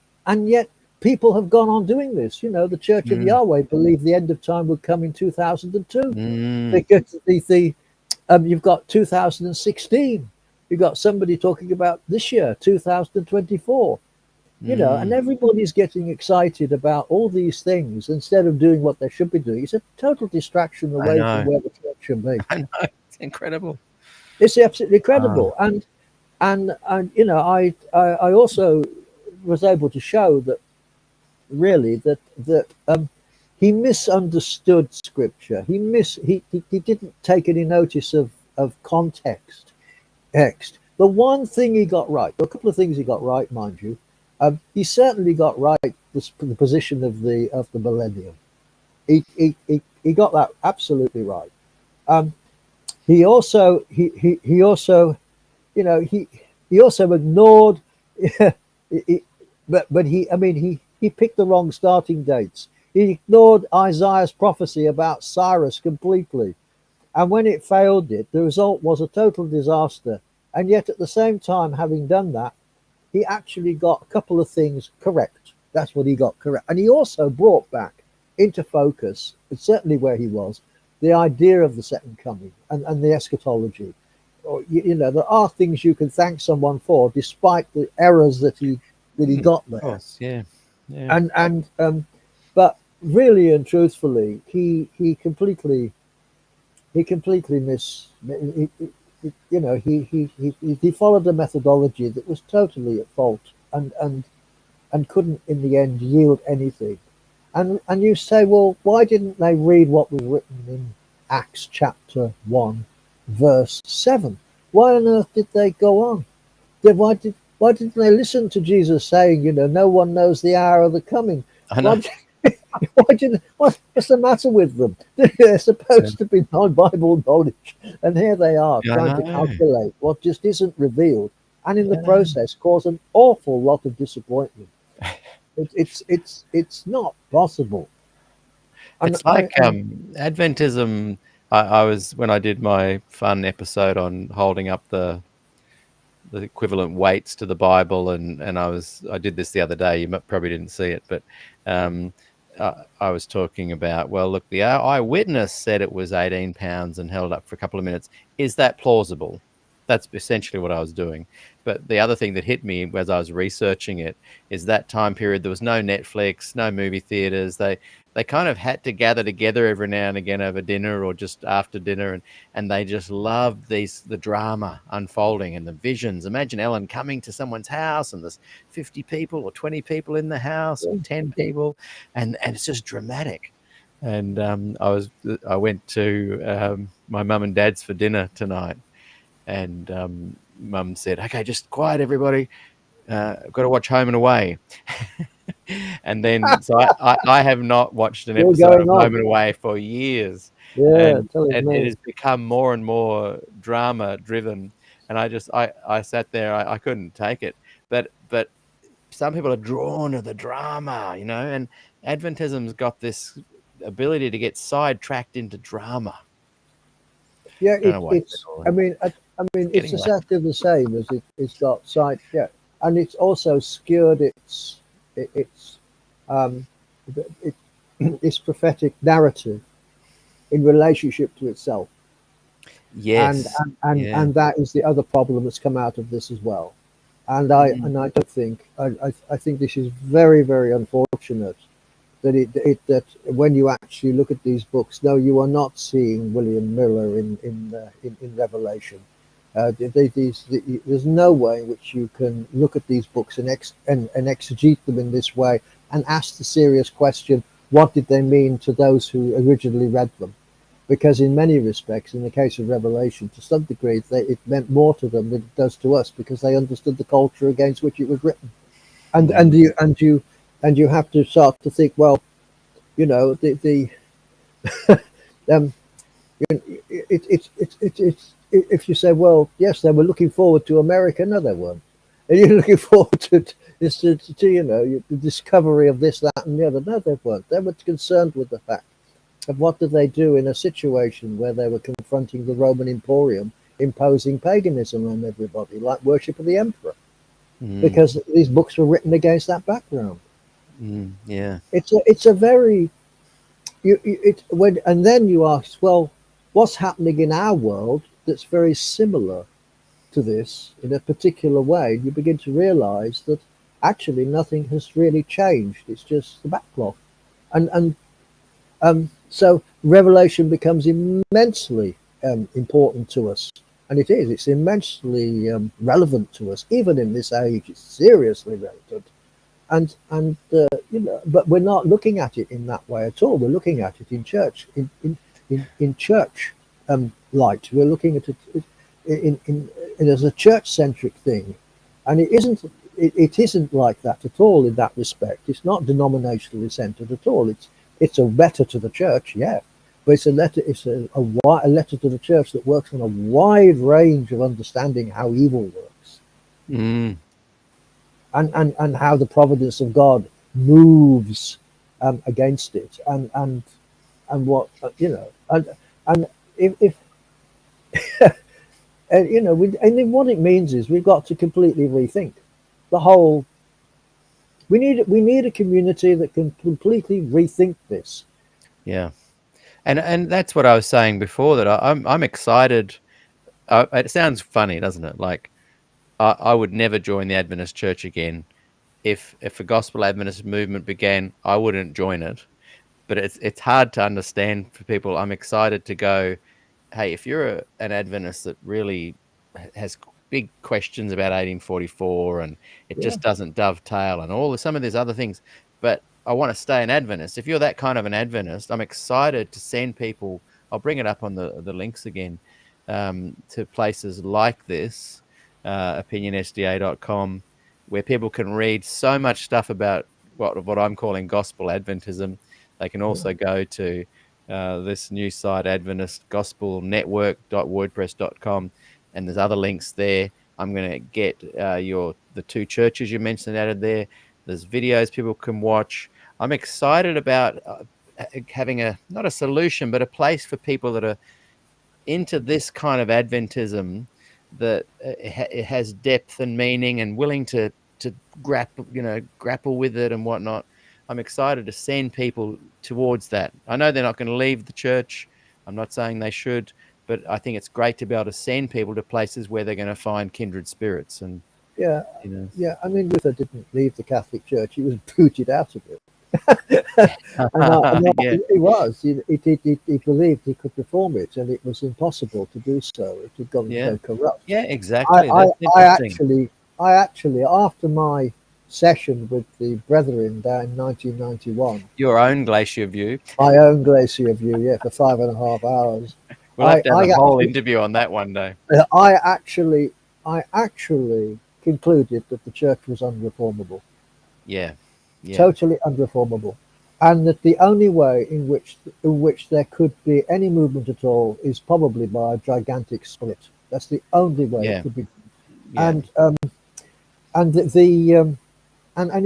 [SPEAKER 3] yet people have gone on doing this. The Church of Yahweh believed the end of time would come in 2002. Because you've got 2016. You've got somebody talking about this year, 2024. And everybody's getting excited about all these things instead of doing what they should be doing. It's a total distraction away from where the church should be.
[SPEAKER 2] I know, it's incredible.
[SPEAKER 3] It's absolutely incredible. And I also was able to show that really that he misunderstood scripture. He didn't take any notice of context. The one thing he got right, a couple of things he got right, mind you. He certainly got right the position of the millennium. He got that absolutely right. He also ignored, but he picked the wrong starting dates. He ignored Isaiah's prophecy about Cyrus completely, and when it failed, the result was a total disaster. And yet, at the same time, having done that, he actually got a couple of things correct. That's what he got correct, and he also brought back into focus, certainly where he was, the idea of the second coming and the eschatology. There are things you can thank someone for, despite the errors that he got there. Of
[SPEAKER 2] course, yeah.
[SPEAKER 3] But really and truthfully, he completely missed. He followed a methodology that was totally at fault, and and couldn't in the end yield anything. And you say, well, why didn't they read what was written in Acts chapter 1, verse 7? Why on earth did they go on? Why didn't they listen to Jesus saying, no one knows the hour of the coming?
[SPEAKER 2] I know.
[SPEAKER 3] Why what's the matter with them? They're supposed to be non-Bible knowledge, and here they are
[SPEAKER 2] I
[SPEAKER 3] trying to
[SPEAKER 2] know.
[SPEAKER 3] calculate what just isn't revealed, and in the
[SPEAKER 2] Yeah.
[SPEAKER 3] process cause an awful lot of disappointment. It's not possible. And
[SPEAKER 2] It's like Adventism. I was, when I did my fun episode on holding up the equivalent weights to the Bible, and I did this the other day. You probably didn't see it, but I was talking about, well, look, the eyewitness said it was 18 pounds and held up for a couple of minutes. Is that plausible? That's essentially what I was doing. But the other thing that hit me as I was researching it is that time period, there was no Netflix, no movie theaters. They kind of had to gather together every now and again over dinner or just after dinner, and they just loved the drama unfolding and the visions. Imagine Ellen coming to someone's house and there's 50 people or 20 people in the house or 10 people, and it's just dramatic. And I went to my mum and dad's for dinner tonight, and mum said, "Okay, just quiet, everybody. I've got to watch Home and Away." And then, so I have not watched an
[SPEAKER 3] still
[SPEAKER 2] episode of
[SPEAKER 3] going on.
[SPEAKER 2] Home and Away for years,
[SPEAKER 3] Yeah,
[SPEAKER 2] and
[SPEAKER 3] telling
[SPEAKER 2] it
[SPEAKER 3] me.
[SPEAKER 2] has become more and more drama driven. And I sat there, I couldn't take it. But some people are drawn to the drama, and Adventism's got this ability to get sidetracked into drama.
[SPEAKER 3] Yeah,
[SPEAKER 2] I don't know why.
[SPEAKER 3] it's exactly the same as it's got sight. Yeah, and it's also skewed its um, it, its prophetic narrative in relationship to itself, and
[SPEAKER 2] Yes.
[SPEAKER 3] and
[SPEAKER 2] Yeah.
[SPEAKER 3] and that is the other problem that's come out of this as well. And I don't think I think this is very, very unfortunate that that when you actually look at these books, no, you are not seeing William Miller in Revelation. There's no way in which you can look at these books and exegete them in this way and ask the serious question: what did they mean to those who originally read them? Because in many respects, in the case of Revelation, to some degree, it meant more to them than it does to us, because they understood the culture against which it was written. And you have to start to think, well, the um, it's if you say, well, yes, they were looking forward to America. No, they weren't. And you're looking forward to the discovery of this, that, and the other. No, they weren't. They were concerned with the fact of what did they do in a situation where they were confronting the Roman Emporium imposing paganism on everybody, like worship of the emperor, because these books were written against that background.
[SPEAKER 2] Yeah.
[SPEAKER 3] It's a very and then you ask, well, what's happening in our world that's very similar to this in a particular way? You begin to realize that actually nothing has really changed. It's just the backcloth, and so Revelation becomes immensely important to us, and it is. It's immensely relevant to us, even in this age. It's seriously relevant, and but we're not looking at it in that way at all. We're looking at it in church, in church light. We're looking at it in as a church-centric thing, and it isn't. It isn't like that at all in that respect. It's not denominationally centered at all. It's a letter to the church, yeah, but it's a letter. It's a letter to the church that works on a wide range of understanding how evil works, and how the providence of God moves against it, and what and if and then what it means is we've got to completely rethink the whole. We need a community that can completely rethink this.
[SPEAKER 2] Yeah. And that's what I was saying before, that I'm excited. It sounds funny, doesn't it? Like I would never join the Adventist church again. If a gospel Adventist movement began, I wouldn't join it. But it's hard to understand for people. I'm excited to go, hey, if you're an Adventist that really has big questions about 1844, and it
[SPEAKER 3] Yeah.
[SPEAKER 2] just doesn't dovetail, and some of these other things. But I want to stay an Adventist. If you're that kind of an Adventist, I'm excited to send people. I'll bring it up on the links again, to places like this, opinionsda.com, where people can read so much stuff about what I'm calling gospel Adventism. They can also go to this new site, Adventist Gospel Network.wordpress.com, and there's other links there. I'm going to get the two churches you mentioned added there. There's videos people can watch. I'm excited about having not a solution, but a place for people that are into this kind of Adventism, that it has depth and meaning, and willing to grapple with it and whatnot. I'm excited to send people towards that. I know they're not going to leave the church. I'm not saying they should, but I think it's great to be able to send people to places where they're going to find kindred spirits. And
[SPEAKER 3] Yeah. I mean, Luther didn't leave the Catholic Church; he was booted out of it.
[SPEAKER 2] Yeah.
[SPEAKER 3] He believed he could reform it, and it was impossible to do so. It had gone so corrupt.
[SPEAKER 2] Yeah, exactly. That's interesting.
[SPEAKER 3] I actually, after my session with the brethren down in 1991,
[SPEAKER 2] your own glacier view,
[SPEAKER 3] my own glacier view, for 5.5 hours.
[SPEAKER 2] We'll have to have a whole interview on that one day.
[SPEAKER 3] I actually concluded that the church was unreformable.
[SPEAKER 2] Yeah.
[SPEAKER 3] Totally unreformable, and that the only way in which there could be any movement at all is probably by a gigantic split. That's the only way it could be.
[SPEAKER 2] Yeah.
[SPEAKER 3] And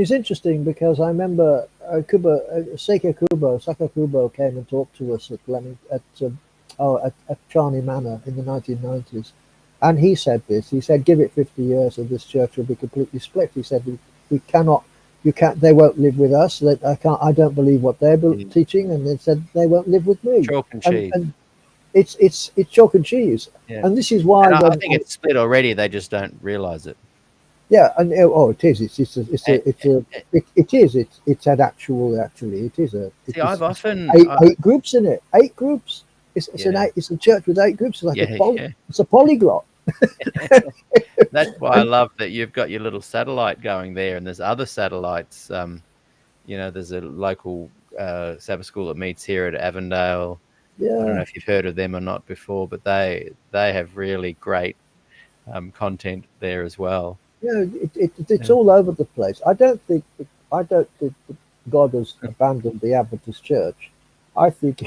[SPEAKER 3] it's interesting because I remember Saka Kubo came and talked to us at Charney Manor in the 1990s, and he said this. He said, "Give it 50 years, and this church will be completely split." He said, "We cannot. You can't. They won't live with us. I can't. I don't believe what they're teaching." And they said they won't live with me.
[SPEAKER 2] Chalk and cheese.
[SPEAKER 3] And it's chalk and cheese.
[SPEAKER 2] Yeah.
[SPEAKER 3] And this is why
[SPEAKER 2] I think it's split already. They just don't realize it.
[SPEAKER 3] Yeah, and it is. It's an actual. Actually, it is a.
[SPEAKER 2] I've often
[SPEAKER 3] eight groups in it. 8 groups. It's a church with 8 groups. It's like it's a polyglot.
[SPEAKER 2] That's why I love that you've got your little satellite going there, and there's other satellites. There's a local Sabbath school that meets here at Avondale.
[SPEAKER 3] Yeah.
[SPEAKER 2] I don't know if you've heard of them or not before, but they have really great content there as well.
[SPEAKER 3] Yeah, it's all over the place. I don't think that God has abandoned the Adventist church. I think.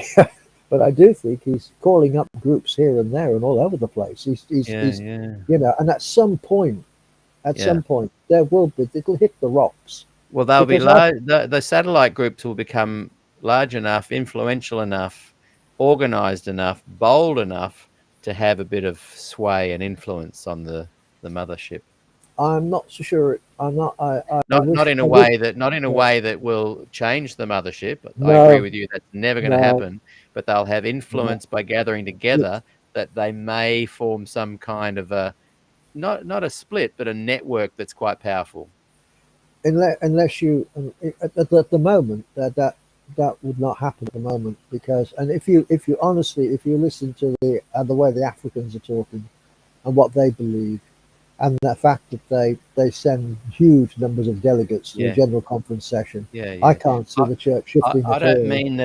[SPEAKER 3] But I do think he's calling up groups here and there and all over the place. He's and at some point, there will be, it'll hit the rocks.
[SPEAKER 2] Well, they'll be large. The satellite groups will become large enough, influential enough, organized enough, bold enough to have a bit of sway and influence on the mothership.
[SPEAKER 3] I'm not so sure. I'm not.
[SPEAKER 2] Not in a way that will change the mothership. No, I agree with you. That's never going to happen. But they'll have influence by gathering together. That they may form some kind of a not a split, but a network that's quite powerful.
[SPEAKER 3] Unless you at the moment that would not happen at the moment, because if you listen to the way the Africans are talking and what they believe. And the fact that they send huge numbers of delegates to the general conference session, I can't see the church shifting.
[SPEAKER 2] I don't mean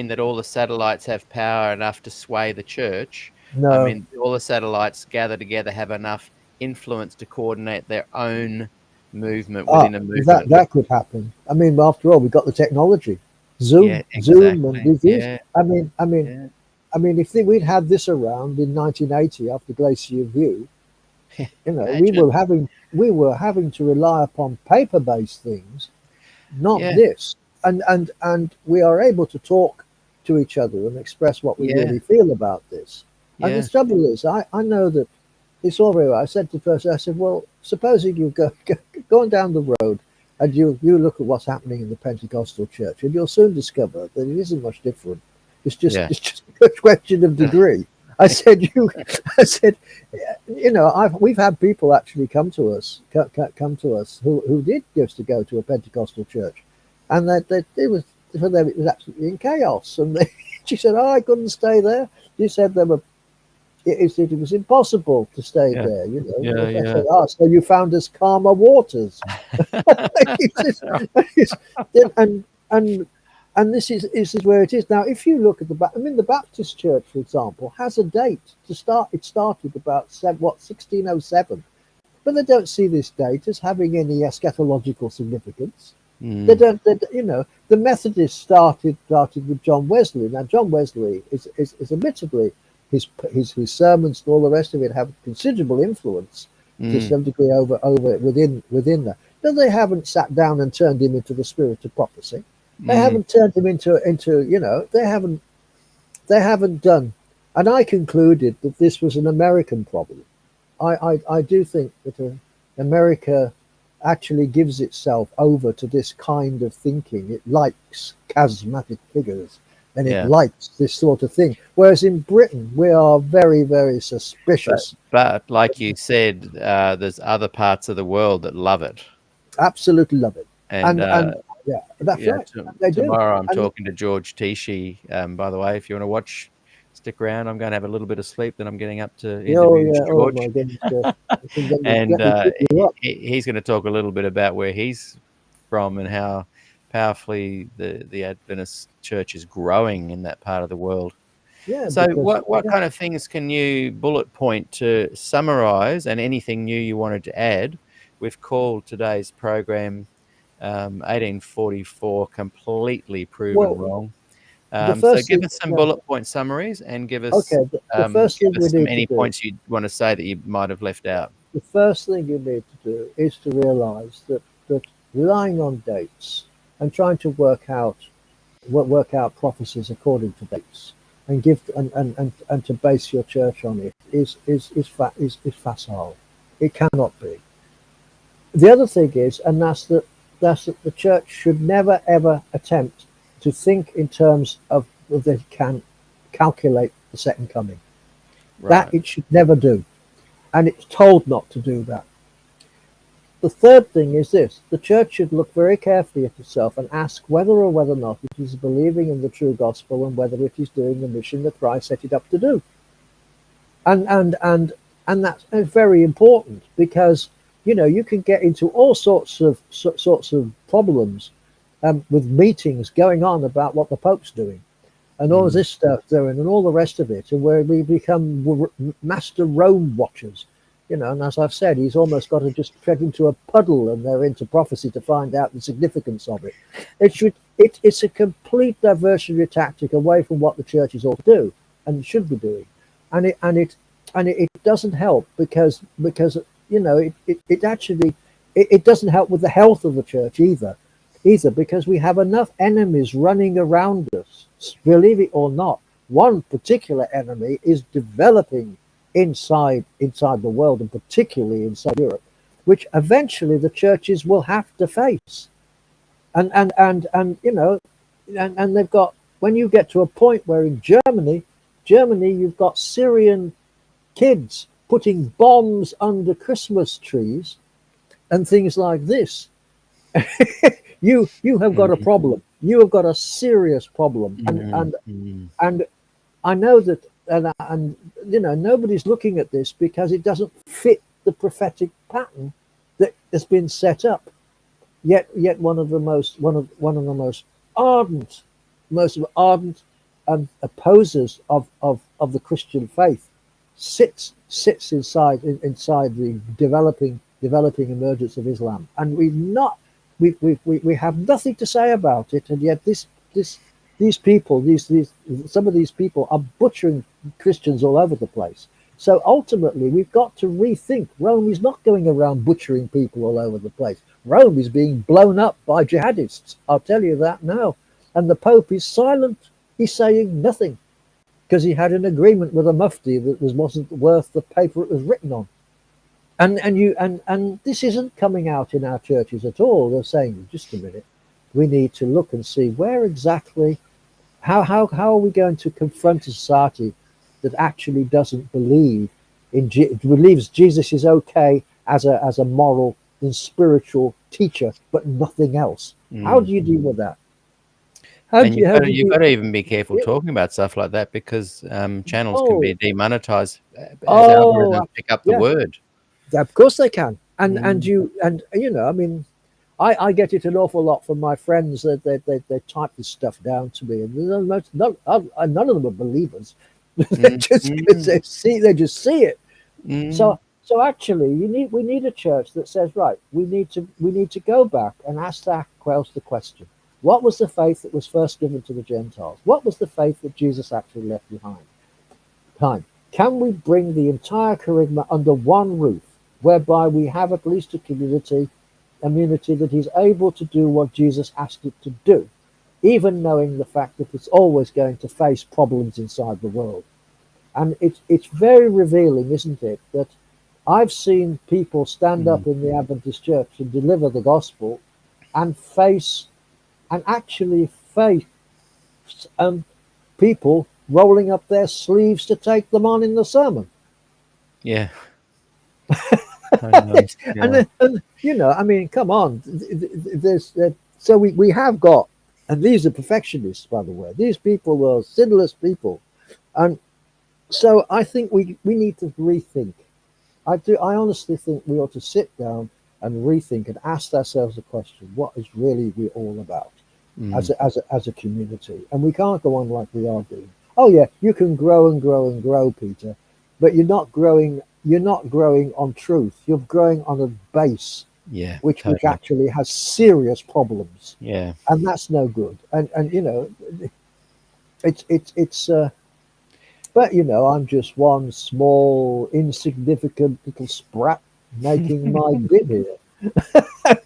[SPEAKER 2] that all the satellites have power enough to sway the church.
[SPEAKER 3] No,
[SPEAKER 2] I mean all the satellites gathered together have enough influence to coordinate their own movement within a movement.
[SPEAKER 3] That could happen. I mean, after all, we've got the technology, Zoom, and these. Yeah. I mean, if we'd had this around in 1980 after Glacier View. We were having to rely upon paper-based things, not this, and we are able to talk to each other and express what we really feel about this. And the trouble is, I know that it's all very well. I said to the person, I said, well, supposing you go on down the road and you look at what's happening in the Pentecostal church, and you'll soon discover that it isn't much different. It's just a question of degree. We've had people actually come to us who did used to go to a Pentecostal church, and that it was for them it was absolutely in chaos. And she said, "Oh, I couldn't stay there." She said it was impossible to stay
[SPEAKER 2] Yeah.
[SPEAKER 3] there. You know,
[SPEAKER 2] Yeah.
[SPEAKER 3] if I
[SPEAKER 2] Yeah.
[SPEAKER 3] said, so you found us calmer waters. It's just- and and and this is where it is now. If you look at the Baptist Church, for example, has a date to start. It started about 1607, but they don't see this date as having any eschatological significance. They
[SPEAKER 2] Mm.
[SPEAKER 3] don't. You know, the Methodists started with John Wesley. Now, John Wesley is admittedly his sermons and all the rest of it have considerable influence to
[SPEAKER 2] Mm.
[SPEAKER 3] some degree over within that. But they haven't sat down and turned him into the spirit of prophecy. They
[SPEAKER 2] Mm.
[SPEAKER 3] haven't turned him into they haven't done. And I concluded that this was an American problem. I do think that America actually gives itself over to this kind of thinking. It likes charismatic figures and it
[SPEAKER 2] Yeah.
[SPEAKER 3] likes this sort of thing. Whereas in Britain, we are very, very suspicious.
[SPEAKER 2] But like you said, there's other parts of the world that love it.
[SPEAKER 3] Absolutely love it.
[SPEAKER 2] And
[SPEAKER 3] And yeah, that's
[SPEAKER 2] yeah,
[SPEAKER 3] right. They do.
[SPEAKER 2] tomorrow I'm
[SPEAKER 3] And
[SPEAKER 2] talking to George Tichy. By the way, if you want to watch, stick around. I'm going to have a little bit of sleep. Then I'm getting up to
[SPEAKER 3] oh
[SPEAKER 2] interview
[SPEAKER 3] yeah, oh my
[SPEAKER 2] George,
[SPEAKER 3] goodness, I think let
[SPEAKER 2] and
[SPEAKER 3] me pick you up.
[SPEAKER 2] he's going to talk a little bit about where he's from and how powerfully the Adventist church is growing in that part of the world.
[SPEAKER 3] Yeah,
[SPEAKER 2] So,
[SPEAKER 3] because
[SPEAKER 2] what kind of things can you bullet point to summarize, and anything new you wanted to add? We've called today's program 1844 completely proven
[SPEAKER 3] well,
[SPEAKER 2] wrong.
[SPEAKER 3] the
[SPEAKER 2] So
[SPEAKER 3] first
[SPEAKER 2] give
[SPEAKER 3] thing,
[SPEAKER 2] us some
[SPEAKER 3] no,
[SPEAKER 2] bullet point summaries and
[SPEAKER 3] okay, the first thing we
[SPEAKER 2] some
[SPEAKER 3] need to
[SPEAKER 2] any
[SPEAKER 3] do.
[SPEAKER 2] points you want to say that you might have left out.
[SPEAKER 3] The first thing you need to do is to realize that relying on dates and trying to work out prophecies according to dates and give and to base your church on it is facile. It cannot be. The other thing is, and that's that the church should never ever attempt to think in terms of they can calculate the second coming. That
[SPEAKER 2] Right.
[SPEAKER 3] it should never do, and it's told not to do that. The third thing is this: the church should look very carefully at itself and ask whether or whether not it is believing in the true gospel and whether it is doing the mission that Christ set it up to do. And that's very important, because you can get into all sorts of problems with meetings going on about what the Pope's doing and all of this stuff doing and all the rest of it, and where we become master Rome watchers. And as I've said, he's almost got to just tread into a puddle and they're into prophecy to find out the significance of it. It's a complete diversionary tactic away from what the church is all to do and should be doing, and it doesn't help because it actually it doesn't help with the health of the church either, because we have enough enemies running around us. Believe it or not, one particular enemy is developing inside the world, and particularly inside Europe, which eventually the churches will have to face. And they've got, when you get to a point where in Germany you've got Syrian kids putting bombs under Christmas trees and things like this, you have got a problem. You have got a serious problem, and I know that, and nobody's looking at this because it doesn't fit the prophetic pattern that has been set up. Yet one of the most ardent opposers of the Christian faith sits inside the developing emergence of Islam, and we have nothing to say about it, and yet these people, some of these people are butchering Christians all over the place. So ultimately, we've got to rethink. Rome is not going around butchering people all over the place. Rome is being blown up by jihadists. I'll tell you that now. And the Pope is silent. He's saying nothing because he had an agreement with a mufti that wasn't worth the paper it was written on. And this isn't coming out in our churches at all. They're saying, just a minute, we need to look and see where exactly, how are we going to confront a society that actually doesn't believe believes Jesus is okay as a moral and spiritual teacher, but nothing else. How do you deal with that?
[SPEAKER 2] And
[SPEAKER 3] how did
[SPEAKER 2] you've
[SPEAKER 3] you?
[SPEAKER 2] got to even be careful
[SPEAKER 3] Yeah.
[SPEAKER 2] talking about stuff like that, because channels can be
[SPEAKER 3] Oh,
[SPEAKER 2] demonetized as
[SPEAKER 3] oh,
[SPEAKER 2] algorithms pick up the
[SPEAKER 3] yeah.
[SPEAKER 2] word.
[SPEAKER 3] Of course they can, and
[SPEAKER 2] Mm,
[SPEAKER 3] you know, I mean, I get it an awful lot from my friends that they type this stuff down to me, and none of them are believers. They
[SPEAKER 2] mm,
[SPEAKER 3] just
[SPEAKER 2] mm,
[SPEAKER 3] they just see it.
[SPEAKER 2] mm.
[SPEAKER 3] So actually, we need a church that says, right, we need to go back and ask ourselves the question: what was the faith that was first given to the Gentiles? What was the faith that Jesus actually left behind? Can we bring the entire charisma under one roof, whereby we have at least a community that is able to do what Jesus asked it to do, even knowing the fact that it's always going to face problems inside the world? And it's very revealing, isn't it, that I've seen people stand
[SPEAKER 2] Mm.
[SPEAKER 3] up in the Adventist church and deliver the gospel and actually face people rolling up their sleeves to take them on in the sermon.
[SPEAKER 2] Yeah, I know. Yeah.
[SPEAKER 3] And you know, I mean, come on, there's so we have got, and these are perfectionists, by the way. These people were sinless people, and so I think we need to rethink. I honestly think we ought to sit down and rethink and ask ourselves the question: what is really we all about
[SPEAKER 2] Mm.
[SPEAKER 3] as a community? And we can't go on like we are doing. Oh yeah, you can grow and grow and grow, Peter, but you're not growing. You're not growing on truth. You're growing on a base
[SPEAKER 2] Yeah,
[SPEAKER 3] which
[SPEAKER 2] totally.
[SPEAKER 3] actually has serious problems,
[SPEAKER 2] Yeah.
[SPEAKER 3] and that's no good. And you know, it's. But you know, I'm just one small, insignificant little sprat making my bit here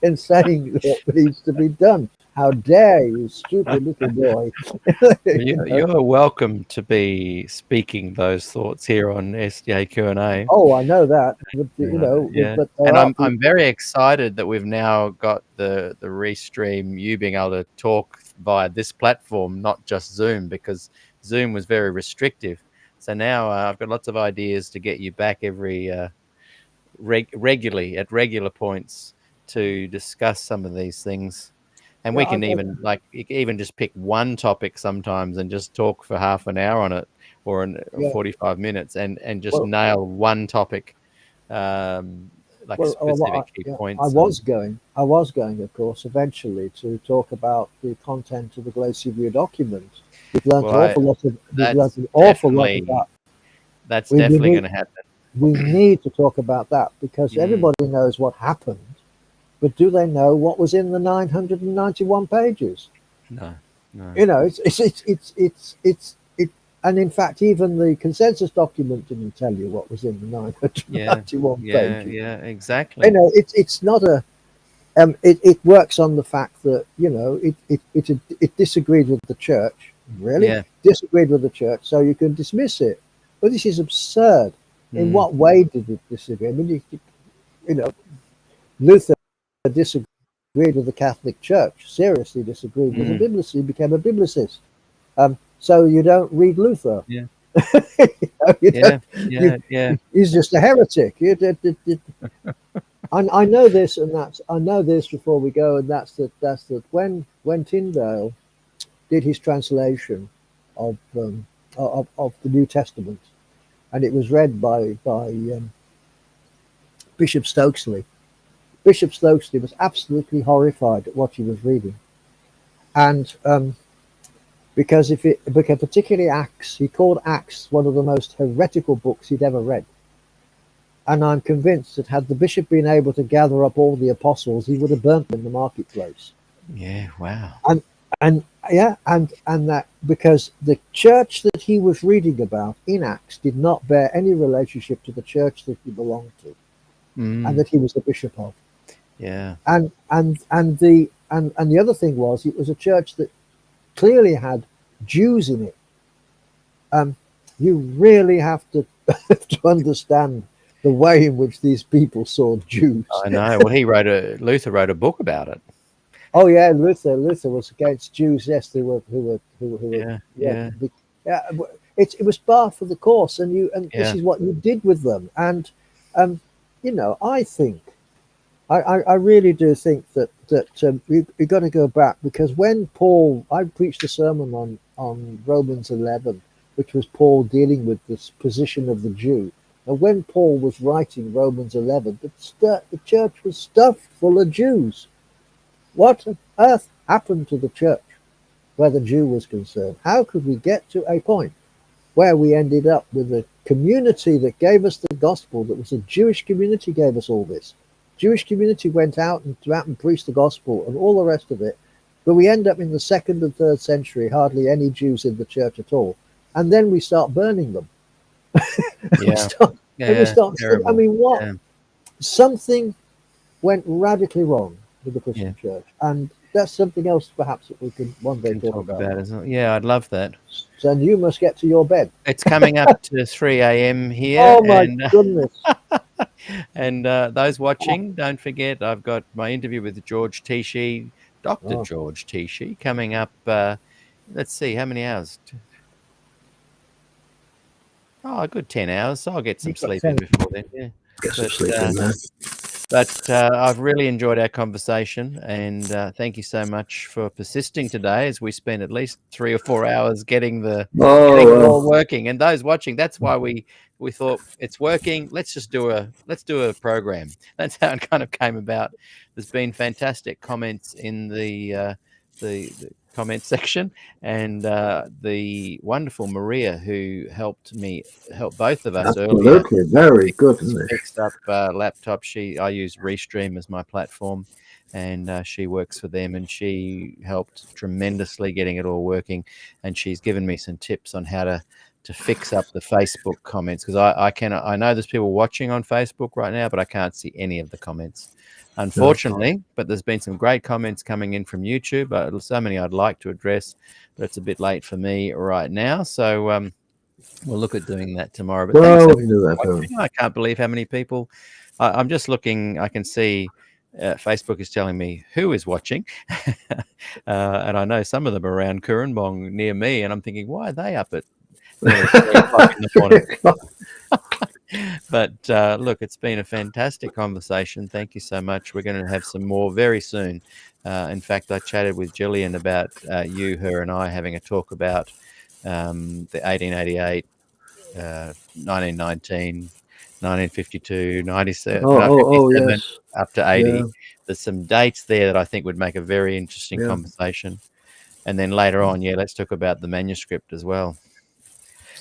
[SPEAKER 3] and saying what needs to be done. How dare you, stupid little boy? You know.
[SPEAKER 2] You're welcome to be speaking those thoughts here on SDAQ&A.
[SPEAKER 3] Oh, I know that, but you know,
[SPEAKER 2] Yeah,
[SPEAKER 3] but there
[SPEAKER 2] and
[SPEAKER 3] are
[SPEAKER 2] I'm
[SPEAKER 3] people.
[SPEAKER 2] very excited that we've now got the restream, you being able to talk via this platform, not just Zoom, because Zoom was very restrictive. So now I've got lots of ideas to get you back every regularly at regular points to discuss some of these things. And
[SPEAKER 3] Yeah,
[SPEAKER 2] we can even you can even just pick one topic sometimes and just talk for half an hour on it, or 45 minutes, and just
[SPEAKER 3] well,
[SPEAKER 2] nail one topic, like specific key
[SPEAKER 3] yeah,
[SPEAKER 2] points.
[SPEAKER 3] I was going, of course, eventually to talk about the content of the Glacier document.
[SPEAKER 2] Well, I
[SPEAKER 3] We've learned
[SPEAKER 2] that's
[SPEAKER 3] an awful lot
[SPEAKER 2] definitely
[SPEAKER 3] about.
[SPEAKER 2] that's
[SPEAKER 3] We
[SPEAKER 2] definitely
[SPEAKER 3] need
[SPEAKER 2] going to happen.
[SPEAKER 3] we need to talk about that because
[SPEAKER 2] Mm,
[SPEAKER 3] everybody knows what happened, but do they know what was in the 991 pages?
[SPEAKER 2] no, no.
[SPEAKER 3] You know, and in fact, even the consensus document didn't tell you what was in the
[SPEAKER 2] Yeah,
[SPEAKER 3] 991
[SPEAKER 2] yeah,
[SPEAKER 3] pages.
[SPEAKER 2] yeah,
[SPEAKER 3] You
[SPEAKER 2] exactly.
[SPEAKER 3] know, it's not a. It works on the fact that you know it disagreed with the church, really
[SPEAKER 2] Yeah.
[SPEAKER 3] disagreed with the church, so you can dismiss it. But this is absurd. In
[SPEAKER 2] Mm,
[SPEAKER 3] what way did it disagree? I mean, you know, Luther disagreed with the Catholic Church, seriously disagreed with the
[SPEAKER 2] mm,
[SPEAKER 3] biblicist. He became a biblicist. So you don't read Luther.
[SPEAKER 2] yeah,
[SPEAKER 3] You
[SPEAKER 2] yeah,
[SPEAKER 3] don't,
[SPEAKER 2] yeah, yeah.
[SPEAKER 3] he's just a heretic. I know this, and I know this before we go, and that's that when Tyndale did his translation of the New Testament, and it was read by Bishop Stokesley. Bishop Stokesley was absolutely horrified at what he was reading, and because particularly Acts, he called Acts one of the most heretical books he'd ever read. And I'm convinced that had the bishop been able to gather up all the apostles, he would have burnt them in the marketplace.
[SPEAKER 2] Yeah, wow.
[SPEAKER 3] And and that because the church that he was reading about in Acts did not bear any relationship to the church that he belonged to and
[SPEAKER 2] Mm,
[SPEAKER 3] that he was the bishop of.
[SPEAKER 2] yeah,
[SPEAKER 3] And the other thing was it was a church that clearly had Jews in it. You really have to to understand the way in which these people saw Jews.
[SPEAKER 2] I know. Well, Luther wrote a book about it.
[SPEAKER 3] Oh yeah, Luther was against Jews. Yes, they were who were
[SPEAKER 2] Yeah,
[SPEAKER 3] yeah.
[SPEAKER 2] yeah,
[SPEAKER 3] Yeah, it was par for the course, and this
[SPEAKER 2] yeah.
[SPEAKER 3] is what you did with them. And you know, I think I really do think that we've got to go back, because when Paul, I preached a sermon on Romans 11, which was Paul dealing with this position of the Jew. And when Paul was writing Romans 11, the church was stuffed full of Jews. What on earth happened to the church where the Jew was concerned? How could we get to a point where we ended up with a community that gave us the gospel, that was a Jewish community, gave us all this? Jewish community went out and preached the gospel and all the rest of it, but we end up in the 2nd and 3rd century, hardly any Jews in the church at all, and then we start burning them.
[SPEAKER 2] Yeah,
[SPEAKER 3] I mean, what?
[SPEAKER 2] Yeah.
[SPEAKER 3] Something went radically wrong with the Christian church, and that's something else perhaps that we could one day talk about.
[SPEAKER 2] Isn't it? Yeah, I'd love that.
[SPEAKER 3] So you must get to your bed.
[SPEAKER 2] It's coming up to 3 a.m. here.
[SPEAKER 3] Oh my goodness.
[SPEAKER 2] And those watching, don't forget, I've got my interview with George Tichy, Dr. George Tichy, coming up. Let's see, how many hours? Oh, a good 10 hours. So I'll get some sleep in before then. Yeah.
[SPEAKER 4] Get some sleep in there.
[SPEAKER 2] But I've really enjoyed our conversation, and thank you so much for persisting today, as we spent at least 3 or 4 hours getting it all working. And those watching, that's why we thought it's working. Let's do a program. That's how it kind of came about. There's been fantastic comments in the comment section, and the wonderful Maria, who helped both of us earlier.
[SPEAKER 4] Absolutely, very good, isn't it?
[SPEAKER 2] Fixed up laptop. I use Restream as my platform, and she works for them, and she helped tremendously getting it all working, and she's given me some tips on how to fix up the Facebook comments, because I know there's people watching on Facebook right now, but I can't see any of the comments, unfortunately. But there's been some great comments coming in from YouTube. So many I'd like to address, but it's a bit late for me right now. So we'll look at doing that tomorrow. But
[SPEAKER 4] we can do that.
[SPEAKER 2] I can't believe how many people. I'm just looking. I can see Facebook is telling me who is watching, and I know some of them are around Kurrambong near me, and I'm thinking, why are they up at 3 o'clock in the morning? But look, it's been a fantastic conversation. Thank you so much. We're going to have some more very soon. In fact, I chatted with Gillian about her and I having a talk about the 1888, 1919, 1952, 97, 97
[SPEAKER 4] yes.
[SPEAKER 2] up to 80.
[SPEAKER 4] Yeah.
[SPEAKER 2] There's some dates there that I think would make a very interesting conversation. And then later on, let's talk about the manuscript as well.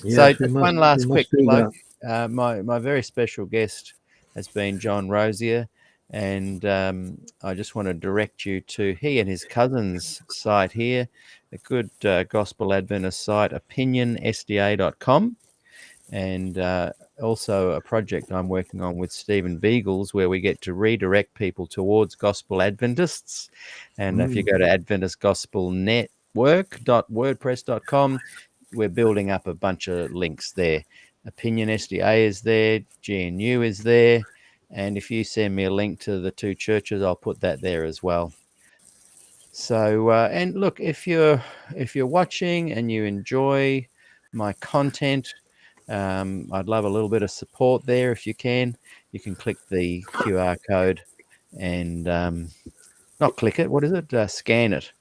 [SPEAKER 4] Yes,
[SPEAKER 2] so one last quick plug. My very special guest has been John Rosier, and I just want to direct you to he and his cousin's site here, a good Gospel Adventist site, opinionsda.com, and also a project I'm working on with Stephen Beagles, where we get to redirect people towards Gospel Adventists. And if you go to adventistgospelnetwork.wordpress.com, we're building up a bunch of links there. Opinion SDA is there, GNU is there, and if you send me a link to the two churches, I'll put that there as well. So, and look, if you're watching and you enjoy my content, I'd love a little bit of support there. If you can click the QR code and not click it. What is it? Scan it,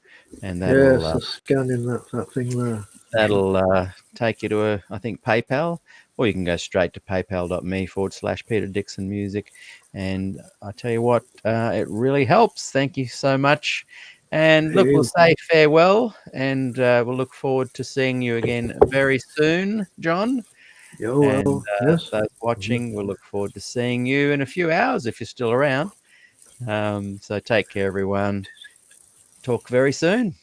[SPEAKER 2] and that'll
[SPEAKER 4] scanning that thing there.
[SPEAKER 2] That'll take you to I think PayPal, or you can go straight to paypal.me/Peter Dixon Music. And I tell you what, it really helps. Thank you so much. And look, we'll say farewell, and we'll look forward to seeing you again very soon, John.
[SPEAKER 4] Yes.
[SPEAKER 2] Those watching, we'll look forward to seeing you in a few hours if you're still around. So take care, everyone. Talk very soon.